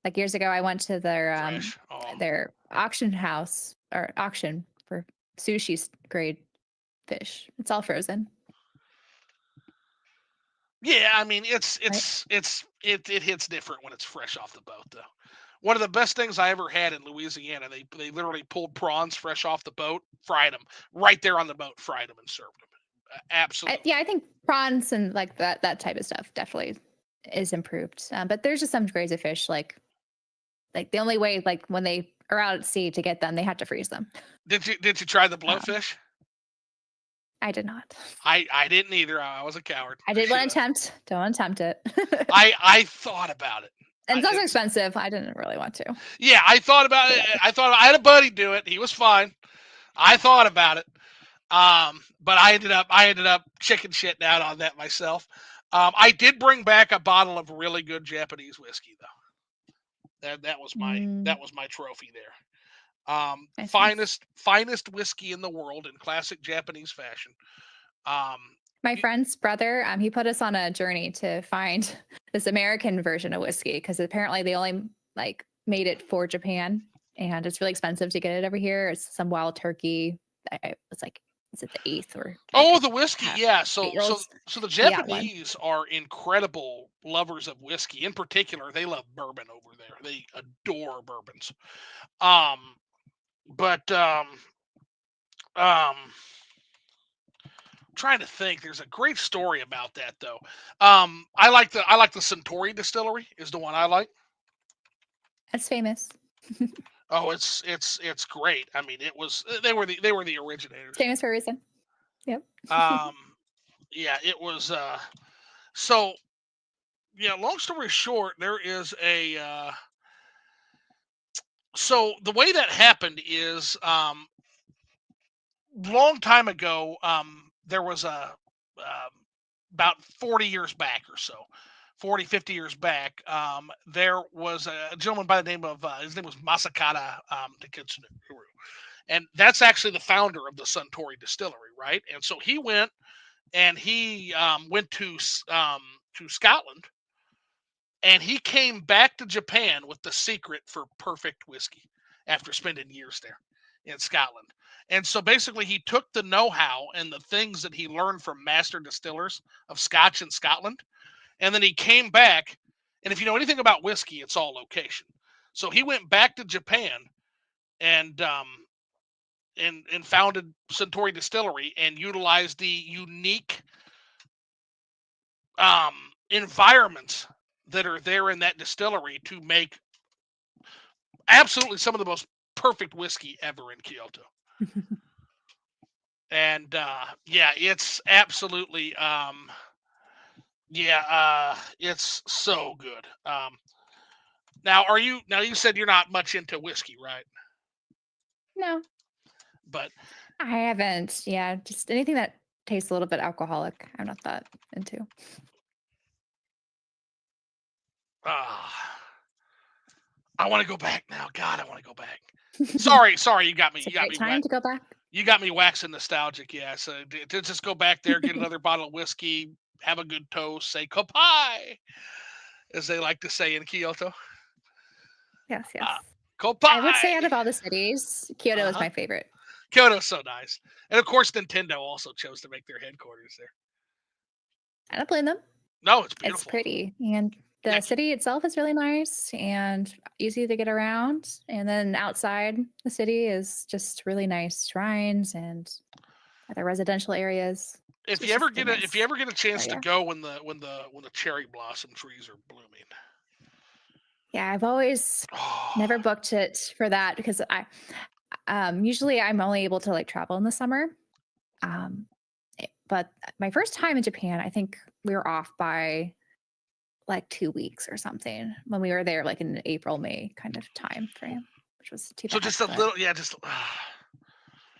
Like years ago I went to their auction house or auction for sushi grade fish. It's all frozen. Yeah, I mean it hits different when it's fresh off the boat though. One of the best things I ever had in Louisiana, they literally pulled prawns fresh off the boat, fried them right there on the boat, fried them and served them. Absolutely. I think prawns and like that type of stuff definitely is improved. But there's just some grades of fish like the only way like when they are out at sea to get them, they have to freeze them. Did you try the blowfish? I did not. I didn't either. I was a coward. I did want to attempt. Don't want to attempt it. I thought about it. And it's also expensive. I didn't really want to. Yeah, I thought about it. I had a buddy do it. He was fine. I thought about it. But I ended up chicken shitting out on that myself. I did bring back a bottle of really good Japanese whiskey though. That was my trophy there. Finest whiskey in the world in classic Japanese fashion. My friend's brother, he put us on a journey to find this American version of whiskey because apparently they only like made it for Japan, and it's really expensive to get it over here. It's some wild turkey. It's like, is it the 8th or? The whiskey, yeah. So the Japanese are incredible lovers of whiskey. In particular, they love bourbon over there. They adore bourbons. Trying to think. There's a great story about that though. I like the Suntory Distillery is the one I like. That's famous. Oh, it's great. I mean, they were the originators. Famous for a reason. Yep. Yeah, it was. So, yeah. Long story short, there is a. So the way that happened is, long time ago, there was about 40 years back or so, 40, 50 years back, there was a gentleman by the name of, his name was Masakata Taketsuru. And that's actually the founder of the Suntory Distillery, right? And so he went to Scotland, and he came back to Japan with the secret for perfect whiskey after spending years there in Scotland. And so basically he took the know-how and the things that he learned from master distillers of Scotch in Scotland, and then he came back, and if you know anything about whiskey, it's all location. So he went back to Japan and founded Suntory Distillery and utilized the unique environments that are there in that distillery to make absolutely some of the most perfect whiskey ever in Kyoto. And yeah, it's absolutely it's so good. Now you said you're not much into whiskey, right? No. But I haven't. Yeah, just anything that tastes a little bit alcoholic. I'm not that into. I want to go back now. God, I want to go back. Sorry, you got me. It's a great time to go back. You got me waxing nostalgic. Yeah, so to just go back there, get another bottle of whiskey, have a good toast, say "Kopai," as they like to say in Kyoto. Yes. Kopai. I would say out of all the cities, Kyoto is my favorite. Kyoto's so nice, and of course, Nintendo also chose to make their headquarters there. I don't blame them. No, it's beautiful. It's pretty, and The city itself is really nice and easy to get around. And then outside the city is just really nice shrines and other residential areas. If It's you ever just a get a if you nice ever get a chance to area. go when the cherry blossom trees are blooming. Yeah, I've always Oh, never booked it for that because I usually I'm only able to like travel in the summer. Um but my first time in Japan, I think we were off by like 2 weeks or something when we were there like in April, May kind of time frame, which was too so bad, just a but little, yeah, just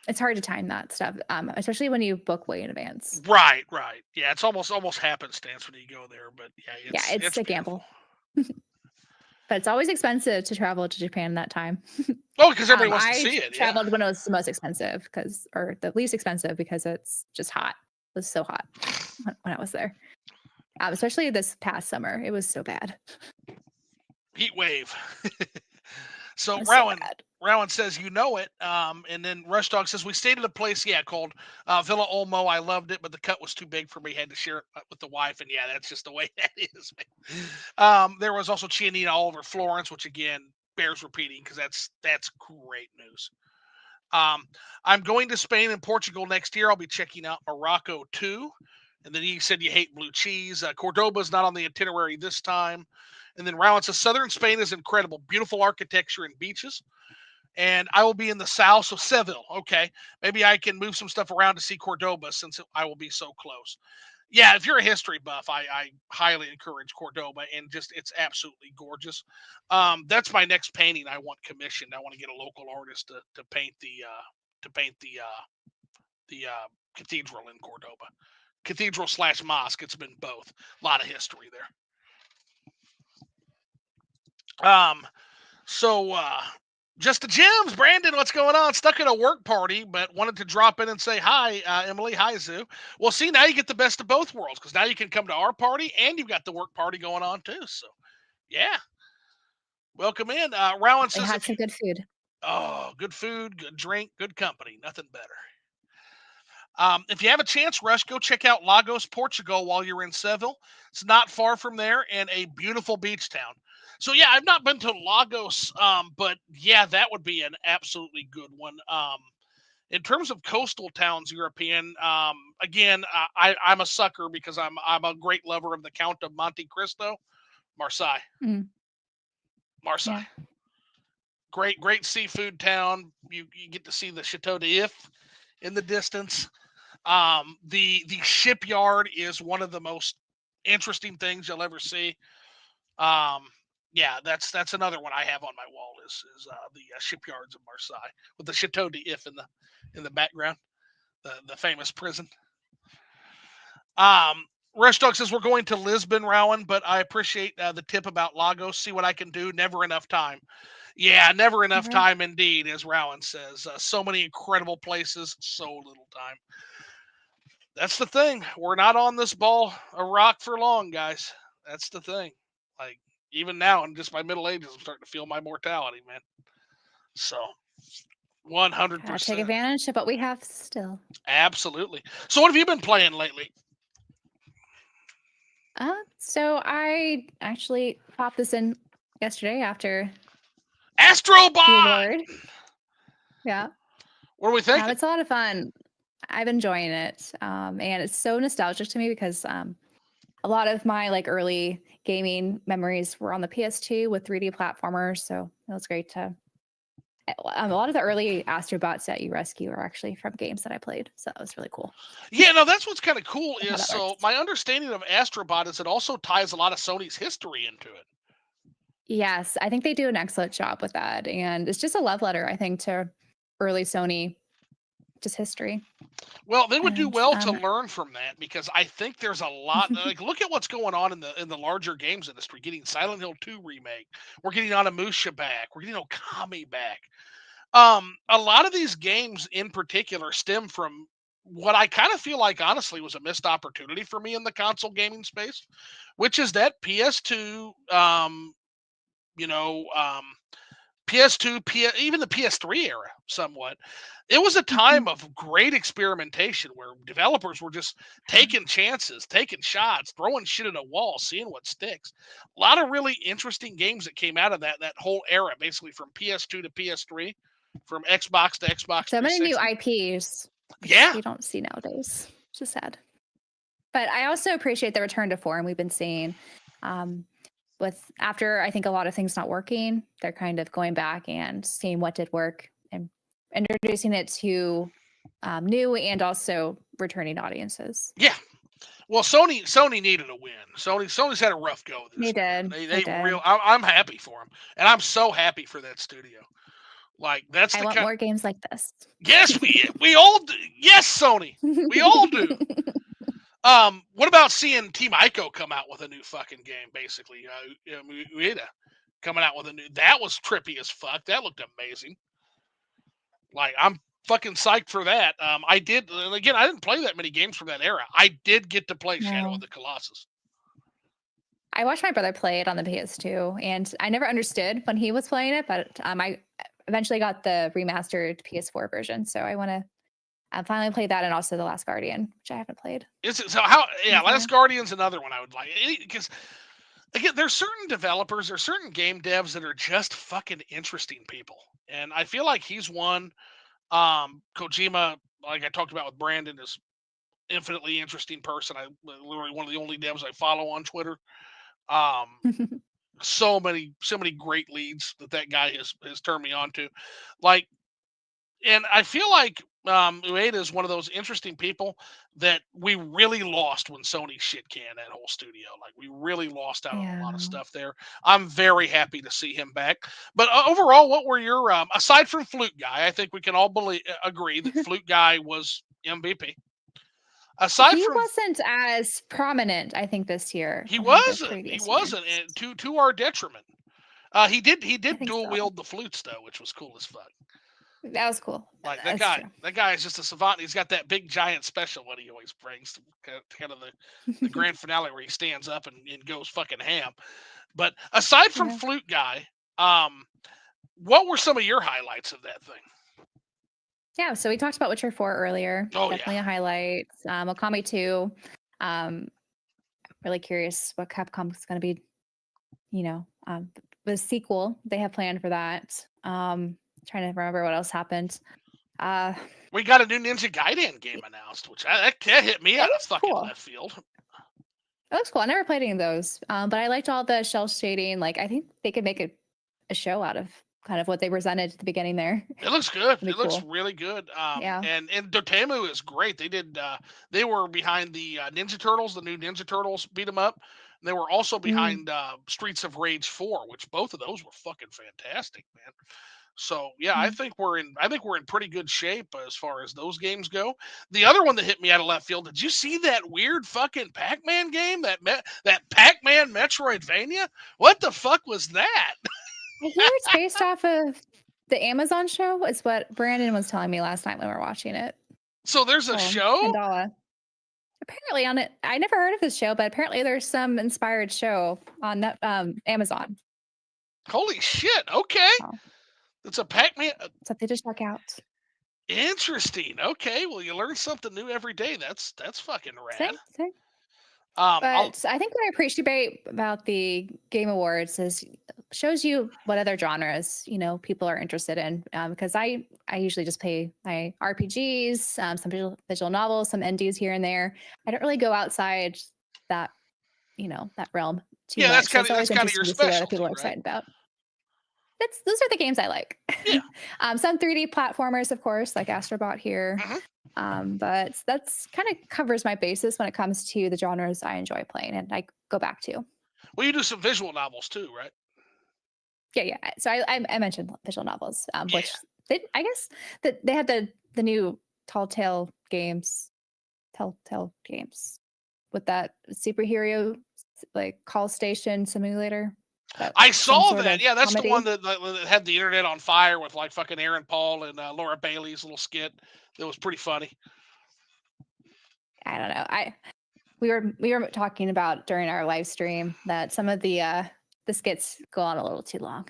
it's hard to time that stuff, especially when you book way in advance. right, right. Yeah, it's almost happenstance when you go there, but yeah, Yeah, it's it's a beautiful. gamble. But it's always expensive to travel to Japan that time. Oh, because everybody wants to I see it. Yeah. traveled when it was the most expensive or the least expensive because it's just hot. It was so hot when I was there. Especially this past summer. It was so bad. Heat wave. So It was so Rowan bad. Rowan says you know it. And then Rush Dog says we stayed at a place, yeah, called Villa Olmo. I loved it, but the cut was too big for me. Had to share it with the wife, and yeah, that's just the way that is, man. There was also Chianina all over Florence, which again bears repeating because that's great news. Um, I'm going to Spain and Portugal next year. I'll be checking out Morocco too. And then he said you hate blue cheese. Cordoba's not on the itinerary this time. And then Rowan says southern Spain is incredible, beautiful architecture and beaches. And I will be in the south, so Seville. Okay, maybe I can move some stuff around to see Cordoba since I will be so close. Yeah, if you're a history buff, I highly encourage Cordoba, and just it's absolutely gorgeous. That's my next painting I want commissioned. I want to get a local artist to paint the cathedral in Cordoba, cathedral slash mosque. It's been both. A lot of history there. So just the gems, Brandon. What's going on? Stuck at a work party, but wanted to drop in and say hi, Emily. Hi, Zoo. Well, see, now you get the best of both worlds because now you can come to our party and you've got the work party going on too. So, yeah, welcome in. Rowan They says had if you, some good food. oh, good food, good drink, good company, nothing better. If you have a chance, Rush, go check out Lagos, Portugal while you're in Seville. It's not far from there and a beautiful beach town. So yeah, I've not been to Lagos, but yeah, that would be an absolutely good one. In terms of coastal towns, European, again, I'm a sucker because I'm a great lover of the Count of Monte Cristo, Marseille, Mm, Marseille. yeah. Great seafood town. You get to see the Chateau d'If in the distance. The shipyard is one of the most interesting things you'll ever see. Um, yeah, that's another one I have on my wall is the shipyards of Marseille with the Chateau d'If in the background, the famous prison. Um, Rush Dog says we're going to Lisbon, Rowan, but I appreciate the tip about Lagos. See what I can do. Never enough time. Yeah, never enough Never. time indeed, as Rowan says. So many incredible places, so little time. That's the thing. We're not on this ball of rock for long, guys. That's the thing. Like even now, in just my middle ages, I'm starting to feel my mortality, man. So, Gotta take 100%, advantage of what we have still. absolutely. So, what have you been playing lately? So I actually popped this in yesterday after the Astrobot. award. Yeah. What are we thinking? It's a lot of fun. I'm enjoying it. And it's so nostalgic to me because a lot of my like early gaming memories were on the PS2 with 3D platformers. So it was great to. A lot of the early Astrobots that you rescue are actually from games that I played. So that was really cool. Yeah, no, that's what's kind of cool How is that so works. my understanding of Astrobot is it also ties a lot of Sony's history into it. Yes, I think they do an excellent job with that. And it's just a love letter, I think, to early Sony, just history. Well, they would do And well to learn from that because I think there's a lot. Like, look at what's going on in the larger games industry. Getting Silent Hill 2 remake, we're getting Onimusha back, we're getting Okami back. A lot of these games in particular stem from what I kind of feel like honestly was a missed opportunity for me in the console gaming space, which is that PS2, you know, um, PS2, even the PS3 era, somewhat. It was a time of great experimentation where developers were just taking chances, taking shots, throwing shit at a wall, seeing what sticks. A lot of really interesting games that came out of that whole era, basically from PS2 to PS3, from Xbox to Xbox So many new 360. IPs, which Yeah, we don't see nowadays, which is sad. But I also appreciate the return to form we've been seeing. With after I think a lot of things not working, they're kind of going back and seeing what did work and introducing it to new and also returning audiences. yeah. Well, Sony needed a win. Sony's had a rough go this They year. did. They They did. I'm happy for them, and I'm so happy for that studio. Like that's I the want kind. more games like this. Yes, we all do. Yes, Sony, we all do. What about seeing Team Ico come out with a new fucking game? Basically, Ueda coming out with a new. That was trippy as fuck. That looked amazing. Like I'm fucking psyched for that. I did. And again, I didn't play that many games from that era. I did get to play Shadow No. of the Colossus. I watched my brother play it on the PS2, and I never understood when he was playing it, but I eventually got the remastered PS4 version, so I want to finally play that and also The Last Guardian, which I haven't played. Is it so? How? Yeah, Before. Last Guardian's another one I would like because again, there's certain developers, there's certain game devs that are just fucking interesting people, and I feel like he's one. Kojima, like I talked about with Brandon, is infinitely interesting person. I literally one of the only devs I follow on Twitter. Um, so many great leads that guy has turned me on to, like, and I feel like Ueda is one of those interesting people that we really lost when Sony shit canned that whole studio. Like we really lost out on a Yeah. lot of stuff there. I'm very happy to see him back. But overall, what were your aside from Flute Guy? I think we can all agree that Flute Guy was MVP. Aside He from wasn't as prominent, I think, this year he compared to wasn't he previous wasn't years. and to our detriment. He I did think dual so. wield the flutes though, which was cool as fuck. That was cool. Like That's true. that guy is just a savant. He's got that big giant special what he always brings to kind of the grand finale where he stands up and goes fucking ham. But aside from Yeah. Flute Guy, what were some of your highlights of that thing? Yeah, so we talked about Witcher 4 earlier. Oh Definitely yeah, a highlight. Okami 2. Really curious what Capcom's going to be, the sequel they have planned for that. Trying to remember what else happened. we got a new Ninja Gaiden game announced, which that hit me out of fucking cool. left field. It looks cool. I never played any of those, but I liked all the shell shading. Like, I think they could make a show out of kind of what they presented at the beginning there. It looks good. It'd be It looks cool. really good. Yeah. And Dotemu is great. They did. They were behind the Ninja Turtles, the new Ninja Turtles beat 'em up. And they were also behind Streets of Rage 4, which both of those were fucking fantastic, man. So yeah, Mm. I think we're in pretty good shape as far as those games go. The other one that hit me out of left field. Did you see that weird fucking Pac-Man game? That Pac-Man Metroidvania? What the fuck was that? I hear it's based off of the Amazon show. Is what Brandon was telling me last night when we were watching it. So there's a show? Pandala. Apparently on it, I never heard of this show, but apparently there's some inspired show on Amazon. Holy shit! Okay, Oh. it's a Pac-Man. Something to check out. Interesting. Okay, well you learn something new every day. That's fucking rad. Same. But I think what I appreciate about the Game Awards is shows you what other genres people are interested in. Because I usually just play my RPGs, some visual novels, some indies here and there. I don't really go outside that that realm too yeah, much. So it's always that's kind of your interesting to see what other specialty, people are right? excited about. Those are the games I like. Yeah. Some 3D platformers, of course, like Astrobot here. But that's kind of covers my basis when it comes to the genres I enjoy playing and I go back to. Well, you do some visual novels too, right? Yeah. So I mentioned visual novels, Yeah. which I guess that they had the new Telltale games with that superhero like call station simulator. I saw that. Yeah, that's comedy. the one that had the internet on fire with like fucking Aaron Paul and Laura Bailey's little skit. That was pretty funny. I don't know. We were talking about during our live stream that some of the the skits go on a little too long.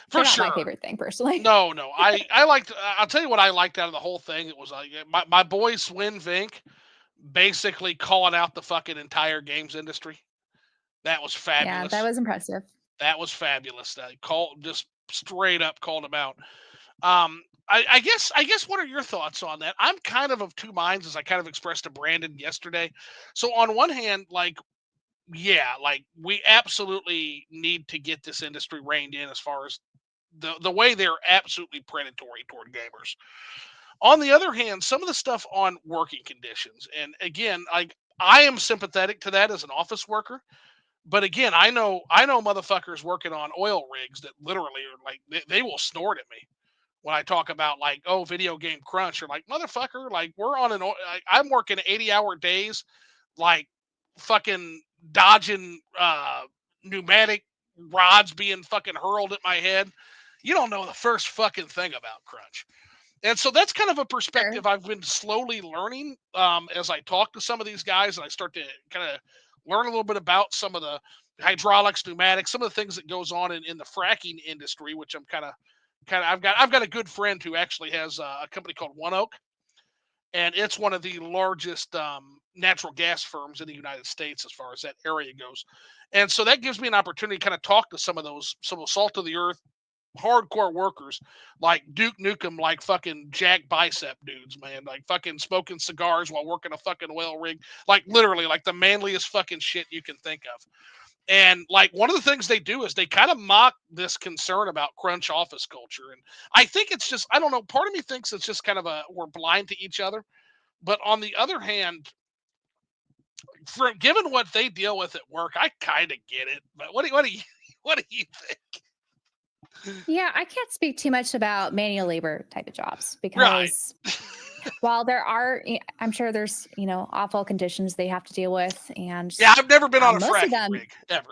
For They're not my sure. favorite thing personally. No, no. I liked. I'll tell you what I liked out of the whole thing. It was like my boy Swin Vink basically calling out the fucking entire games industry. That was Yeah, that fabulous. was impressive. That was fabulous. That called just straight up called him out. I guess what are your thoughts on that? I'm kind of two minds, as I kind of expressed to Brandon yesterday. So on one hand, like, yeah, like we absolutely need to get this industry reined in as far as the way they're absolutely predatory toward gamers. On the other hand, some of the stuff on working conditions, and again, like I am sympathetic to that as an office worker. But again, I know motherfuckers working on oil rigs that literally are like they will snort at me when I talk about like, oh, video game crunch, or like, motherfucker, like we're on I'm working 80-hour days, like fucking dodging pneumatic rods being fucking hurled at my head. You don't know the first fucking thing about crunch. And so that's kind of a Sure. perspective I've been slowly learning as I talk to some of these guys and I start to kind of learn a little bit about some of the hydraulics, pneumatics, some of the things that goes on in the fracking industry, which I'm kind of I've got a good friend who actually has a company called One Oak, and it's one of the largest natural gas firms in the United States as far as that area goes. And so that gives me an opportunity to kind of talk to some of salt of the earth hardcore workers like Duke Nukem, like fucking Jack Bicep dudes, man, like fucking smoking cigars while working a fucking oil rig, like literally like the manliest fucking shit you can think of. And like one of the things they do is they kind of mock this concern about crunch office culture. And I think it's just, I don't know, part of me thinks it's just kind of we're blind to each other. But on the other hand, for given what they deal with at work, I kind of get it. But what do you what do you think? Yeah, I can't speak too much about manual labor type of jobs Right. because while there are, I'm sure there's, awful conditions they have to deal with. And Yeah, I've never been on a most of fracking them, rig ever.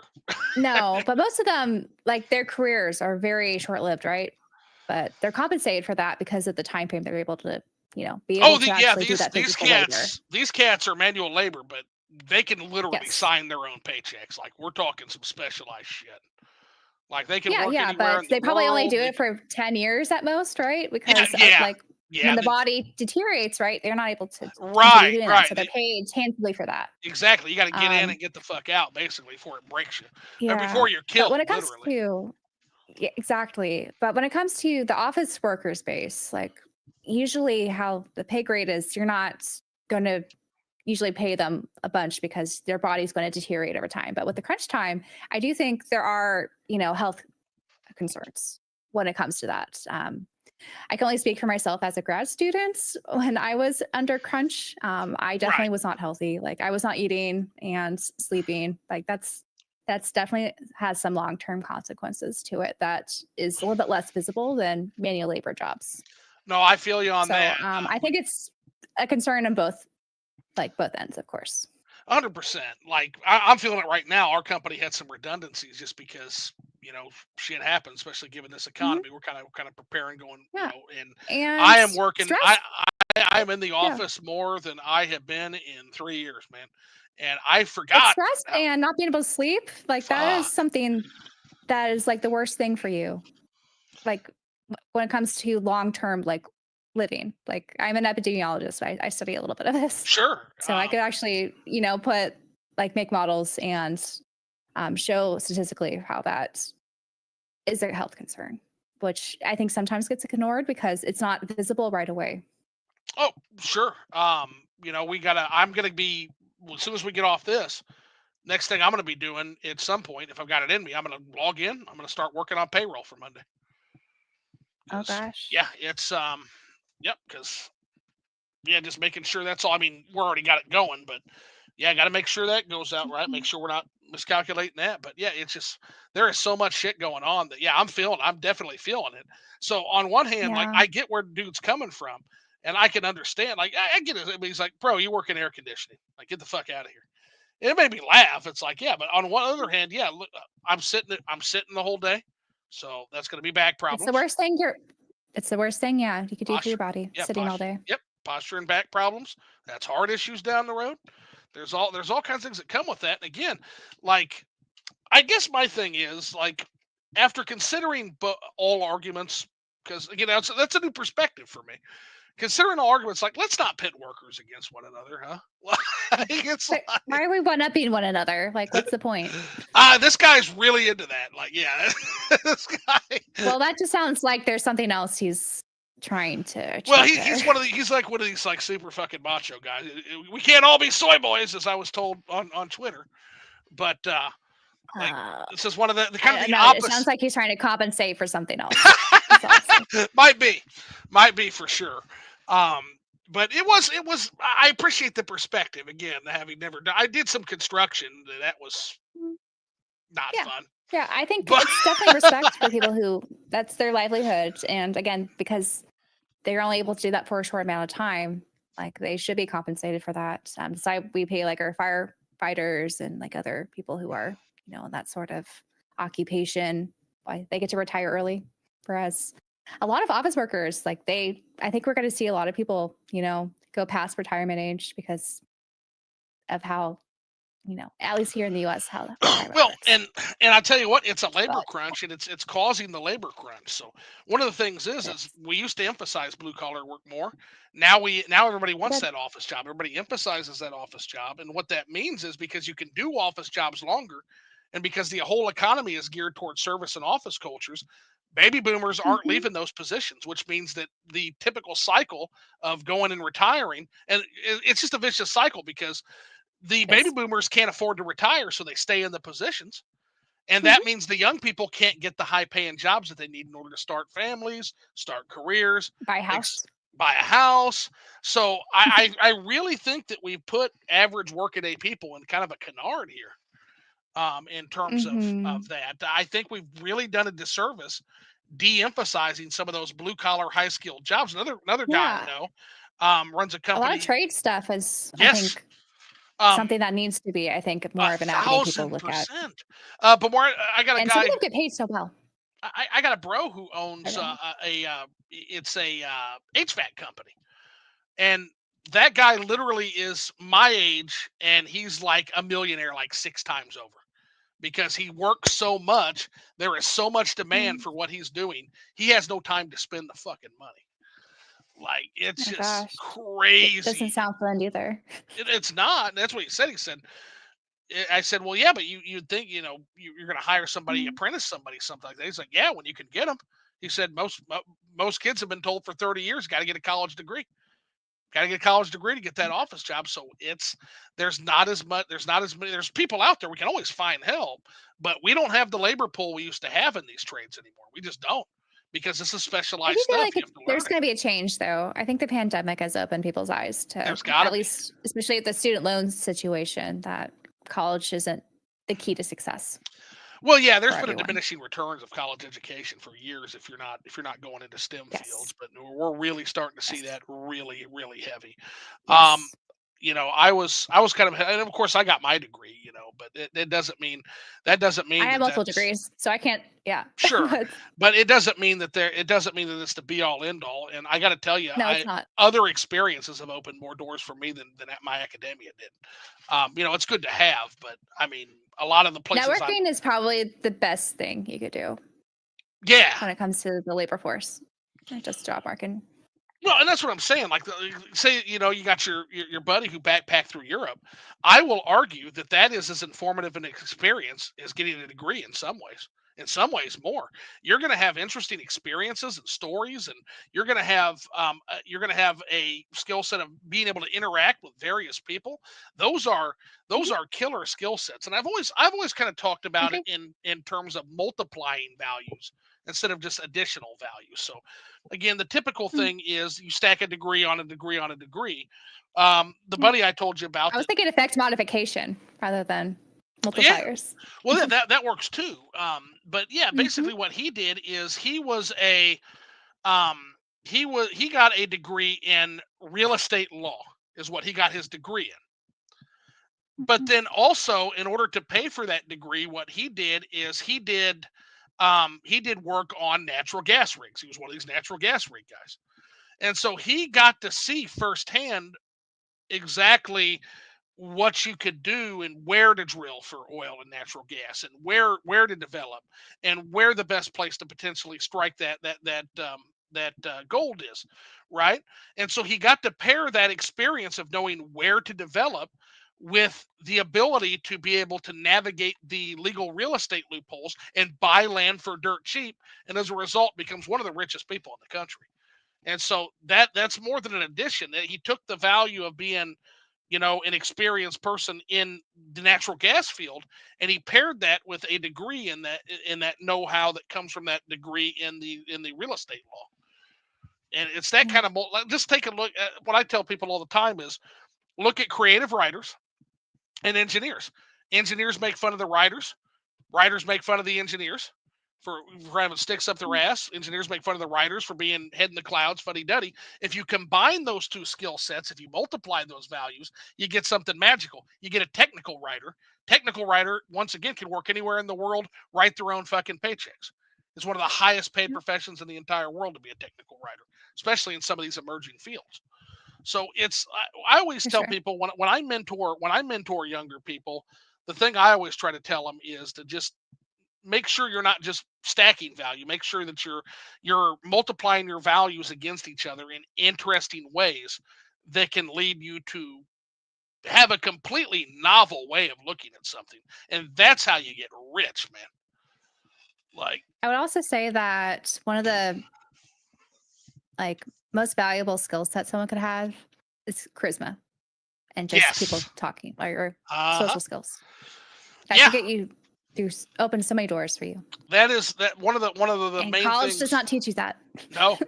no, but most of them, like their careers are very short lived, right? But they're compensated for that because of the time frame they're able to, be able Oh, to yeah, actually do that physical labor. these cats are manual labor, but they can literally Yes. sign their own paychecks. Like we're talking some specialized shit. Like they can Yeah, work yeah, anywhere but in the they probably only world. do They it can, for 10 years at most, right? yeah, Because of yeah, like yeah. when the body deteriorates, right? They're not able to continue Right, doing that. right. So they're paid handsomely for that. Exactly. You got to get in Um, and get the fuck out, basically, before it breaks you, or yeah. before you're But killed, when it comes literally. to yeah, exactly. But when it comes to the office worker space, like usually how the pay grade is, you're not going to usually pay them a bunch because their body's going to deteriorate over time. But with the crunch time, I do think there are, health concerns when it comes to that. I can only speak for myself as a grad student. When I was under crunch, I Right. definitely was not healthy. Like I was not eating and sleeping. Like that's definitely has some long-term consequences to it that is a little bit less visible than manual labor jobs. No, I feel you on So that. I think it's a concern on both ends, of course. 100%. Like I'm feeling it right now. Our company had some redundancies just because shit happens, especially given this Mhm. economy. We're kind of preparing, going, Yeah, and and I am working. stress. I am in the Yeah, office more than I have been in 3 years, man. And I it's forgot stress how. and not being able to sleep. Like that is Fuck. something that is like the worst thing for you. Like when it comes to long term, like living. Like I'm an epidemiologist. I study a little bit of this, Sure. so I could actually put like make models and show statistically how that is a health concern, which I think sometimes gets ignored because it's not visible right away. Oh, sure. We gotta. I'm gonna be as soon as we get off this. Next thing I'm gonna be doing at some point, if I've got it in me, I'm gonna log in. I'm gonna start working on payroll for Monday. Oh Because gosh. yeah, it's yep. Because yeah, just making sure that's all. I mean, we're already got it going, but yeah, got to make sure that goes out right. Make Mhm. sure we're not miscalculating that. But yeah, it's just there is so much shit going on that yeah, I'm definitely feeling it. So on one hand, like Yeah. I get where dude's coming from, and I can understand. Like I get it. He's like, bro, you work in air conditioning. Like get the fuck out of here. It made me laugh. It's like yeah, but on one other hand, yeah, look, I'm sitting the whole day, so that's gonna be back It's the problems. worst thing it's the worst thing, yeah, you could do for your Posture. body, Yeah, sitting all posture. day. Yep, posture and back problems. That's heart issues down the road. There's all kinds of things that come with that. And again, like I guess my thing is like after considering all arguments, because again that's a new perspective for me. Considering all arguments, like let's not pit workers against one another, huh? Like, it's But why are we one-upping one another? Like, what's the point? this guy's really into that. Like, yeah, this guy. Well, that just sounds like there's something else he's trying to Well, achieve there. he's like one of these like super fucking macho guys. We can't all be soy boys, as I was told on Twitter. But like this is one of the kind of the no, opposite. it sounds like he's trying to compensate for something else. Might be for sure. But it was. I appreciate the perspective again. Having never done, I did some construction. That was not fun. Yeah, I think it's definitely respect for people who that's their livelihood, and again, because they're only able to do that for a short amount of time, like they should be compensated for that. So we pay like our firefighters and like other people who are, in that sort of occupation. They get to retire early. Whereas a lot of office workers, like I think we're going to see a lot of people, go past retirement age because of how, at least here in the U.S., how well, works. and I tell you what, it's a labor crunch, and it's causing the labor crunch. So one of the things is we used to emphasize blue collar work more. Now everybody wants that office job. Everybody emphasizes that office job, and what that means is because you can do office jobs longer, and because the whole economy is geared towards service and office cultures, baby boomers aren't leaving those positions, which means that the typical cycle of going and retiring, and it's just a vicious cycle because the baby boomers can't afford to retire, so they stay in the positions. And that means the young people can't get the high paying jobs that they need in order to start families, start careers, buy a house. Buy a house. So I really think that we've put average workaday people in kind of a canard here. In terms of that, I think we've really done a disservice de-emphasizing some of those blue collar high skilled jobs. Another guy I know runs a company. A lot of trade stuff is, I think, something that needs to be, I think, more of an avenue people look at. But more, I got a and guy. Some of them get paid so well. I got a bro who owns it's a HVAC company, and that guy literally is my age, and he's like a millionaire, like 6 times over, because he works so much. There is so much demand for what he's doing. He has no time to spend the fucking money. Like it's just crazy. It doesn't sound fun either. It's not. That's what he said. He said, I said, well, yeah, but you'd think, you're going to hire somebody, apprentice somebody, something like that. He's like, yeah, when you can get them. He said, most kids have been told for 30 years, got to get a college degree. Got to get a college degree to get that office job. So there's not as many, there's people out there. We can always find help, but we don't have the labor pool we used to have in these trades anymore. We just don't. Because this is specialized stuff. Like there's going to be a change, though. I think the pandemic has opened people's eyes to at least, especially at the student loan situation, that college isn't the key to success. Well, yeah, there's been a diminishing returns of college education for years if you're not going into STEM fields, but we're really starting to see that really, really heavy. Yes. I was kind of, and of course I got my degree, but it doesn't mean I have multiple degrees, so I can't. Yeah, sure, but it doesn't mean that it's the be all end all. And I got to tell you, no, it's not. Other experiences have opened more doors for me than my academia did. It's good to have, but I mean, a lot of the places networking is probably the best thing you could do. Yeah, when it comes to the labor force, just job market. Well, and that's what I'm saying. Like, say, you got your buddy who backpacked through Europe. I will argue that is as informative an experience as getting a degree in some ways. In some ways, more. You're going to have interesting experiences and stories, and you're going to have a skill set of being able to interact with various people. Those are killer skill sets, and I've always kind of talked about it in terms of multiplying values instead of just additional values. So again, the typical thing is you stack a degree on a degree on a degree. The buddy I told you about, I was thinking effect modification rather than multipliers. Yeah. Well, that works too. But yeah, basically what he did is he got a degree in real estate law is what he got his degree in. But then also, in order to pay for that degree, what he did is he did work on natural gas rigs. He was one of these natural gas rig guys. And so he got to see firsthand exactly what you could do and where to drill for oil and natural gas, and where to develop, and where the best place to potentially strike that gold is, right? And so he got to pair that experience of knowing where to develop with the ability to be able to navigate the legal real estate loopholes and buy land for dirt cheap, and as a result becomes one of the richest people in the country. And so that's more than an addition. He took the value of being, an experienced person in the natural gas field, and he paired that with a degree in that know-how that comes from that degree in the real estate law. And it's that Yeah. kind of just take a look at what I tell people all the time is look at creative writers and engineers. Engineers make fun of the writers. Writers make fun of the engineers for having sticks up their ass. Engineers make fun of the writers for being head in the clouds, fuddy duddy. If you combine those two skill sets, if you multiply those values, you get something magical. You get a technical writer. Technical writer, once again, can work anywhere in the world, write their own fucking paychecks. It's one of the highest paid Yep. professions in the entire world to be a technical writer, especially in some of these emerging fields. So I always For tell sure. people when I mentor younger people, the thing I always try to tell them is to just make sure you're not just stacking value. Make sure that you're multiplying your values against each other in interesting ways that can lead you to have a completely novel way of looking at something. And that's how you get rich, man. Like, I would also say that one of the like most valuable skill sets someone could have is charisma and just people yes. talking or Uh-huh. social skills. That Yeah. could get you through open so many doors for you. That is that one of the And main college does things. not teach you that. No.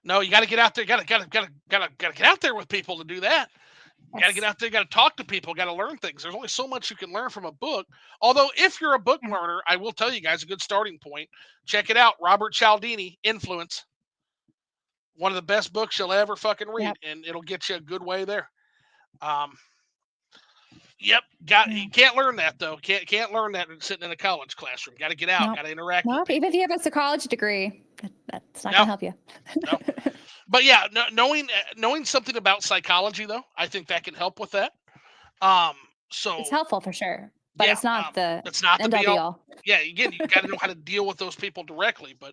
No, you got to get out there. Got to get out there with people to do that. Got to get Yes. out there, got to talk to people, got to learn things. There's only so much you can learn from a book. Although, if you're a book Yeah. learner, I will tell you guys a good starting point. Check it out. Robert Cialdini, Influence. One of the best books you'll ever fucking read, Yep. and it'll get you a good way there. Um, yep, got Yeah. you can't learn that though. Can't learn that sitting in a college classroom. Got to get out. Nope. Got to interact with Nope. Even if people. you have a psychology degree, that's not going No, to help you. no. But yeah, knowing something about psychology though, I think that can help with that. Um, It's so helpful for sure, but yeah, it's not the that's not the end all be be all. all. Yeah, again, you got to know how to deal with those people directly. But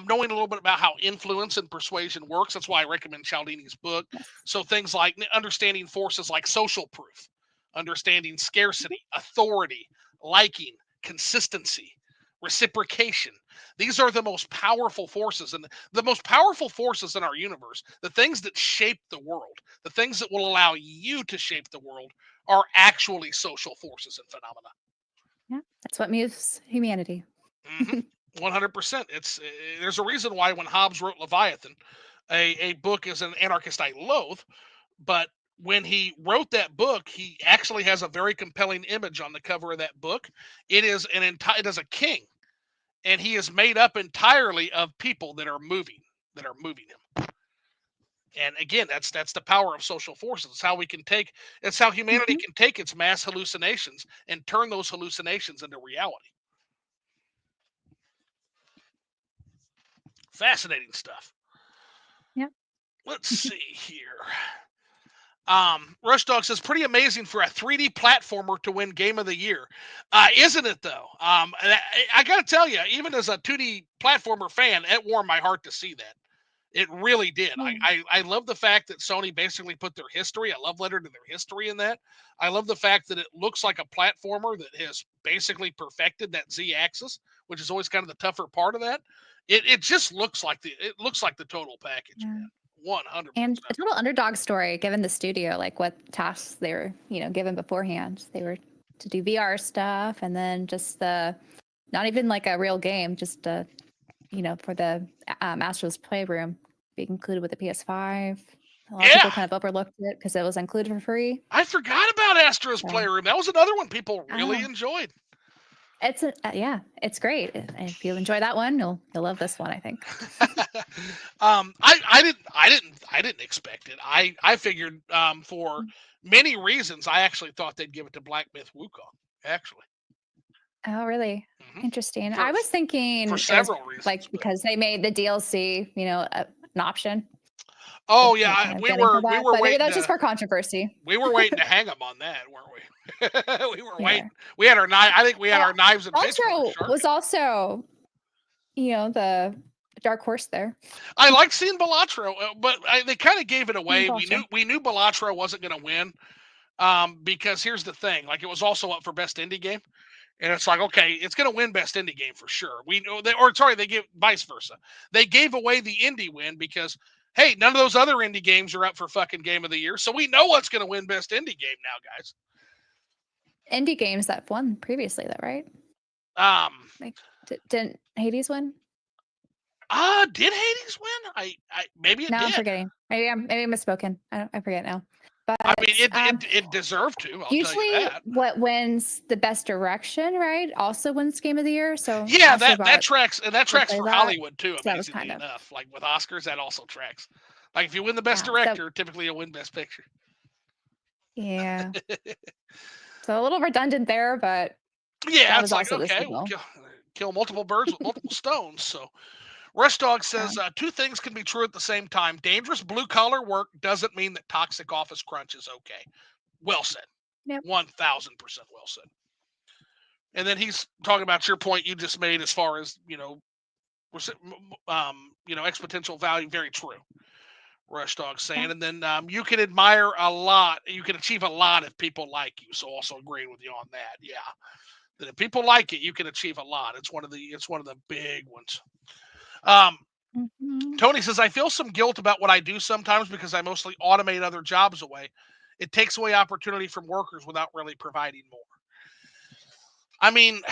knowing a little bit about how influence and persuasion works, that's why I recommend Cialdini's book. Yes. So things like understanding forces like social proof, understanding Mhm. scarcity, authority, liking, consistency, reciprocation. These are the most powerful forces, and the most powerful forces in our universe, the things that shape the world, the things that will allow you to shape the world, are actually social forces and phenomena. Yeah. That's what moves humanity. 100%. There's a reason why when Hobbes wrote Leviathan, a book as an anarchist I loathe, but when he wrote that book, he actually has a very compelling image on the cover of that book. It is a king, and he is made up entirely of people that are moving him. And again, that's the power of social forces. It's how humanity Hmm. can take its mass hallucinations and turn those hallucinations into reality. Fascinating stuff. Yeah. Let's see here. Rush Dog says, pretty amazing for a 3D platformer to win Game of the Year. Isn't it, though? I got to tell you, even as a 2D platformer fan, it warmed my heart to see that. It really did. Yeah. I love the fact that Sony basically put their history, a love letter to their history in that. I love the fact that it looks like a platformer that has basically perfected that Z axis, which is always kind of the tougher part of that. It just looks like the total package, Yeah. man. 100%. And a total underdog story given the studio, like what tasks they were, given beforehand. They were to do VR stuff and then just not even like a real game, just for the Astro's Playroom being included with the PS5. A lot of Yeah, people kind of overlooked it because it was included for free. I forgot about Astro's So, Playroom. That was another one people really oh, enjoyed. yeah, it's great. If you enjoy that one, you'll love this one, I think. I didn't expect it. I figured for many reasons I actually thought they'd give it to Black Myth Wukong. Actually, Oh, really? hmm Interesting. for I was for thinking it was several reasons, like but because they made the DLC, an option. Oh like yeah, kind of we getting for were we that. were But maybe waiting that's just to for controversy. we were waiting to hang them on that, weren't we? We were Yeah. waiting. We had our knife. I think we had Well, our knives and pitchforks Paltrow sharpened. was also, the dark horse there. I like seeing Balatro, but they kind of gave it away. Paltrow. We knew Balatro wasn't going to win, because here's the thing: like it was also up for best indie game, and it's like okay, it's going to win best indie game for sure. We know they give vice versa. They gave away the indie win because hey, none of those other indie games are up for fucking game of the year, so we know what's going to win best indie game now, guys. Indie games that won previously, though, right? Um, Like, didn't Hades win? did Hades win? I maybe it Now I'm did. forgetting. Maybe I'm misspoken. I forget now. I mean, But it deserved to. I'll tell you usually, that. what wins the best direction, right, also wins Game of the Year. So Yeah, that Astrobot tracks, and that would tracks play for that. Hollywood too. So that was Amazingly kind of enough, like with Oscars, that also tracks. Like if you win the best yeah. So director, typically you'll win best picture. yeah. So a little redundant there, but Yeah, that it's was like also the okay, we'll signal. kill multiple birds with multiple stones. So Rush Dog says Um, two things can be true at the same time. Dangerous blue collar work doesn't mean that toxic office crunch is okay. Well said. yep. 1,000% well said. And then he's talking about your point you just made as far as exponential value. Very true. Rush Dog Yeah. saying, and then you can admire a lot, you can achieve a lot if people like you. So also agreeing with you on that. Yeah, that if people like it, you can achieve a lot. It's one of the big ones. Um, Mm-hmm. Tony says, I feel some guilt about what I do sometimes because I mostly automate other jobs away. It takes away opportunity from workers without really providing more. I mean,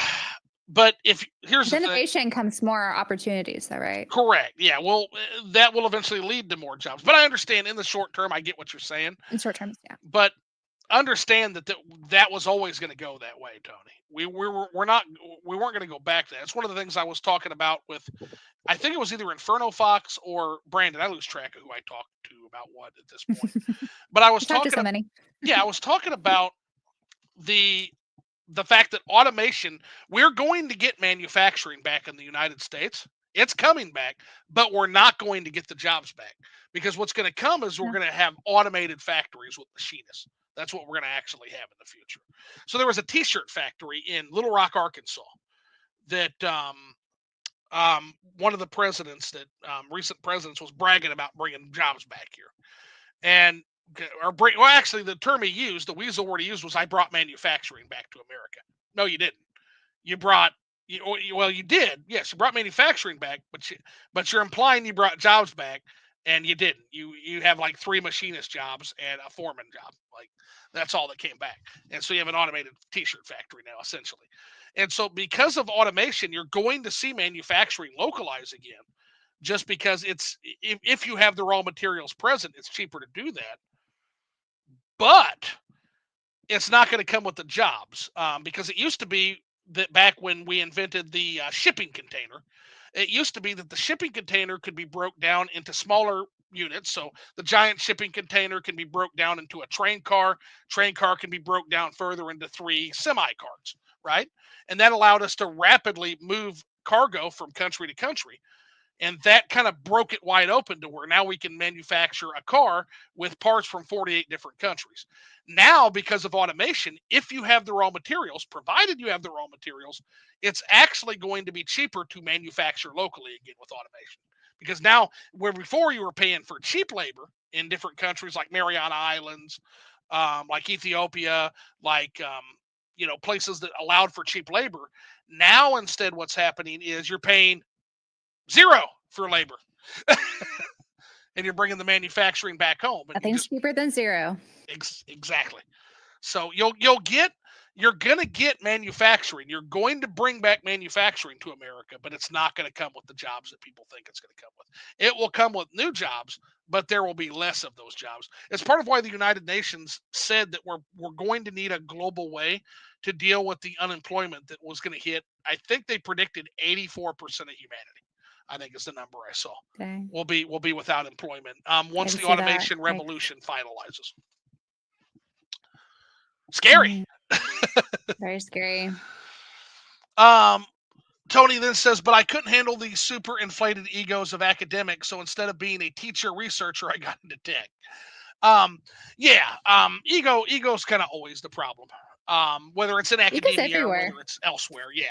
but here's With the thing. innovation comes more opportunities, though, right? Correct. Yeah. Well, that will eventually lead to more jobs. But I understand in the short term, I get what you're saying. In short terms, yeah. But understand that was always going to go that way, Tony. We're not we weren't going to go back to that. It's one of the things I was talking about with. I think it was either Inferno Fox or Brandon. I lose track of who I talked to about what at this point. But I was You talked to so talking. many. Yeah, I was talking about the fact that automation, we're going to get manufacturing back in the United States. It's coming back, but we're not going to get the jobs back because what's going to come is we're Yeah. going to have automated factories with machinists. That's what we're going to actually have in the future. So there was a T-shirt factory in Little Rock, Arkansas, that one of the presidents, that recent presidents, was bragging about bringing jobs back here. And well, actually, the term he used, the weasel word he used was, "I brought manufacturing back to America." No, you didn't. You brought, well, you did. Yes, you brought manufacturing back, but you're implying you brought jobs back, and you didn't. You have like 3 machinist jobs and a foreman job. Like that's all that came back, and so you have an automated T-shirt factory now, essentially. And so, because of automation, you're going to see manufacturing localize again, just because if you have the raw materials present, it's cheaper to do that. But it's not going to come with the jobs, because it used to be that back when we invented the shipping container, it used to be that the shipping container could be broke down into smaller units. So the giant shipping container can be broke down into a train car. Train car can be broke down further into 3 semi cars, right? And that allowed us to rapidly move cargo from country to country. And that kind of broke it wide open to where now we can manufacture a car with parts from 48 different countries. Now, because of automation, if you have the raw materials, provided you have the raw materials, it's actually going to be cheaper to manufacture locally again with automation. Because now, where before you were paying for cheap labor in different countries like Mariana Islands, like Ethiopia, like places that allowed for cheap labor, now instead what's happening is you're paying zero for labor. And you're bringing the manufacturing back home, and Nothing's cheaper than zero. exactly. So you're gonna get manufacturing. You're going to bring back manufacturing to America, but it's not going to come with the jobs that people think it's going to come with. It will come with new jobs, but there will be less of those jobs. It's part of why the United Nations said that we're going to need a global way to deal with the unemployment that was going to hit. I think they predicted 84% of humanity. I think is the number I saw. Okay. Will be without employment once I the see that. automation revolution finalizes. Scary. Very scary. Um, Tony then says, but I couldn't handle the super inflated egos of academics, so instead of being a teacher researcher, I got into tech. Ego's kind of always the problem. Whether it's in Ego's academia or everywhere. whether it's elsewhere. Yeah,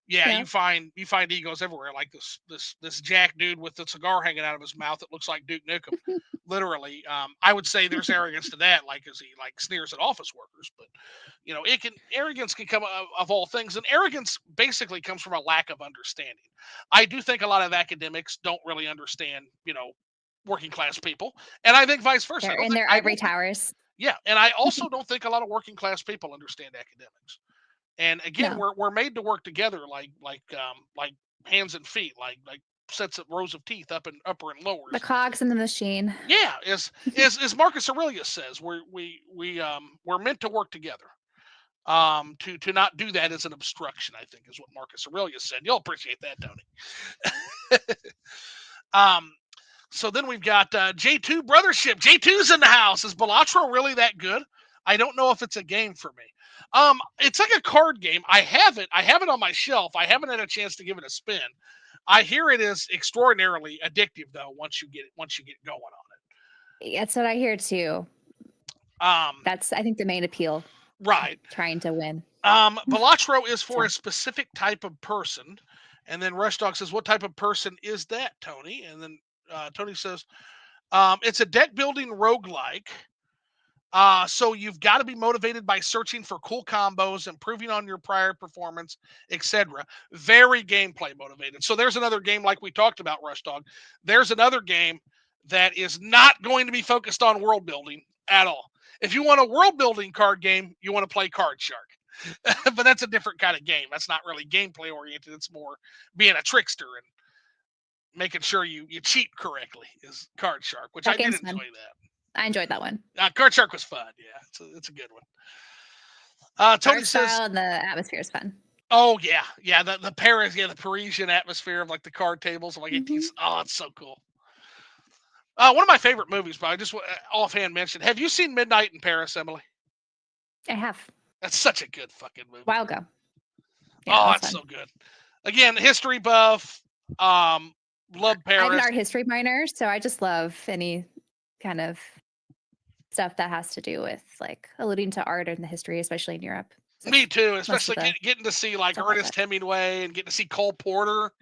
Yeah. you find egos everywhere. Like this Jack dude with the cigar hanging out of his mouth that looks like Duke Nukem. Literally, I would say there's arrogance to that, like as he like sneers at office workers. But arrogance can come of all things, and arrogance basically comes from a lack of understanding. I do think a lot of academics don't really understand, working class people, and I think vice versa. They're in their ivory towers. Yeah, and I also don't think a lot of working class people understand academics. And again, No. we're made to work together, like hands and feet, like sets of rows of teeth up and upper and lowers. The cogs in the machine. Yeah, as Marcus Aurelius says, we're meant to work together. To not do that as an obstruction, I think, is what Marcus Aurelius said. You'll appreciate that, Tony. So then we've got J2 Brothership. J2's in the house. Is Balatro really that good? I don't know if it's a game for me. It's like a card game. I have it on my shelf. I haven't had a chance to give it a spin. I hear it is extraordinarily addictive, though, once you get going on it. That's what I hear too. That's, I think, the main appeal. Right. Trying to win. Balatro is for a specific type of person. And then Rush Dog says, what type of person is that, Tony? And then Tony says, it's a deck building roguelike. So you've got to be motivated by searching for cool combos, improving on your prior performance, etc. Very gameplay motivated. So there's another game like we talked about, Rush Dog. There's another game that is not going to be focused on world building at all. If you want a world building card game, you want to play Card Shark. But that's a different kind of game. That's not really gameplay oriented. It's more being a trickster and making sure you cheat correctly is Card Shark, which I did enjoy that. I enjoyed that one. Card Shark was fun. Yeah, it's a good one. Tony says, and the atmosphere is fun. Oh yeah. The Paris, the Parisian atmosphere of like the card tables of like 18. Oh, it's so cool. One of my favorite movies, but I just offhand mentioned. Have you seen Midnight in Paris, Emily? I have. That's such a good fucking movie. While ago. Yeah, it's so good. Again, history buff. Love Paris. I'm an art history minor, so I just love any kind of stuff that has to do with like alluding to art and the history, especially in Europe. So me too, especially getting to see like Ernest Hemingway and getting to see Cole Porter.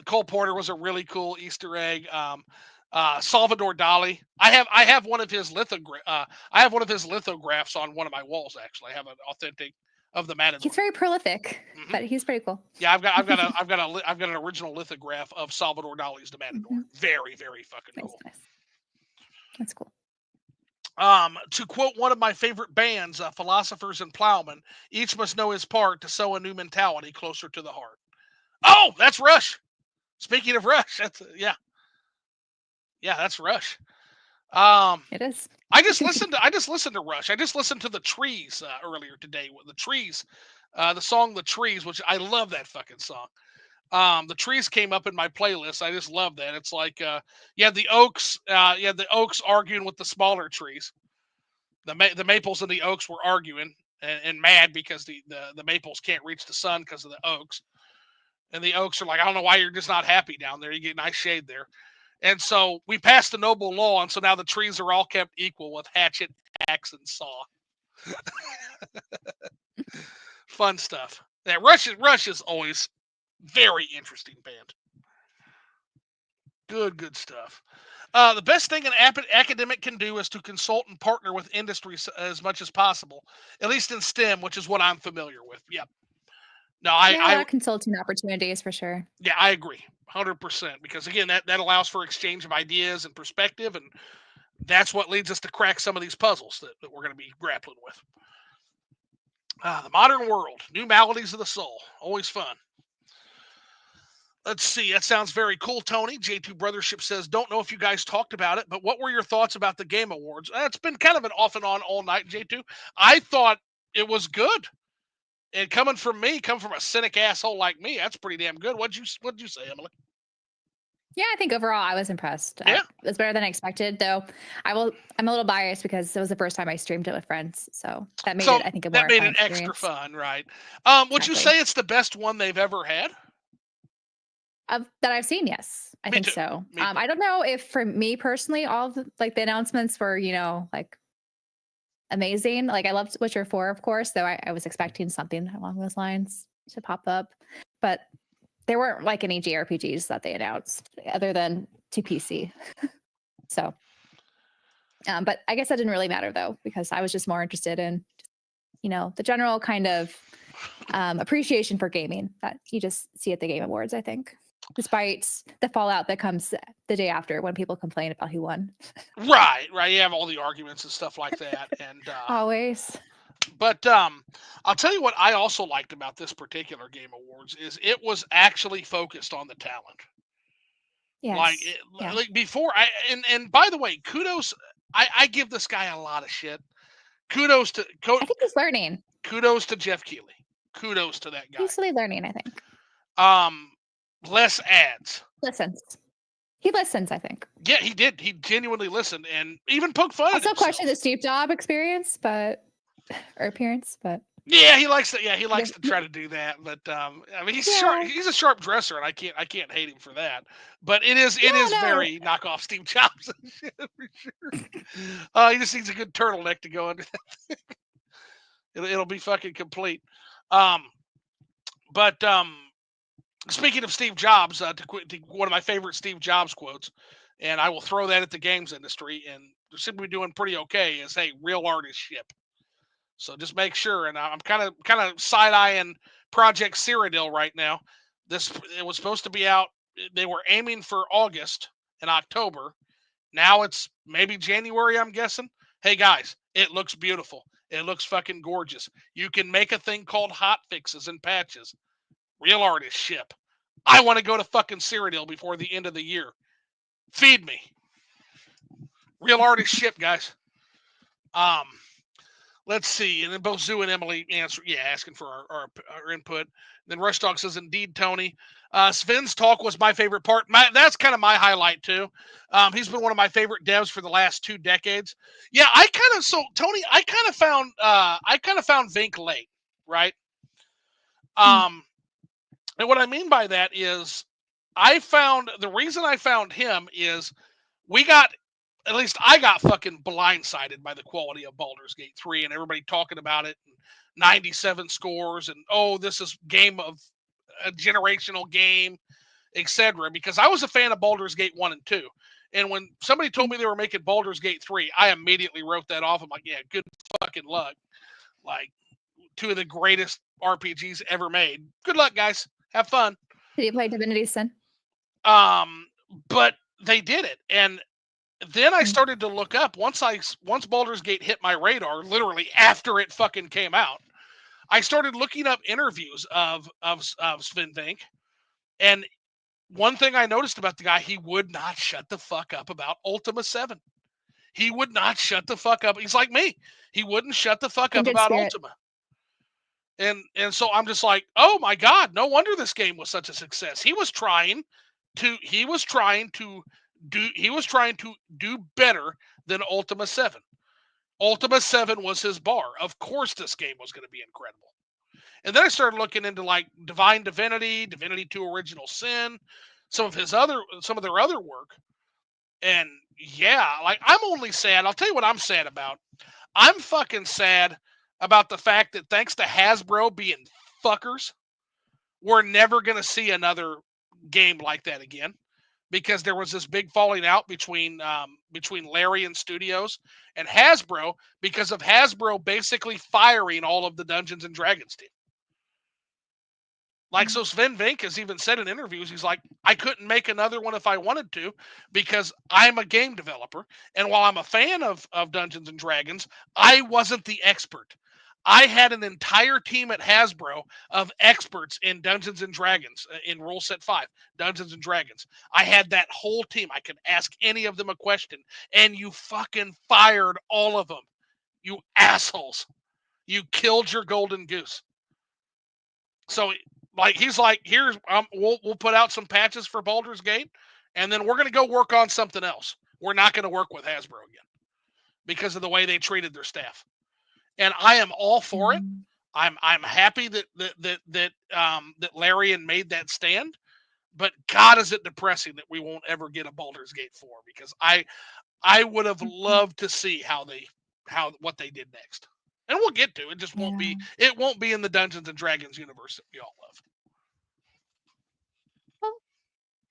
Cole Porter was a really cool Easter egg. Salvador Dali. I have one of his lithographs on one of my walls. Actually, I have an authentic of the Matador. He's very prolific, but he's pretty cool. Yeah, I've got an original lithograph of Salvador Dali's The Matador. Very, very fucking cool. Nice. That's cool. To quote one of my favorite bands, Philosophers and Plowmen, each must know his part to sow a new mentality closer to the heart. Oh, that's Rush. Speaking of Rush, that's that's Rush. It is. I just listened to Rush. I just listened to The Trees earlier today. The Trees, the song The Trees, which I love that fucking song. The Trees came up in my playlist. I just love that. It's like you had the oaks, arguing with the smaller trees. The maples and the oaks were arguing and mad because the maples can't reach the sun because of the oaks. And the oaks are like, I don't know why you're just not happy down there. You get nice shade there. And so we passed the noble law, and so now the trees are all kept equal with hatchet, axe, and saw. Fun stuff. Yeah, Rush is always very interesting band. Good stuff. The best thing an academic can do is to consult and partner with industry as much as possible, at least in STEM, which is what I'm familiar with. Yep. No, I consulting opportunities for sure. Yeah, I agree, 100%. Because again, that allows for exchange of ideas and perspective, and that's what leads us to crack some of these puzzles that we're going to be grappling with. The modern world, new maladies of the soul, always fun. Let's see. That sounds very cool, Tony. J2 Brothership says, don't know if you guys talked about it, but what were your thoughts about the Game Awards? It's been kind of an off and on all night, J2. I thought it was good. And coming from a cynic asshole like me, that's pretty damn good. What'd you say, Emily? Yeah, I think overall I was impressed. Yeah. It was better than I expected, though. I'm a little biased because it was the first time I streamed it with friends, so that made So it, I think, a that more made fun it extra experience. fun, right? Would you Exactly. say it's the best one they've ever had? Of that I've seen, yes, I Me think too. so. Me too. I don't know if for me personally, all of the announcements were, like amazing. Like I loved Witcher 4, of course, though I was expecting something along those lines to pop up, but there weren't like any JRPGs that they announced other than to PC. So, but I guess that didn't really matter though because I was just more interested in the general kind of appreciation for gaming that you just see at the Game Awards, I think, despite the fallout that comes the day after when people complain about who won. Right, right. You have all the arguments and stuff like that, and Always. but I'll tell you what I also liked about this particular Game Awards is it was actually focused on the talent. Like, Yes. Yeah. like before, and by the way, kudos. I give this guy a lot of shit. Kudos to I think he's learning. kudos to Jeff Keighley. Kudos to that guy. He's slowly learning, I think. Um, Less ads. Listens. He listens, I think. Yeah, he did. He genuinely listened and even poked fun I at still himself. question the Steve Jobs experience, or appearance, but Yeah, he likes to. Yeah, he likes to try to do that. But I mean, he's sharp. yeah. He's a sharp dresser, and I can't hate him for that. But it No, is no. very knockoff Steve Jobs and shit, for sure. He just needs a good turtleneck to go under. It'll be fucking complete. Um, but speaking of Steve Jobs, to one of my favorite Steve Jobs quotes, and I will throw that at the games industry, and they seem to be doing pretty okay. Is hey, real art is ship. So just make sure. And I'm kind of side eyeing Project Cyrodiil right now. It was supposed to be out. They were aiming for August and October. Now it's maybe January. I'm guessing. Hey guys, it looks beautiful. It looks fucking gorgeous. You can make a thing called hot fixes and patches. Real artist ship. I want to go to fucking Cyrodiil before the end of the year. Feed me. Real artist ship, guys. Um, let's see. And then both Zoo and Emily asking for our input. And then Rush Dog says, indeed, Tony. Sven's talk was my favorite part. That's kind of my highlight, too. He's been one of my favorite devs for the last 2 decades. Yeah, Tony, I kind of found Vink late, right? Hmm. And what I mean by that is the reason I found him is we got at least I got fucking blindsided by the quality of Baldur's Gate 3 and everybody talking about it and 97 scores and oh this is game of a generational game, etc. Because I was a fan of Baldur's Gate 1 and 2. And when somebody told me they were making Baldur's Gate 3, I immediately wrote that off. I'm like, yeah, good fucking luck. Like 2 of the greatest RPGs ever made. Good luck, guys. Have fun. Did you play Divinity Sin? Um, but they did it, and then I Mm. started to look up once Baldur's Gate hit my radar, literally after it fucking came out. I started looking up interviews of Sven Vink, and one thing I noticed about the guy, he would not shut the fuck up about Ultima 7. He would not shut the fuck up. He's like me. He wouldn't shut the fuck up Kindred about Spirit. Ultima. And so I'm just like, oh my god, no wonder this game was such a success. He was trying to do better than Ultima 7. Ultima 7 was his bar. Of course this game was going to be incredible. And then I started looking into like Divine Divinity, Divinity 2 Original Sin, some of their other work. And yeah, like I'm only sad. I'll tell you what I'm sad about. I'm fucking sad about the fact that thanks to Hasbro being fuckers, we're never going to see another game like that again because there was this big falling out between Larry and studios and Hasbro because of Hasbro basically firing all of the Dungeons and Dragons team. Like, so Sven Vink has even said in interviews, he's like, I couldn't make another one if I wanted to because I'm a game developer. And while I'm a fan of Dungeons and Dragons, I wasn't the expert. I had an entire team at Hasbro of experts in Dungeons and Dragons, in Rule Set 5, Dungeons and Dragons. I had that whole team. I could ask any of them a question. And you fucking fired all of them. You assholes. You killed your golden goose. So like he's like, here's we'll put out some patches for Baldur's Gate, and then we're going to go work on something else. We're not going to work with Hasbro again because of the way they treated their staff. And I am all for it. I'm happy that Larian made that stand. But God, is it depressing that we won't ever get a Baldur's Gate 4, because I would have loved to see what they did next. And we'll get to it. Just won't be in the Dungeons and Dragons universe that we all love. Well,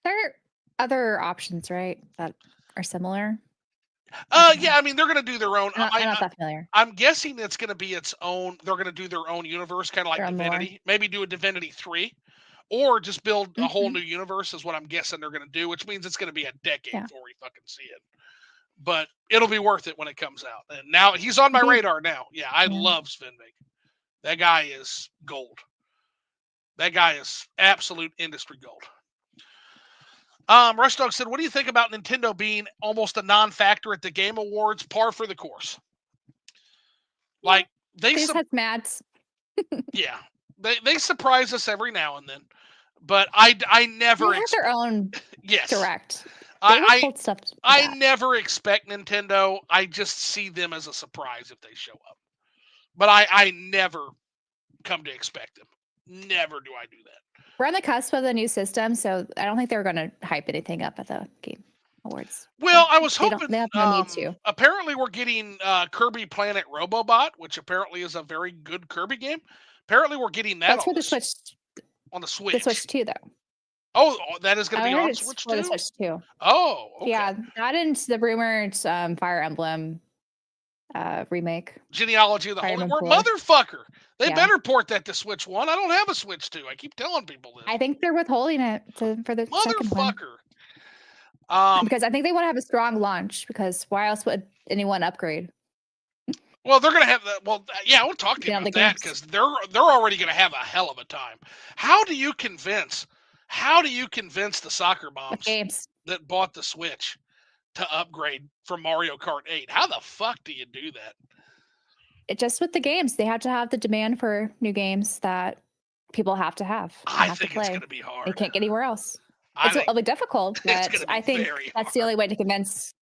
there are other options, right, that are similar. Yeah, I mean, they're going to do their own. I'm not that familiar. I'm guessing it's going to be its own. They're going to do their own universe, kind of like Divinity. Maybe do a Divinity 3, or just build a whole new universe is what I'm guessing they're going to do, which means it's going to be a decade before we fucking see it. But it'll be worth it when it comes out. And now he's on my radar now. Yeah, I love Svenvig. That guy is gold. That guy is absolute industry gold. Rushdog said, what do you think about Nintendo being almost a non-factor at the Game Awards, par for the course? Like, they just had mads. Yeah. They surprise us every now and then. But I never they have their own direct. I never expect Nintendo. I just see them as a surprise if they show up. But I never come to expect them. Never do I do that. We're on the cusp of the new system, so I don't think they were going to hype anything up at the Game Awards. Well, I was hoping. They have no need to. Apparently, we're getting Kirby Planet Robobot, which apparently is a very good Kirby game. Apparently, we're getting that. That's for the Switch. On the Switch. The Switch 2, though. Oh, that is going to be on Switch 2? The Switch 2. Oh, okay. Yeah, that and the rumored Fire Emblem remake. Genealogy of the Holy War. Motherfucker. They better port that to Switch 1. I don't have a Switch 2. I keep telling people this. I think they're withholding it for the second one. Motherfucker. Because I think they want to have a strong launch, because why else would anyone upgrade? Well, they're going to have that. Well, yeah, we'll talk to you about that, because they're already going to have a hell of a time. How do you convince the soccer moms that bought the Switch to upgrade from Mario Kart 8? How the fuck do you do that? Just with the games, they have to have the demand for new games that people have to have. I think it's going to be hard. They can't get anywhere else. It'll be difficult, but I think that's the only way to convince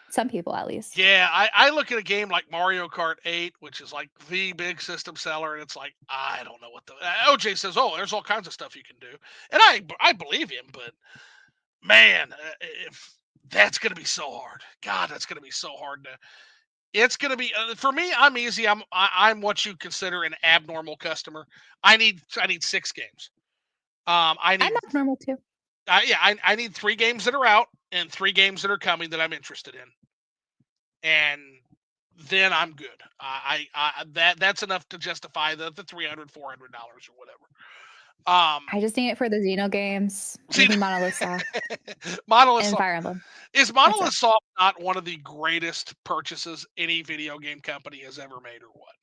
some people, at least. Yeah, I look at a game like Mario Kart 8, which is like the big system seller, and it's like, I don't know what the... OJ says, oh, there's all kinds of stuff you can do. And I believe him, but man, if that's going to be so hard. God, that's going to be so hard to... It's going to be... for me, I'm easy. I'm what you consider an abnormal customer. I need 6 games. I'm abnormal too. I need 3 games that are out and 3 games that are coming that I'm interested in, and then I'm good. That's enough to justify the $300, $400 or whatever. I just need it for the Xeno games, even Monolith Soft, Monolith and Soft. Fire Emblem. Is Monolith Soft not one of the greatest purchases any video game company has ever made, or what?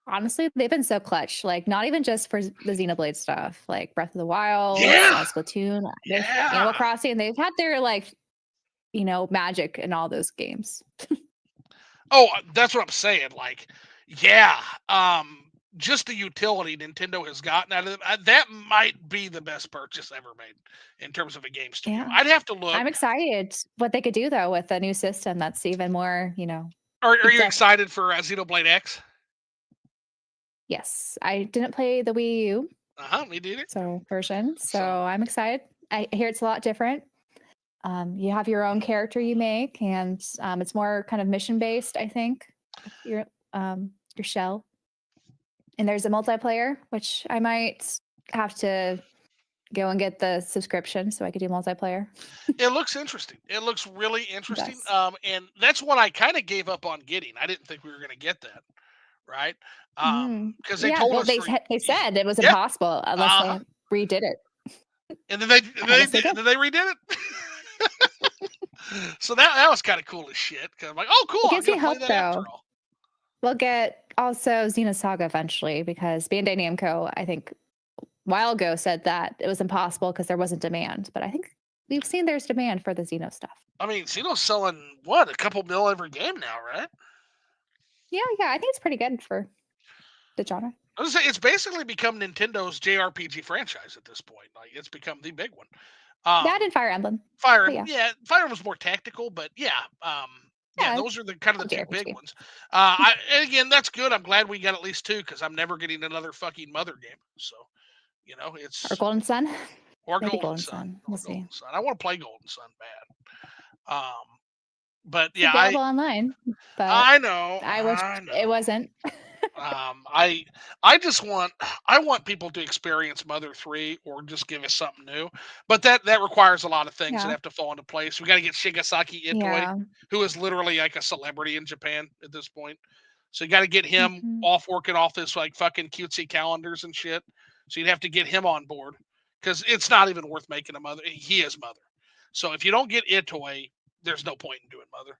Honestly, they've been so clutch. Like, not even just for the Xenoblade stuff, like Breath of the Wild, Splatoon, Animal Crossing. They've had their magic in all those games. Oh, that's what I'm saying. Like, just the utility Nintendo has gotten out of them, that might be the best purchase ever made in terms of a game studio. Yeah. I'd have to look. I'm excited what they could do, though, with a new system that's even more, Are you excited for Xenoblade X? Yes, I didn't play the Wii U. Me neither. Version. So I'm excited. I hear it's a lot different. You have your own character you make, and it's more kind of mission based, I think. Your shell. And there's a multiplayer, which I might have to go and get the subscription so I could do multiplayer. It looks interesting. It looks really interesting. And that's what I kind of gave up on getting. I didn't think we were going to get that. Right? Because they told us they said it was impossible unless they redid it. And then they redid it. So that was kind of cool as shit. Because I'm like, oh, cool. It gives me hope, though. We'll get also Xenosaga eventually, because Bandai Namco, I think, a while ago said that it was impossible because there wasn't demand. But I think we've seen there's demand for the Xeno stuff. I mean, Xeno's selling, a couple mil every game now, right? Yeah, I think it's pretty good for the genre. I was gonna say it's basically become Nintendo's JRPG franchise at this point. Like it's become the big one. That Um, and Fire Emblem. Fire But Emblem, yeah. yeah, Fire Emblem's more tactical, but yeah, yeah, Yeah, those are the kind of the two big JRPG. ones. And again, that's good. I'm glad we got at least two because I'm never getting another fucking Mother game. So Or it's Golden Sun. or Maybe Golden Golden Sun Sun. or We'll see. Golden Sun. I want to play Golden Sun bad. But It's yeah, available online, but I know, I wish I it know. wasn't. Um, I I just want people to experience Mother 3 or just give us something new. But that requires a lot of things that Yeah. have to fall into place. We got to get Shigesaki Itoi, Yeah. who is literally like a celebrity in Japan at this point. So you got to get him Mhm. off working off this like fucking cutesy calendars and shit. So you'd have to get him on board because it's not even worth making a Mother. He is Mother. So if you don't get Itoi, there's no point in doing Mother.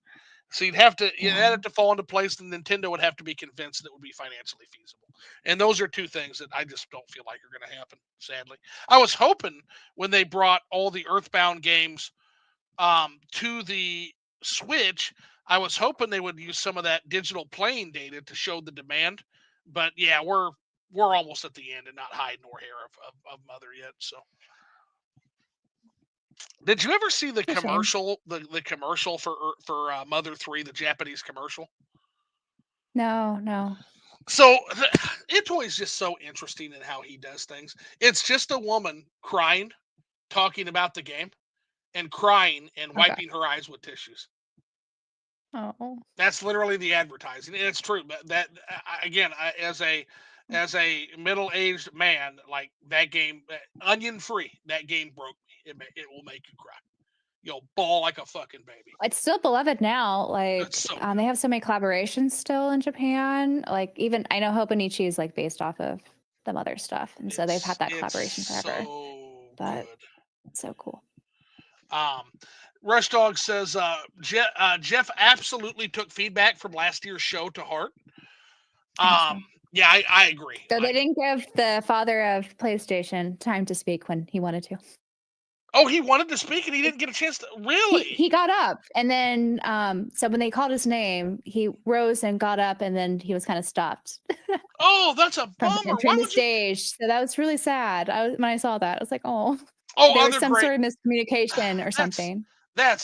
So you'd Yeah. have it to fall into place, and Nintendo would have to be convinced that it would be financially feasible. And those are two things that I just don't feel like are going to happen. Sadly, I was hoping when they brought all the Earthbound games to the Switch, I was hoping they would use some of that digital playing data to show the demand. But yeah, we're almost at the end and not hide nor hair of Mother yet. So did you ever see the It's a shame. commercial, the commercial for Mother 3, the Japanese commercial? No, no. So Itoy is just so interesting in how he does things. It's just a woman crying, talking about the game, and crying and Okay. wiping her eyes with tissues. Oh. That's literally the advertising, and it's true. But again, as a middle aged man, like that game, onion free, that game broke me. It will make you cry. You'll bawl like a fucking baby. It's still beloved now. It's Like, so good. they have so many collaborations still in Japan. Like, even I know Hobonichi is like based off of the Mother stuff, and so they've had that collaboration It's forever. so But good. it's so cool. Um, Rush Dog says Jeff absolutely took feedback from last year's show to heart. Um, Awesome. yeah, I agree. So they Like, didn't give the father of PlayStation time to speak when he wanted to. oh, he wanted to speak and he didn't get a chance to. Really? He got up, and then so when they called his name, he rose and got up, and then he was kind of stopped Oh, that's a from bummer. entering Why the would you? stage. So that was really sad. When I saw that, I was like, oh, Oh, there was other some great. sort of miscommunication or That's something. that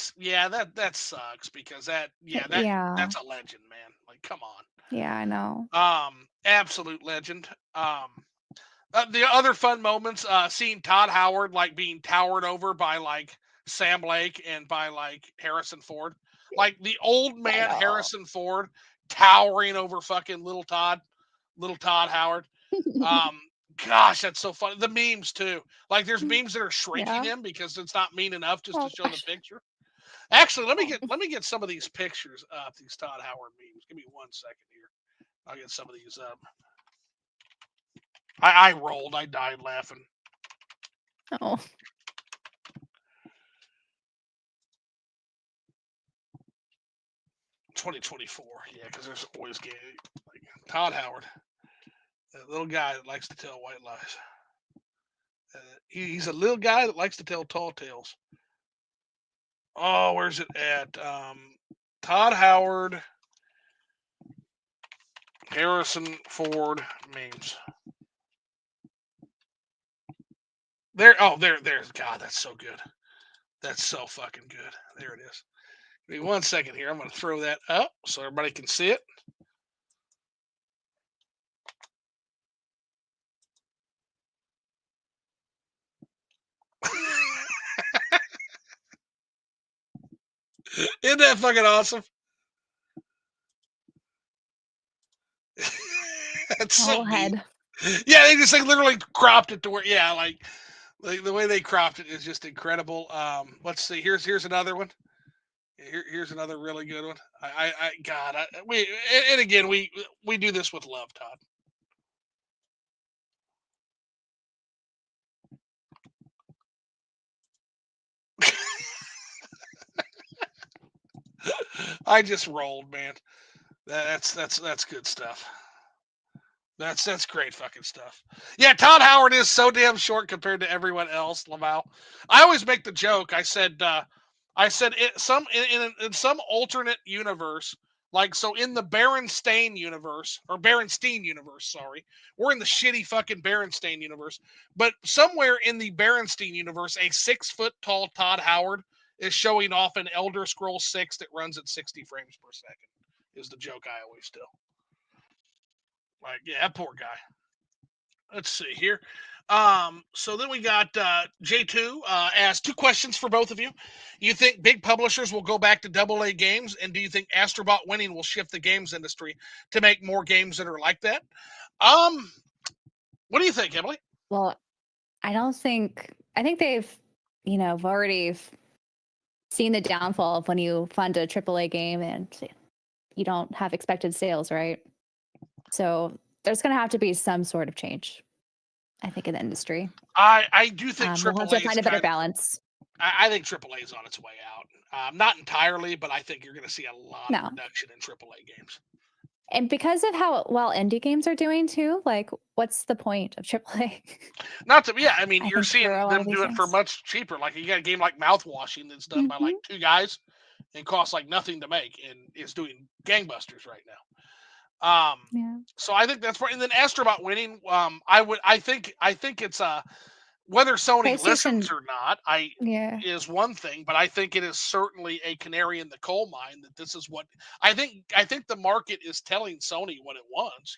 sucks because Yeah, that's a legend, man. Like, come on. yeah, I know. Absolute legend. The other fun moments, seeing Todd Howard like being towered over by like Sam Lake and by like Harrison Ford, like the old I man know. Harrison Ford towering over fucking little Todd Howard. Um, Gosh, that's so funny. The memes too. Like there's memes that are shrinking Yeah. him because it's not mean enough just to Oh show the gosh. picture. Actually, let me get some of these pictures up. These Todd Howard memes. Give me 1 second here. I'll get some of these up. I rolled. I died laughing. Oh. 2024. Yeah, because there's always gay. Like Todd Howard, that little guy that likes to tell white lies. He's a little guy that likes to tell tall tales. Oh, where's it at? Todd Howard, Harrison Ford memes. There's God. That's so good. That's so fucking good. There it is. Give me 1 second here. I'm going to throw that up so everybody can see it. Isn't that fucking awesome? That's A so whole neat. head. Yeah, they just like literally cropped it to where like the way they cropped it is just incredible. Let's see. Here's another one. Here's another really good one. God, we and again we do this with love, Todd. I just rolled, man. That's good stuff. That's great fucking stuff. Yeah, Todd Howard is so damn short compared to everyone else, Lamal. I always make the joke. I said some in some alternate universe, Like, so in the Berenstain universe, sorry, we're in the shitty fucking Berenstain universe. But somewhere in the Berenstain universe, a 6 foot tall Todd Howard is showing off an Elder Scrolls 6 that runs at 60 frames per second. Is the joke I always tell. Like, yeah, that poor guy. Let's see here. So then we got J2 asked 2 questions for both of you. You think big publishers will go back to AA games, and do you think Astrobot winning will shift the games industry to make more games that are like that? What do you think, Emily? Well, I think they've, already seen the downfall of when you fund a AAA game and you don't have expected sales, right? So there's going to have to be some sort of change, I think, in the industry. I do think we'll have to find a better balance. I think AAA is on its way out. Not entirely, but I think you're going to see a lot of reduction in AAA games. And because of how well indie games are doing too, like, what's the point of AAA? I mean, you're seeing them do it for much cheaper. Like, you got a game like Mouthwashing that's done by like 2 guys and costs like nothing to make and is doing gangbusters right now. So I think that's right. And then Astrobot winning, I think it's whether Sony listens or not, is one thing, but I think it is certainly a canary in the coal mine that this is what I think the market is telling Sony what it wants.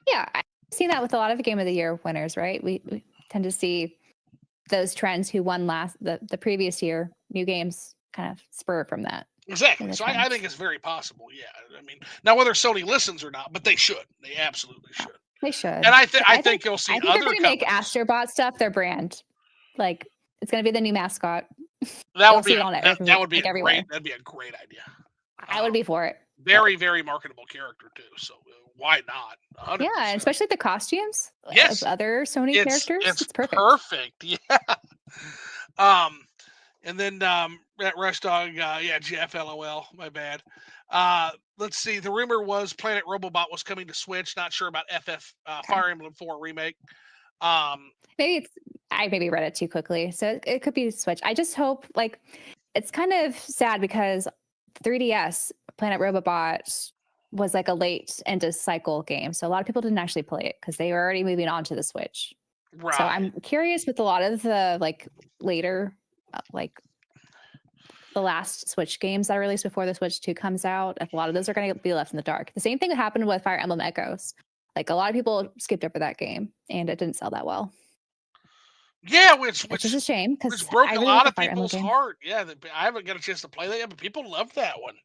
Yeah, I've seen that with a lot of Game of the Year winners, right? We tend to see those trends who won the previous year, new games kind of spur from that. Exactly. So I think it's very possible. Yeah. I mean, now whether Sony listens or not, but they should. They absolutely should. They should. And I think you'll see other companies make Astrobot stuff their brand. Like, it's going to be the new mascot. That would be everywhere. That'd be a great idea. I would be for it. Very, very marketable character too. So why not? 100%. Yeah, and especially the costumes. Yes. Of other Sony characters. It's perfect. Perfect. Yeah. And then at Rush Dog, Jeff, LOL, my bad. Let's see. The rumor was Planet Robobot was coming to Switch. Not sure about Fire Emblem 4 remake. I maybe read it too quickly, so it could be Switch. I just hope, like, it's kind of sad because 3DS Planet Robobot was like a late end of cycle game, so a lot of people didn't actually play it because they were already moving on to the Switch. Right. So I'm curious with a lot of the later, the last Switch games that are released before the Switch 2 comes out, if a lot of those are going to be left in the dark. The same thing happened with Fire Emblem Echoes. Like, a lot of people skipped over that game and it didn't sell that well. Yeah, which is a shame because it broke a lot of people's heart. Yeah, I haven't got a chance to play that yet, but people love that one.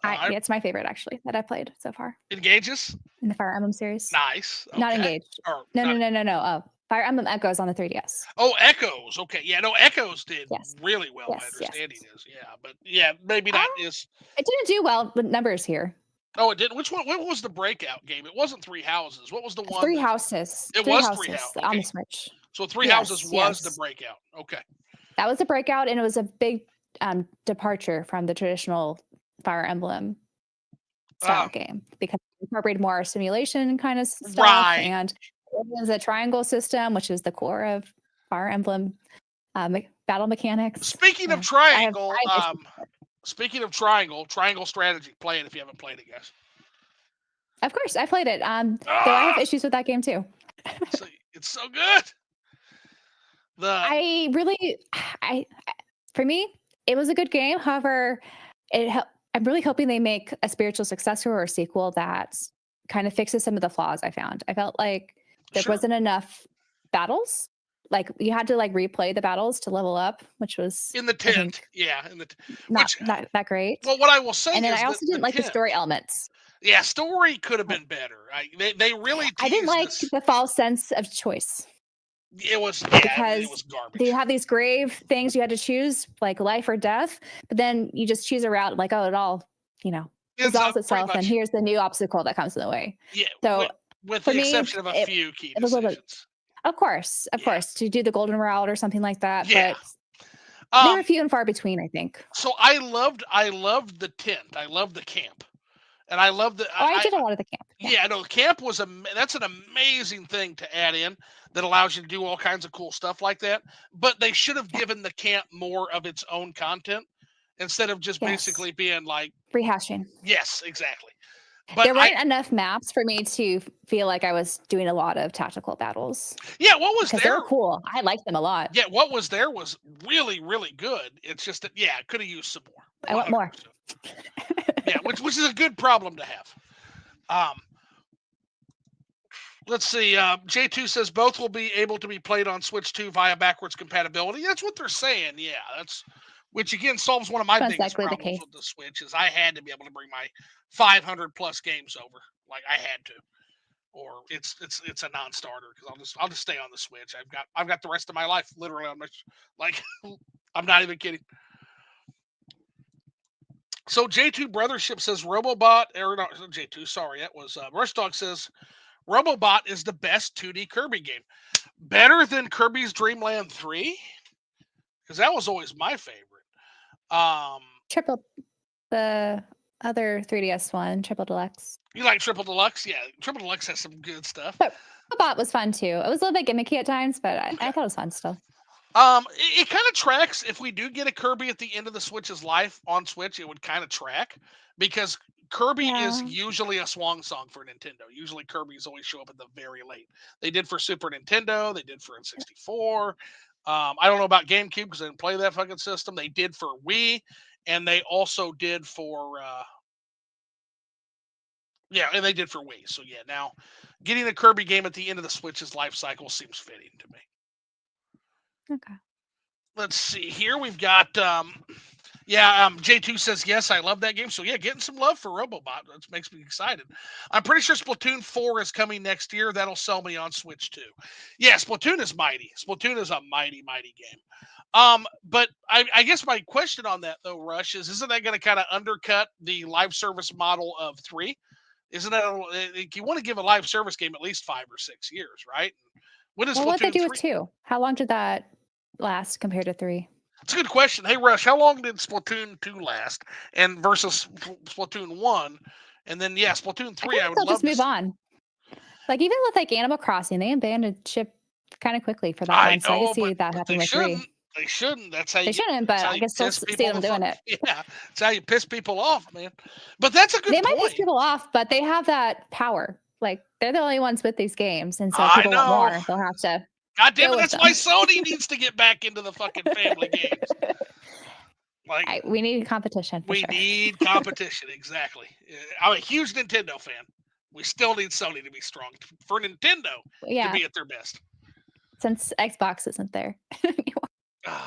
It's my favorite actually that I've played so far. Engages in the Fire Emblem series. Nice. Okay. Not Engaged. No. Fire Emblem Echoes on the 3DS. Oh, Echoes. Okay. Yeah, no, Echoes did really well. My understanding is, but maybe not is. It didn't do well with numbers here. Oh, it did. Which one? What was the breakout game? It wasn't Three Houses. What was the one? Three Houses. It was Three Houses on the Switch. So Three Houses was the breakout. Okay. That was a breakout, and it was a big departure from the traditional Fire Emblem style game because it incorporated more simulation kind of stuff, and it was a triangle system, which is the core of Fire Emblem battle mechanics. Speaking of triangle, triangle strategy, play it if you haven't played it, guys. Of course, I played it. Though I have issues with that game too. It's so good. For me, it was a good game. However, I'm really hoping they make a spiritual successor or a sequel that kind of fixes some of the flaws I found. I felt like there wasn't enough battles. Like, you had to replay the battles to level up, which was in the tent. Not that great. Well, what I will say, and then I also didn't like the story elements. Yeah, story could have been better. They really. I didn't like the false sense of choice. It was because it was garbage. They have these grave things you had to choose, like life or death, but then you just choose a route, like, it all, resolves itself, and here's the new obstacle that comes in the way. Yeah. So with the exception of a few key decisions. Of course, to do the golden route or something like that. Yeah. But they were few and far between, I think. So I loved the tent. I loved the camp. And I love the. I did a lot of the camp. Yeah, no, the camp was that's an amazing thing to add in that allows you to do all kinds of cool stuff like that. But they should have given the camp more of its own content instead of just basically being like rehashing. Yes, exactly. But there weren't enough maps for me to feel like I was doing a lot of tactical battles. Yeah, what was because there? They were cool. I liked them a lot. Yeah, what was there was really, really good. It's just that, yeah, I could have used some more. I want more. Yeah, which is a good problem to have. Let's see. J2 says both will be able to be played on Switch 2 via backwards compatibility. That's what they're saying. Yeah, which again solves one of my biggest problems with the Switch is I had to be able to bring my 500 plus games over. Like I had to, or it's a non-starter because I'll just stay on the Switch. I've got the rest of my life literally on my I'm not even kidding. So J2 Brothership says Robobot or not J2. Sorry, that was Rush Dog says Robobot is the best 2D Kirby game. Better than Kirby's Dream Land 3? Because that was always my favorite. The other 3DS one, Triple Deluxe. You like Triple Deluxe? Yeah, Triple Deluxe has some good stuff. But Robot was fun too. It was a little bit gimmicky at times, but I thought it was fun still. It kind of tracks. If we do get a Kirby at the end of the Switch's life on Switch, it would kind of track because Kirby is usually a swan song for Nintendo. Usually Kirby's always show up at the very late. They did for Super Nintendo. They did for N64. I don't know about GameCube because I didn't play that fucking system. They did for Wii, and they also did for and they did for Wii. So yeah, now getting a Kirby game at the end of the Switch's life cycle seems fitting to me. Okay. Let's see here. We've got J2 says yes, I love that game. So yeah, getting some love for Robobot. That makes me excited. I'm pretty sure Splatoon 4 is coming next year. That'll sell me on Switch too. Yeah, Splatoon is mighty. Splatoon is a mighty, mighty game. But I guess my question on that though, Rush, isn't that going to kind of undercut the live service model of 3? Isn't that you want to give a live service game at least 5 or 6 years, right? What did they do with 2? How long did that last compared to 3? It's a good question. Hey, Rush, how long did Splatoon 2 last and versus Splatoon 1? And then, Splatoon 3, I would love to move on. Like, even with, like, Animal Crossing, they abandoned ship kind of quickly for that one. So I can see that happening with 3. They shouldn't. That's how they shouldn't, but I guess they'll see them doing it. Yeah, that's how you piss people off, man. But that's a good point. They might piss people off, but they have that power. Like, they're the only ones with these games. And so people want more. They'll have to. God damn it, that's why Sony needs to get back into the fucking family games. Like we need competition. We need competition, exactly. I'm a huge Nintendo fan. We still need Sony to be strong for Nintendo to be at their best. Since Xbox isn't there anymore.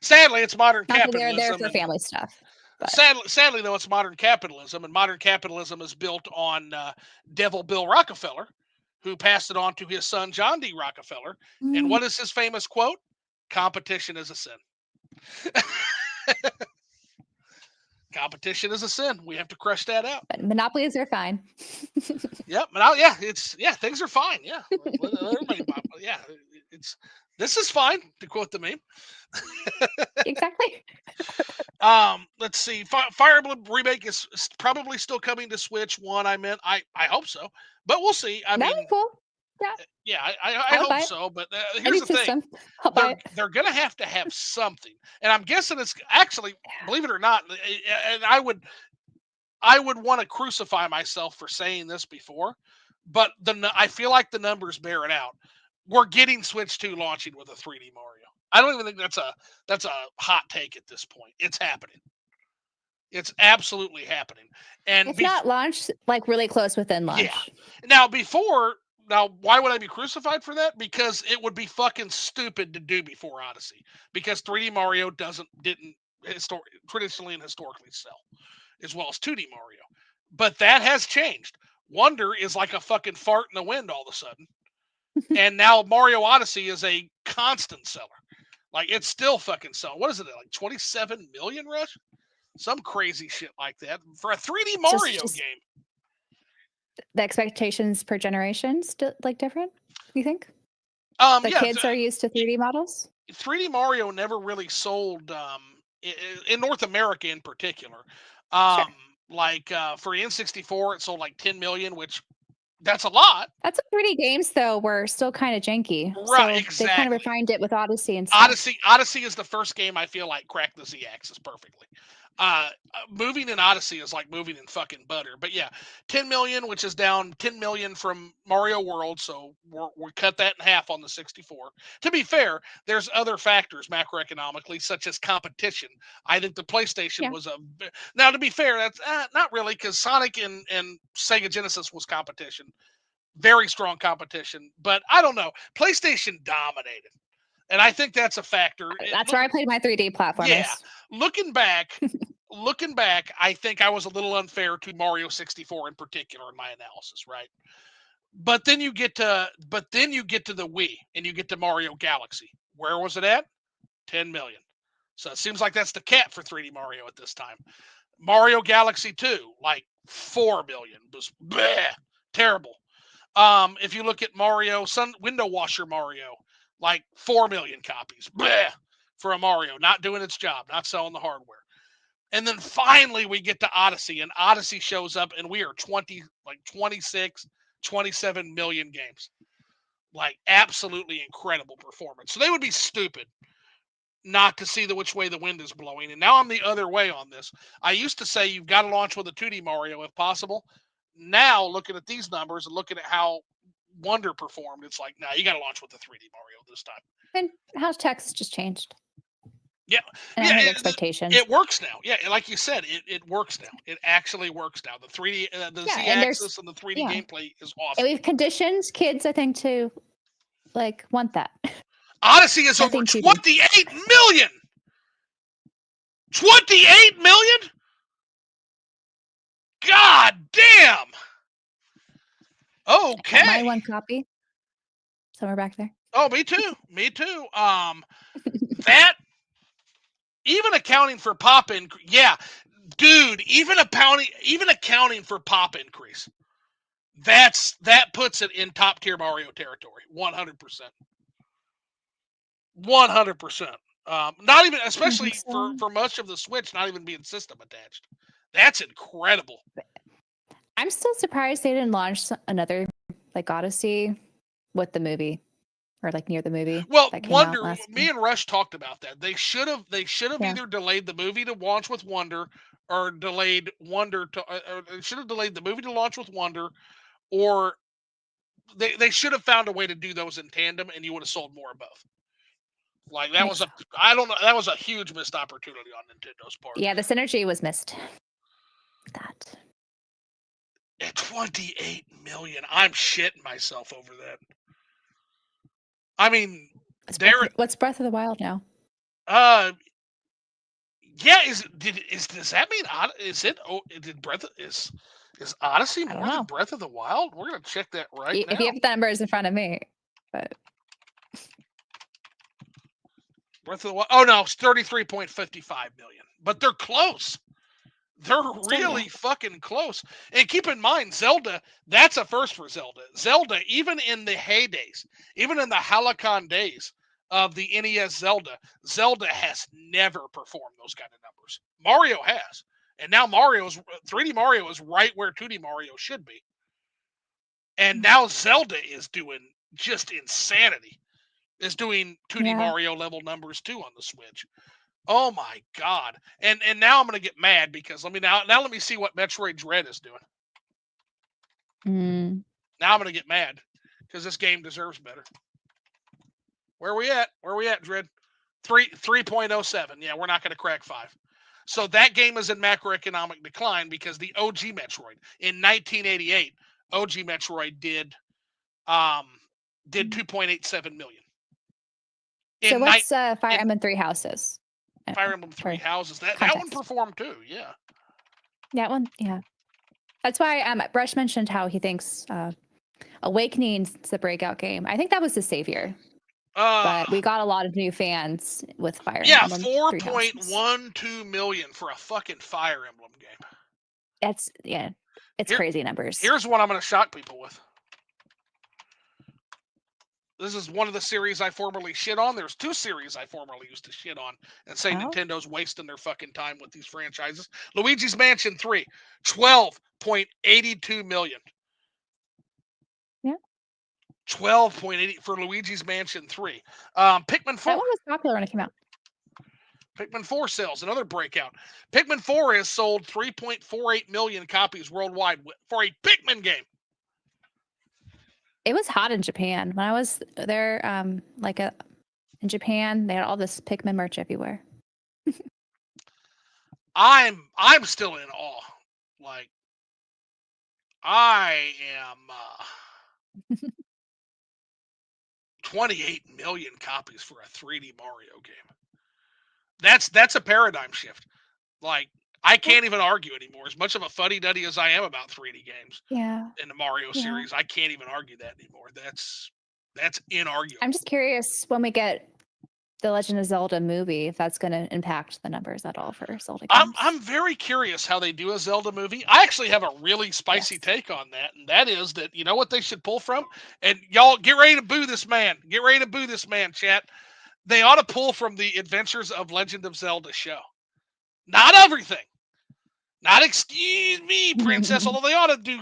Sadly, it's modern capitalism. They're there for family stuff. Sadly, though, it's modern capitalism, and modern capitalism is built on Devil Bill Rockefeller, who passed it on to his son, John D. Rockefeller. And what is his famous quote? Competition is a sin. Competition is a sin. We have to crush that out. But monopolies are fine. Yep. Things are fine. Yeah. This is fine, to quote the meme. Exactly. Let's see. Fire Emblem Remake is probably still coming to Switch 1. I hope so, but we'll see. That'd be cool. Yeah, I hope so. But here's the thing: they're going to have something, and I'm guessing it's actually, believe it or not, and I would want to crucify myself for saying this before, but I feel like the numbers bear it out. We're getting Switch 2 launching with a 3D Mario. I don't even think that's a hot take at this point. It's happening. It's absolutely happening. And it's not launched, like really close within launch. Yeah. Now, why would I be crucified for that? Because it would be fucking stupid to do before Odyssey. Because 3D Mario didn't traditionally and historically sell, as well as 2D Mario. But that has changed. Wonder is like a fucking fart in the wind all of a sudden. And now Mario Odyssey is a constant seller. Like, it's still fucking selling. What is it, like 27 million, Rush? Some crazy shit like that for a 3D Mario game. The expectations per generation still like different, you think? The kids are used to 3D models? 3D Mario never really sold in North America in particular. Sure. Like for N64, it sold like 10 million, which that's a lot. That's 3D games, though, were still kind of janky. Right, so exactly. They kind of refined it with Odyssey and stuff. Odyssey is the first game I feel like cracked the Z-axis perfectly. Moving in Odyssey is like moving in fucking butter. But yeah, 10 million, which is down 10 million from Mario World, so we cut that in half on the 64. To be fair, there's other factors macroeconomically, such as competition. I think the PlayStation Yeah. was now. To be fair, that's not really, because Sonic and Sega Genesis was competition, very strong competition. But I don't know, PlayStation dominated, and I think that's a factor. That's where I played my 3D Yeah, platformers. looking back, I think I was a little unfair to Mario 64 in particular in my analysis, right? But then you get to the Wii and you get to Mario Galaxy. Where was it at? 10 million. So it seems like that's the cap for 3D Mario at this time. Mario Galaxy 2, like 4 million. Was bleh, terrible. If you look at Mario Sun Window Washer Mario, like 4 million copies. Bleh, for a Mario, not doing its job, not selling the hardware. And then finally we get to Odyssey, and Odyssey shows up, and we are 26, 27 million games. Like, absolutely incredible performance. So they would be stupid not to see the which way the wind is blowing. And now I'm the other way on this. I used to say you've got to launch with a 2D Mario if possible. Now, looking at these numbers and looking at how Wonder performed, it's like, you got to launch with the 3D Mario this time. And how tech's just changed. Yeah, and yeah, I think expectations. it works now. Yeah, like you said, it works now. It actually works now. The 3D, the Yeah, Z-axis and the 3D yeah. gameplay is And awesome. we've conditioned kids, I think, to like want that. Odyssey is over 28 million. 28 million? God damn. Okay. Got my one copy somewhere back there. Oh, me too. Me too. That, even accounting for pop increase, yeah, dude, even accounting for pop increase, that puts it in top tier Mario territory, 100%. 100%. Not even, especially So. for much of the Switch, not even being system attached. That's incredible. I'm still surprised they didn't launch another like Odyssey with the movie, or like near the movie. Well, that came Wonder, out last me year. and Rush talked about that. They should have Yeah. either delayed the movie to launch with Wonder, or delayed Wonder to, or they should have delayed the movie to launch with Wonder, or they should have found a way to do those in tandem, and you would have sold more of both. Like, that was I don't know, that was a huge missed opportunity on Nintendo's part. Yeah, the synergy was missed. That. At 28 million, I'm shitting myself over that. I mean, what's Breath of the Wild now? Yeah, does that mean is Odyssey more than Breath of the Wild? We're gonna check that now. If you have the numbers in front of me, but Breath of the Wild. Oh no, it's 33.55 million. But they're close. They're really fucking close. And keep in mind, Zelda, that's a first for Zelda. Zelda, even in the heydays, even in the Halcyon days of the NES Zelda has never performed those kind of numbers. Mario has. And now 3D Mario is right where 2D Mario should be. And now Zelda is doing just insanity. Is doing 2D Mario level numbers too on the Switch. Oh my god! And now I'm gonna get mad because let me see what Metroid Dread is doing. Now I'm gonna get mad because this game deserves better. Where are we at? Dread? 3.07. Yeah, we're not gonna crack 5. So that game is in macroeconomic decline because the OG Metroid in 1988, OG Metroid did 2.87 million. So what's Fire Emblem Three Houses? Fire Emblem Three Houses. That one performed too. Yeah. That one, yeah. That's why Brush mentioned how he thinks Awakening's the breakout game. I think that was the savior. But we got a lot of new fans with Fire Emblem. 4.12 million for a fucking Fire Emblem game. It's crazy numbers. Here's what I'm going to shock people with. This is one of the series I formerly shit on. There's 2 series I formerly used to shit on and say Nintendo's wasting their fucking time with these franchises. Luigi's Mansion 3, 12.82 million. Yeah. 12.80 for Luigi's Mansion 3. Pikmin 4. That one was popular when it came out. Pikmin 4 sales, another breakout. Pikmin 4 has sold 3.48 million copies worldwide for a Pikmin game. It was hot in Japan. When I was there, in Japan, they had all this Pikmin merch everywhere. I'm still in awe. Like, I am 28 million copies for a 3D Mario game. That's a paradigm shift. Like, I can't even argue anymore. As much of a fuddy-duddy as I am about 3D games in the Mario series, I can't even argue that anymore. That's inarguable. I'm just curious when we get the Legend of Zelda movie, if that's going to impact the numbers at all for Zelda games. I'm very curious how they do a Zelda movie. I actually have a really spicy take on that, and that is that, you know what they should pull from? And y'all, get ready to boo this man. Get ready to boo this man, chat. They ought to pull from the Adventures of Legend of Zelda show. Not everything. Not excuse me, princess. Although they ought to do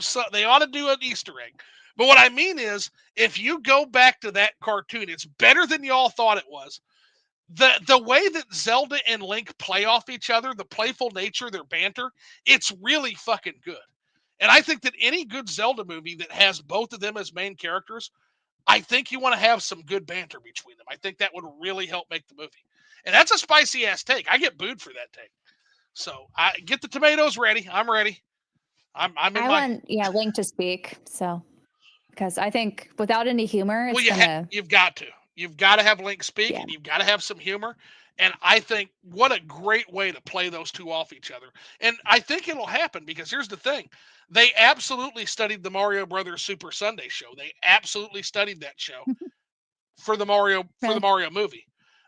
an Easter egg. But what I mean is, if you go back to that cartoon, it's better than y'all thought it was. The way that Zelda and Link play off each other, the playful nature, their banter, it's really fucking good. And I think that any good Zelda movie that has both of them as main characters, I think you want to have some good banter between them. I think that would really help make the movie. And that's a spicy ass take. I get booed for that take. So I get the tomatoes ready. I'm ready. I want Link to speak. So because I think without any humor, you've got to. You've got to have Link speak, and you've got to have some humor. And I think what a great way to play those two off each other. And I think it'll happen because here's the thing. They absolutely studied the Mario Brothers Super Sunday show. They absolutely studied that show for the Mario movie.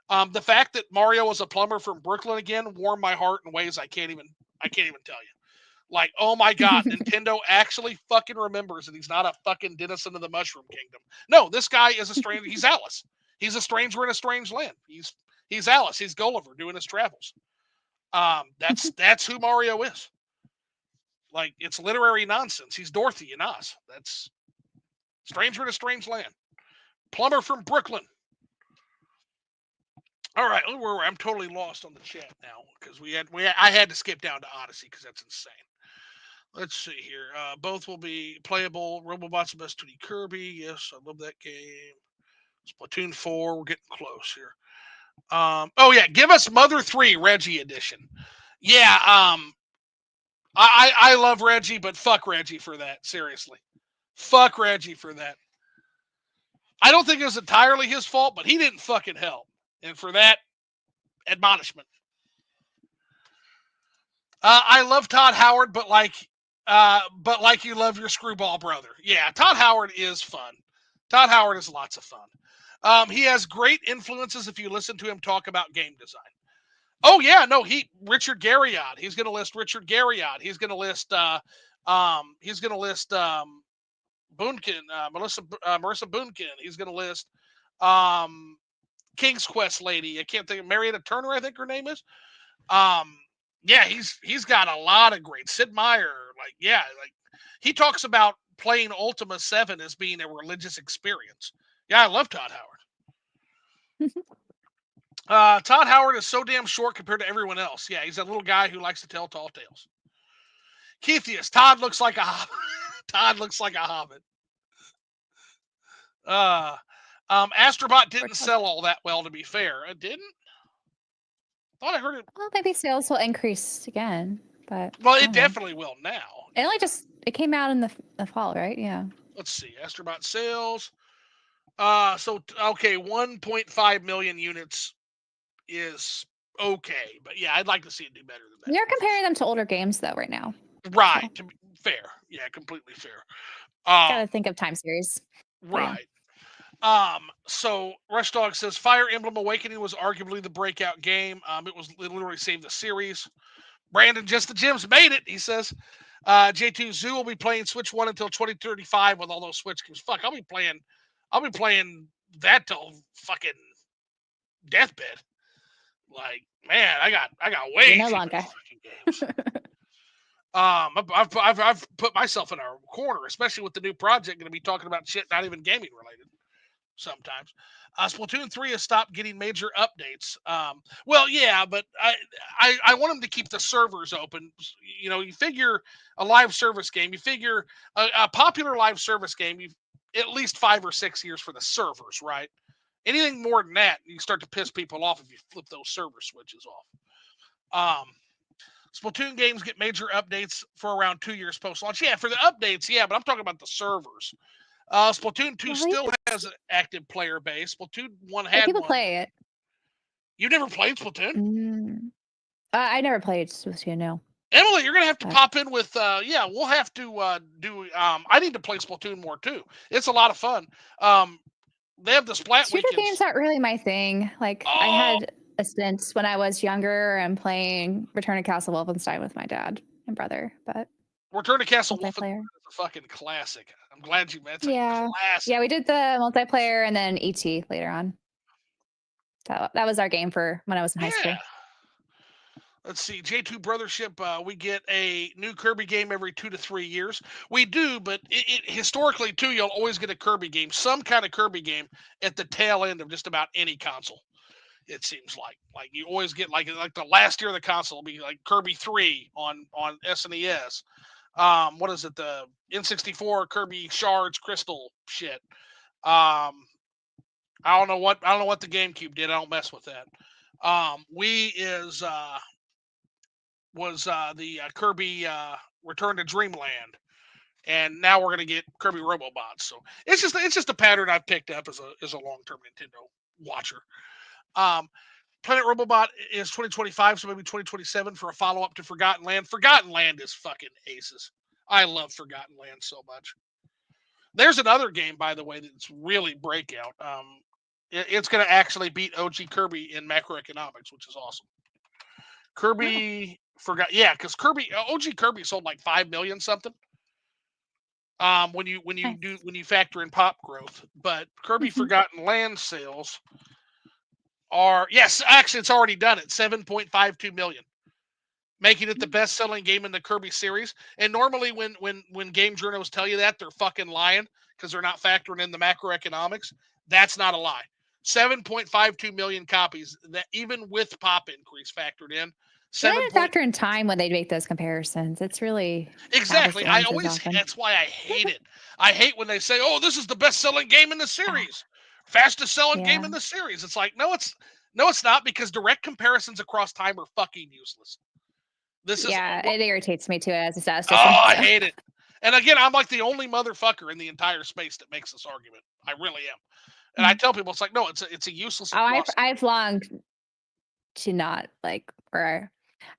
The fact that Mario was a plumber from Brooklyn again warmed my heart in ways I can't even tell you. Like, oh my God, Nintendo actually fucking remembers that he's not a fucking denizen of the Mushroom Kingdom. No, this guy is a stranger. He's Alice. He's a stranger in a strange land. He's Alice. He's Gulliver doing his travels. That's who Mario is. Like, it's literary nonsense. He's Dorothy in Oz. That's stranger in a strange land. Plumber from Brooklyn. All right, I'm totally lost on the chat now because I had to skip down to Odyssey because that's insane. Let's see here. Both will be playable. Robobot's the best 2D Kirby. Yes, I love that game. Splatoon 4. We're getting close here. Oh yeah, give us Mother 3 Reggie edition. Yeah. I love Reggie, but fuck Reggie for that. Seriously, fuck Reggie for that. I don't think it was entirely his fault, but he didn't fucking help, and for that, admonishment. I love Todd Howard, but like you love your screwball brother. Yeah, Todd Howard is fun. Todd Howard is lots of fun. He has great influences if you listen to him talk about game design. Oh yeah, no, Richard Garriott. He's going to list Richard Garriott. He's going to list Boonkin, Marissa Boonkin. He's going to list King's Quest lady. I can't think of Marietta Turner, I think her name is. Yeah, he's got a lot of great Sid Meier. Like he talks about playing Ultima 7 as being a religious experience. Yeah, I love Todd Howard. Todd Howard is so damn short compared to everyone else. Yeah, he's a little guy who likes to tell tall tales. Keithius, Todd looks like a hobbit. Astrobot didn't sell all that well, to be fair. It didn't? I thought I heard it. Well, maybe sales will increase again, but it definitely will now. It came out in the fall, right? Yeah. Let's see. Astrobot sales. 1.5 million units is okay, but yeah, I'd like to see it do better than that. You're comparing them to older games, though, right now. Right. So. To be fair. Yeah, completely fair. Gotta think of time series. Right. So Rush Dog says Fire Emblem Awakening was arguably the breakout game. It literally saved the series. Brandon, just the Gems made it, he says. J2 Zoo will be playing Switch 1 until 2035 with all those Switch games. Fuck, I'll be playing that till fucking deathbed. Like, man, I got way no longer games. I've put myself in a corner, especially with the new project going to be talking about shit not even gaming related. sometimes. Splatoon 3 has stopped getting major updates. Well, yeah, but I want them to keep the servers open. You know, you figure a live service game, you figure a popular live service game, you at least 5 or 6 years for the servers, right? Anything more than that, you start to piss people off if you flip those server switches off. Splatoon games get major updates for around 2 years post-launch. Yeah, for the updates, yeah, but I'm talking about the servers. Splatoon 2 Well, still has an active player base. Splatoon 1 like had people one. play it. You never played Splatoon? I never played Splatoon, no. Emily, you're gonna have to pop in with yeah, we'll have to do I need to play Splatoon more too. It's a lot of fun. They have the Splat Shooter weekends. games aren't really my thing. Like I had a stint when I was younger and playing Return to Castle Wolfenstein with my dad and brother, but Return to Castle multiplayer. Wolfenstein is a fucking classic. I'm glad you mentioned. Yeah, Classic. yeah, we did the multiplayer and then ET later on. That was our game for when I was in high school. Let's see, J2 Brothership. We get a new Kirby game every 2 to 3 years. We do, but historically too, you'll always get a Kirby game, some kind of Kirby game at the tail end of just about any console. It seems like you always get like the last year of the console will be like Kirby 3 on SNES. What is it? The N64 Kirby Shards Crystal shit. I don't know what the GameCube did. I don't mess with that. Was the Kirby Return to Dreamland, and now we're gonna get Kirby Robobots. So it's just a pattern I've picked up as a long-term Nintendo watcher. Planet Robobot is 2025, so maybe 2027 for a follow-up to Forgotten Land. Forgotten Land is fucking aces. I love Forgotten Land so much. There's another game, by the way, that's really breakout. It's going to actually beat OG Kirby in macroeconomics, which is awesome. Kirby yeah, because OG Kirby sold like 5 million something. When you factor in pop growth, but Kirby Forgotten Land sales are actually it's already done it 7.52 million, making it the best-selling game in the Kirby series. And normally when game journals tell you that, they're fucking lying because they're not factoring in the macroeconomics. That's not a lie. 7.52 million copies, that even with pop increase factored in. They didn't factor in time when they make those comparisons. It's really exactly. That's why I hate it. I hate when they say, "Oh, this is the best-selling game in the series, fastest-selling game in the series." It's like, no, it's not, because direct comparisons across time are fucking useless. It irritates me too as a statistician. I hate it. And again, I'm like the only motherfucker in the entire space that makes this argument. I really am. And I tell people, it's like, no, it's a useless. I've longed to not like, or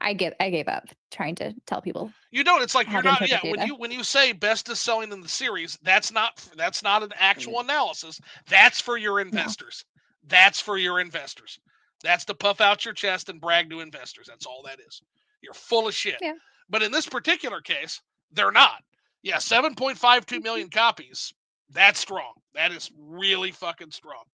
I gave up trying to tell people. You don't. It's like you're not. Yeah, when you say best is selling in the series, that's not an actual analysis. That's for your investors. No. That's for your investors. That's to puff out your chest and brag to investors. That's all that is. You're full of shit. Yeah. But in this particular case, they're not. Yeah, 7.52 million copies. That's strong. That is really fucking strong.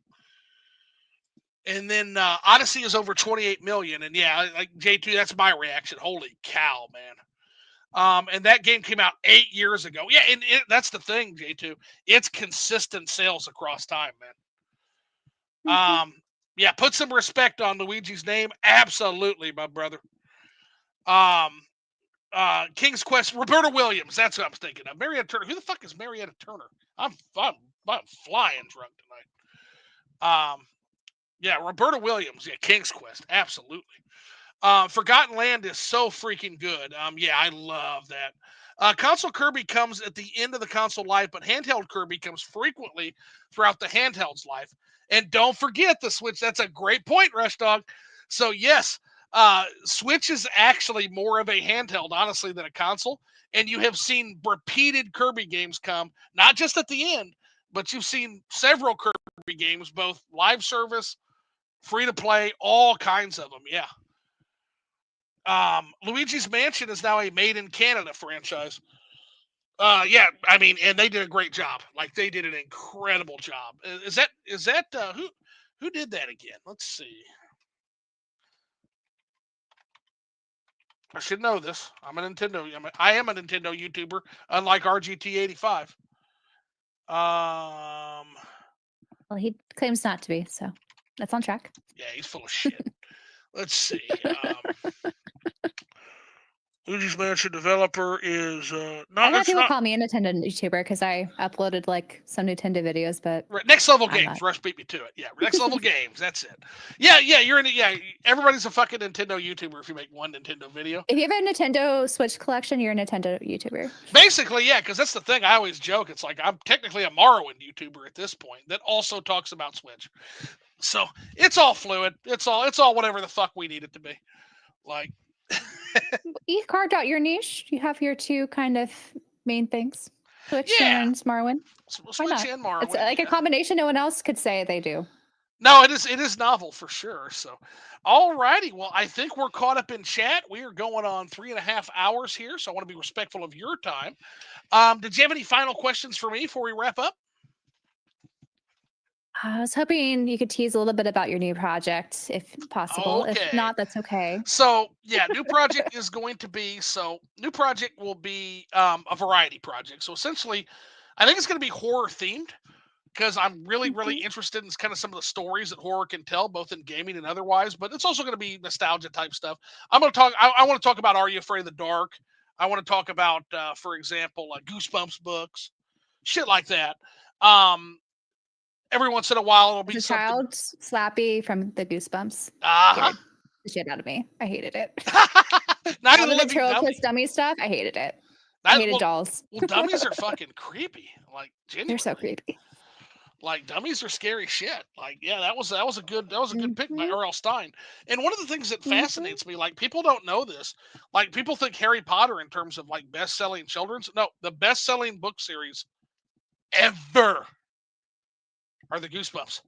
And then Odyssey is over 28 million. And yeah, like J2, that's my reaction. Holy cow, man. And that game came out 8 years ago. Yeah, and that's the thing, J2. It's consistent sales across time, man. Yeah, put some respect on Luigi's name. Absolutely, my brother. King's Quest, Roberta Williams. That's what I'm thinking of. Marietta Turner. Who the fuck is Marietta Turner? I'm flying drunk tonight. Yeah, Roberta Williams. Yeah, King's Quest. Absolutely. Forgotten Land is so freaking good. Yeah, I love that. Console Kirby comes at the end of the console life, but handheld Kirby comes frequently throughout the handheld's life. And don't forget the Switch. That's a great point, Rush Dog. So yes, Switch is actually more of a handheld, honestly, than a console. And you have seen repeated Kirby games come, not just at the end, but you've seen several Kirby games, both live service, free to play, all kinds of them. Yeah. Luigi's Mansion is now a made in Canada franchise. Yeah, I mean, and they did a great job. Like, they did an incredible job. Is that who did that again? Let's see. I should know this. I am a Nintendo YouTuber, unlike RGT85. Well, he claims not to be, so that's on track. Yeah, he's full of shit. Let's see. Luigi's Mansion developer is I've not. had It's people not call me a Nintendo YouTuber because I uploaded like some Nintendo videos, but right. Next Level I'm Games. not. Rush beat me to it. Yeah, Next Level Games. That's it. Yeah, yeah. You're in it. Yeah, everybody's a fucking Nintendo YouTuber if you make one Nintendo video. If you have a Nintendo Switch collection, you're a Nintendo YouTuber. Basically, yeah, because that's the thing. I always joke. It's like I'm technically a Morrowind YouTuber at this point that also talks about Switch. So it's all fluid. It's all whatever the fuck we need it to be. Like, You carved out your niche. You have your two kind of main things: Switch yeah, and Morrowind. Why Switch not? and It's Morrowind. like a Yeah. combination no one else could say they do. No, it is novel for sure. So, all righty. Well, I think we're caught up in chat. We are going on 3.5 hours here, so I want to be respectful of your time. Did you have any final questions for me before we wrap up? I was hoping you could tease a little bit about your new project, if possible. If Okay. not, that's okay. So yeah, new project is going to be new project will be a variety project. So essentially, I think it's going to be horror themed because I'm really Mhm. interested in kind of some of the stories that horror can tell, both in gaming and otherwise. But it's also going to be nostalgia type stuff. I'm going to talk. I want to talk about Are You Afraid of the Dark? I want to talk about, for example, Goosebumps books, shit like that. Um, every once in a while, it'll As be a something. child, Slappy from the Goosebumps Uh scared the shit out of me. I hated it. huh. Night All of the the Living ventriloquist Dummy. dummy stuff, I hated it. I That hated well, dolls. well, dummies are fucking creepy. Like They're so genuinely, creepy. like dummies are scary shit. Like yeah, that was a good pick by Mhm, R.L. Stein. And one of the things that mhm. fascinates me, like people don't know this, like people think Harry Potter in terms of like best selling children's. No, the best selling book series ever are the Goosebumps.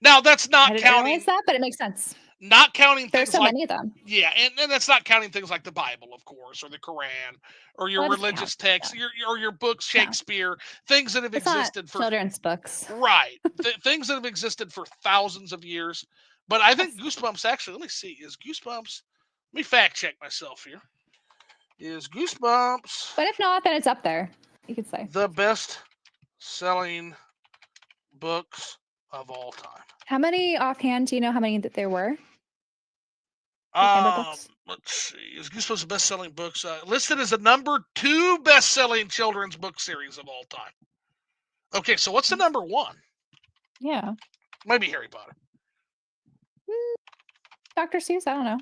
Now that's I not didn't realize counting that, but it makes sense. not counting There's things so like many of them. yeah, and that's not counting things like the Bible, of course, or the Quran, or your Well, that doesn't count. religious texts, Yeah. your books, No, Shakespeare, things that have it's not existed for children's books. right, things that have existed for thousands of years. But I think Yes. Goosebumps actually. Let me see. Is Goosebumps? Let me fact check myself here. Is Goosebumps But if not, then it's up there. You could say. the best selling books of all time? How many offhand do you know how many that there were? Like number books? Let's see. Is Goosebumps the best-selling books? Listed as the number 2 best-selling children's book series of all time. Okay, so what's the number 1? Yeah. Maybe Harry Potter. Dr. Seuss, I don't know.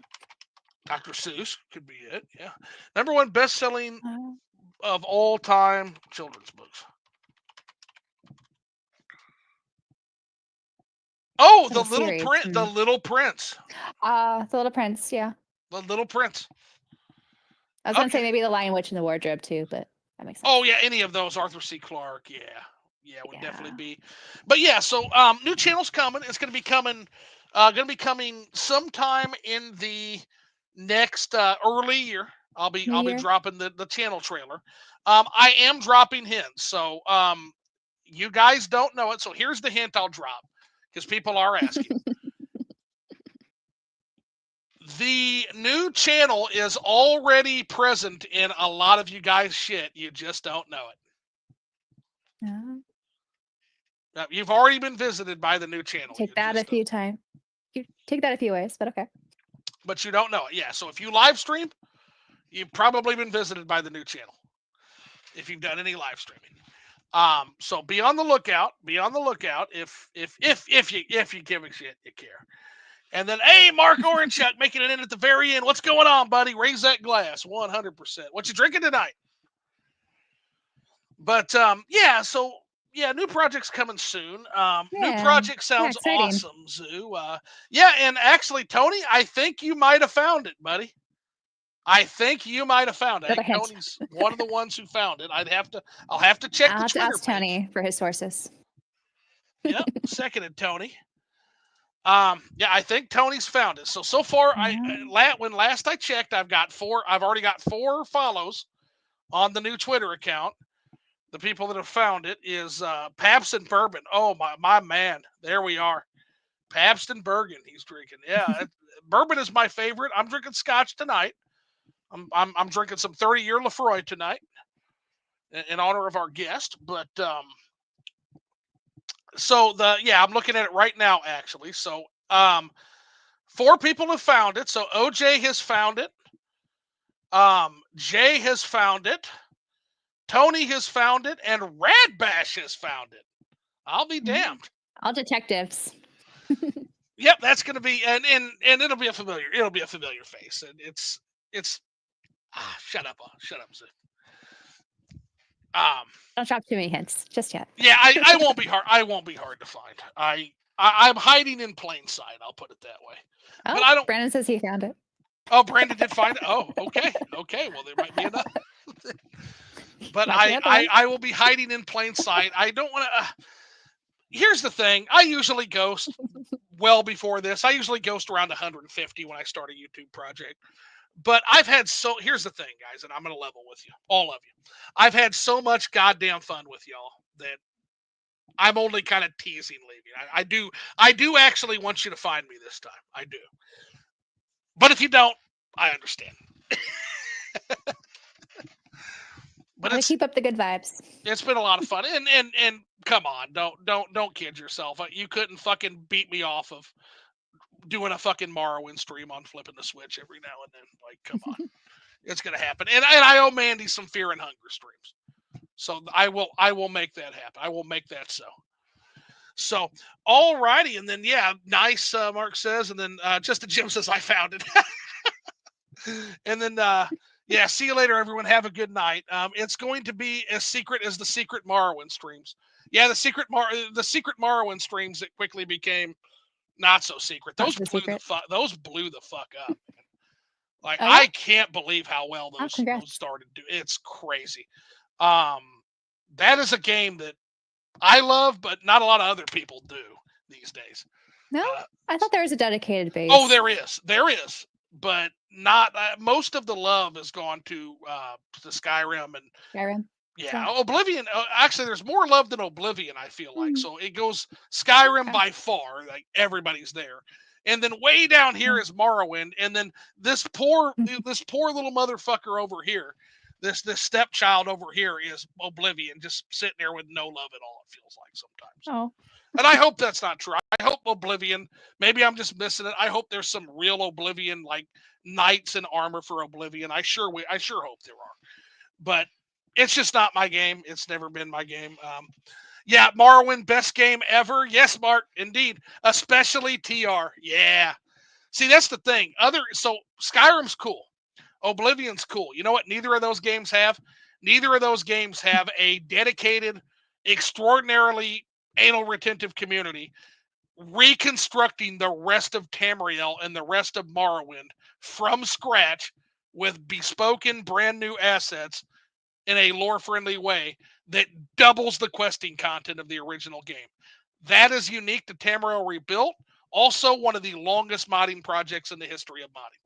Dr. Seuss could be it. Yeah, number 1 best-selling Uh, of all time children's books. Oh, like a series. The Little Prince. The Little Prince, yeah. The Little Prince. I was gonna say Okay. maybe The Lion, Witch, and the Wardrobe too, but that makes sense. Oh yeah, any of those. Arthur C. Clarke. Yeah, yeah, would definitely Yeah. be. But yeah, so new channel's coming. It's gonna be coming. Gonna be coming sometime in the next early year. New I'll be Year. dropping the channel trailer. I am dropping hints. So you guys don't know it. So here's the hint I'll drop because people are asking. The new channel is already present in a lot of you guys' shit. You just don't know it. Yeah. You've already been visited by the new channel. You Take that a just don't, few times. You take that a few ways, but okay. but you don't know it. Yeah. So if you live stream, you've probably been visited by the new channel. If you've done any live streaming, so be on the lookout. Be on the lookout. If you give a shit, you care. And then, hey, Mark Orenchuk making it in at the very end. What's going on, buddy? Raise that glass, 100%. What you drinking tonight? But yeah, so yeah, new project's coming soon. New Yeah. project Yeah, sounds exciting. awesome, Zoo. Yeah, and actually, Tony, I think you might have found it, buddy. I think you might have found it. I Another think hint. Tony's one of the ones who found it. I'll have to check I'll the have to Twitter ask page. Tony for his sources. Yep, seconded Tony. Yeah, I think Tony's found it. So far, Yeah. when last I checked, I've already got 4 follows on the new Twitter account. The people that have found it is Pabst and Bourbon. Oh my man, there we are. Pabst and Bourbon. He's drinking. Yeah, bourbon is my favorite. I'm drinking Scotch tonight. I'm drinking some 30-year Lefroy tonight in honor of our guest. But So I'm looking at it right now actually. So 4 people have found it. So OJ has found it. Jay has found it. Tony has found it, and Radbash has found it. I'll be damned. All detectives. Yep, that's gonna be and it'll be a familiar face. And it's shut up, Zip. Don't drop too many hints just yet. Yeah, I won't be hard. I won't be hard to find. I'm hiding in plain sight. I'll put it that way. Oh, But I don't. Brandon says he found it. Oh, Brandon did find it. Oh, okay. Well, there might be enough. But I will be hiding in plain sight. I don't want to. Here's the thing. I usually ghost well before this. I usually ghost around 150 when I start a YouTube project. But here's the thing, guys, and I'm going to level with you, all of you. I've had so much goddamn fun with y'all that I'm only kind of teasing leaving. I do actually want you to find me this time. I do. But if you don't, I understand. But keep up the good vibes. It's been a lot of fun. And come on, don't kid yourself. You couldn't fucking beat me off of doing a fucking Morrowind stream on Flipping the Switch every now and then. Like, come on. It's gonna happen. And I owe Mandy some Fear and Hunger streams. So I will make that happen. I will make that so. So, all righty. And then, nice, Mark says. And then just the Jim says, I found it. And then, see you later, everyone. Have a good night. It's going to be as secret as the secret Morrowind streams. Yeah, the secret Morrowind streams that quickly became not so secret. Those blew the fuck up. Like, I can't believe how well those started. It's crazy. That is a game that I love, but not a lot of other people do these days. No, I thought there was a dedicated base. Oh, there is, but not most of the love has gone to Skyrim and Skyrim. Yeah, Oblivion. Actually, there's more love than Oblivion, I feel like. So it goes Skyrim by far. Like, everybody's there, and then way down here is Morrowind, and then this poor little motherfucker over here, this stepchild over here is Oblivion, just sitting there with no love at all. It feels like sometimes. Oh. And I hope that's not true. I hope Oblivion. Maybe I'm just missing it. I hope there's some real Oblivion, like knights in armor for Oblivion. I sure hope there are, but it's just not my game. It's never been my game. Morrowind, best game ever. Yes, Mark, indeed. Especially TR. Yeah. See, that's the thing. So Skyrim's cool. Oblivion's cool. You know what? Neither of those games have a dedicated, extraordinarily anal retentive community reconstructing the rest of Tamriel and the rest of Morrowind from scratch with bespoken brand new assets in a lore-friendly way that doubles the questing content of the original game. That is unique to Tamriel Rebuilt. Also, one of the longest modding projects in the history of modding.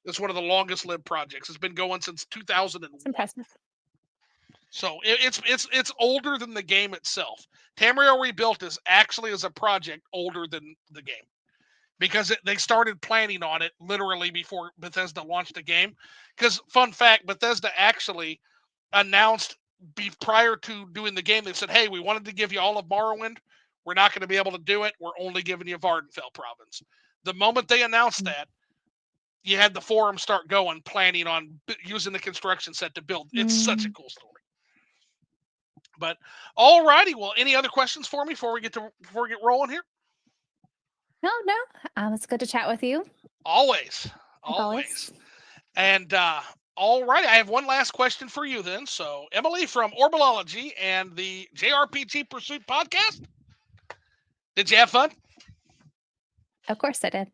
It's one of the longest-lived projects. It's been going since 2001. That's impressive. So it's older than the game itself. Tamriel Rebuilt is actually, as a project, older than the game, because they started planning on it literally before Bethesda launched the game. Because, fun fact, Bethesda actually announced prior to doing the game, they said, hey, we wanted to give you all of Morrowind. We're not going to be able to do it. We're only giving you Vardenfell province. The moment they announced that, you had the forum start going, planning on using the construction set to build. It's such a cool story. But all righty. Well, any other questions for me before we get rolling here? No. It's good to chat with you. Always. And all right, I have one last question for you then. So, Emily from Orbalology and the JRPG Pursuit podcast, did you have fun? Of course I did.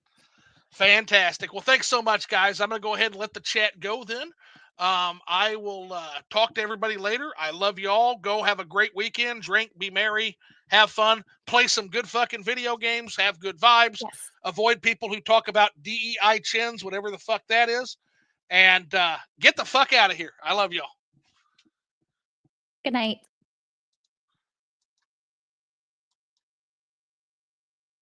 Fantastic. Well, thanks so much, guys. I'm going to go ahead and let the chat go then. I will talk to everybody later. I love you all. Go have a great weekend. Drink, be merry, have fun, play some good fucking video games, have good vibes. Yes. Avoid people who talk about DEI chins, whatever the fuck that is. And get the fuck out of here. I love y'all. Good night.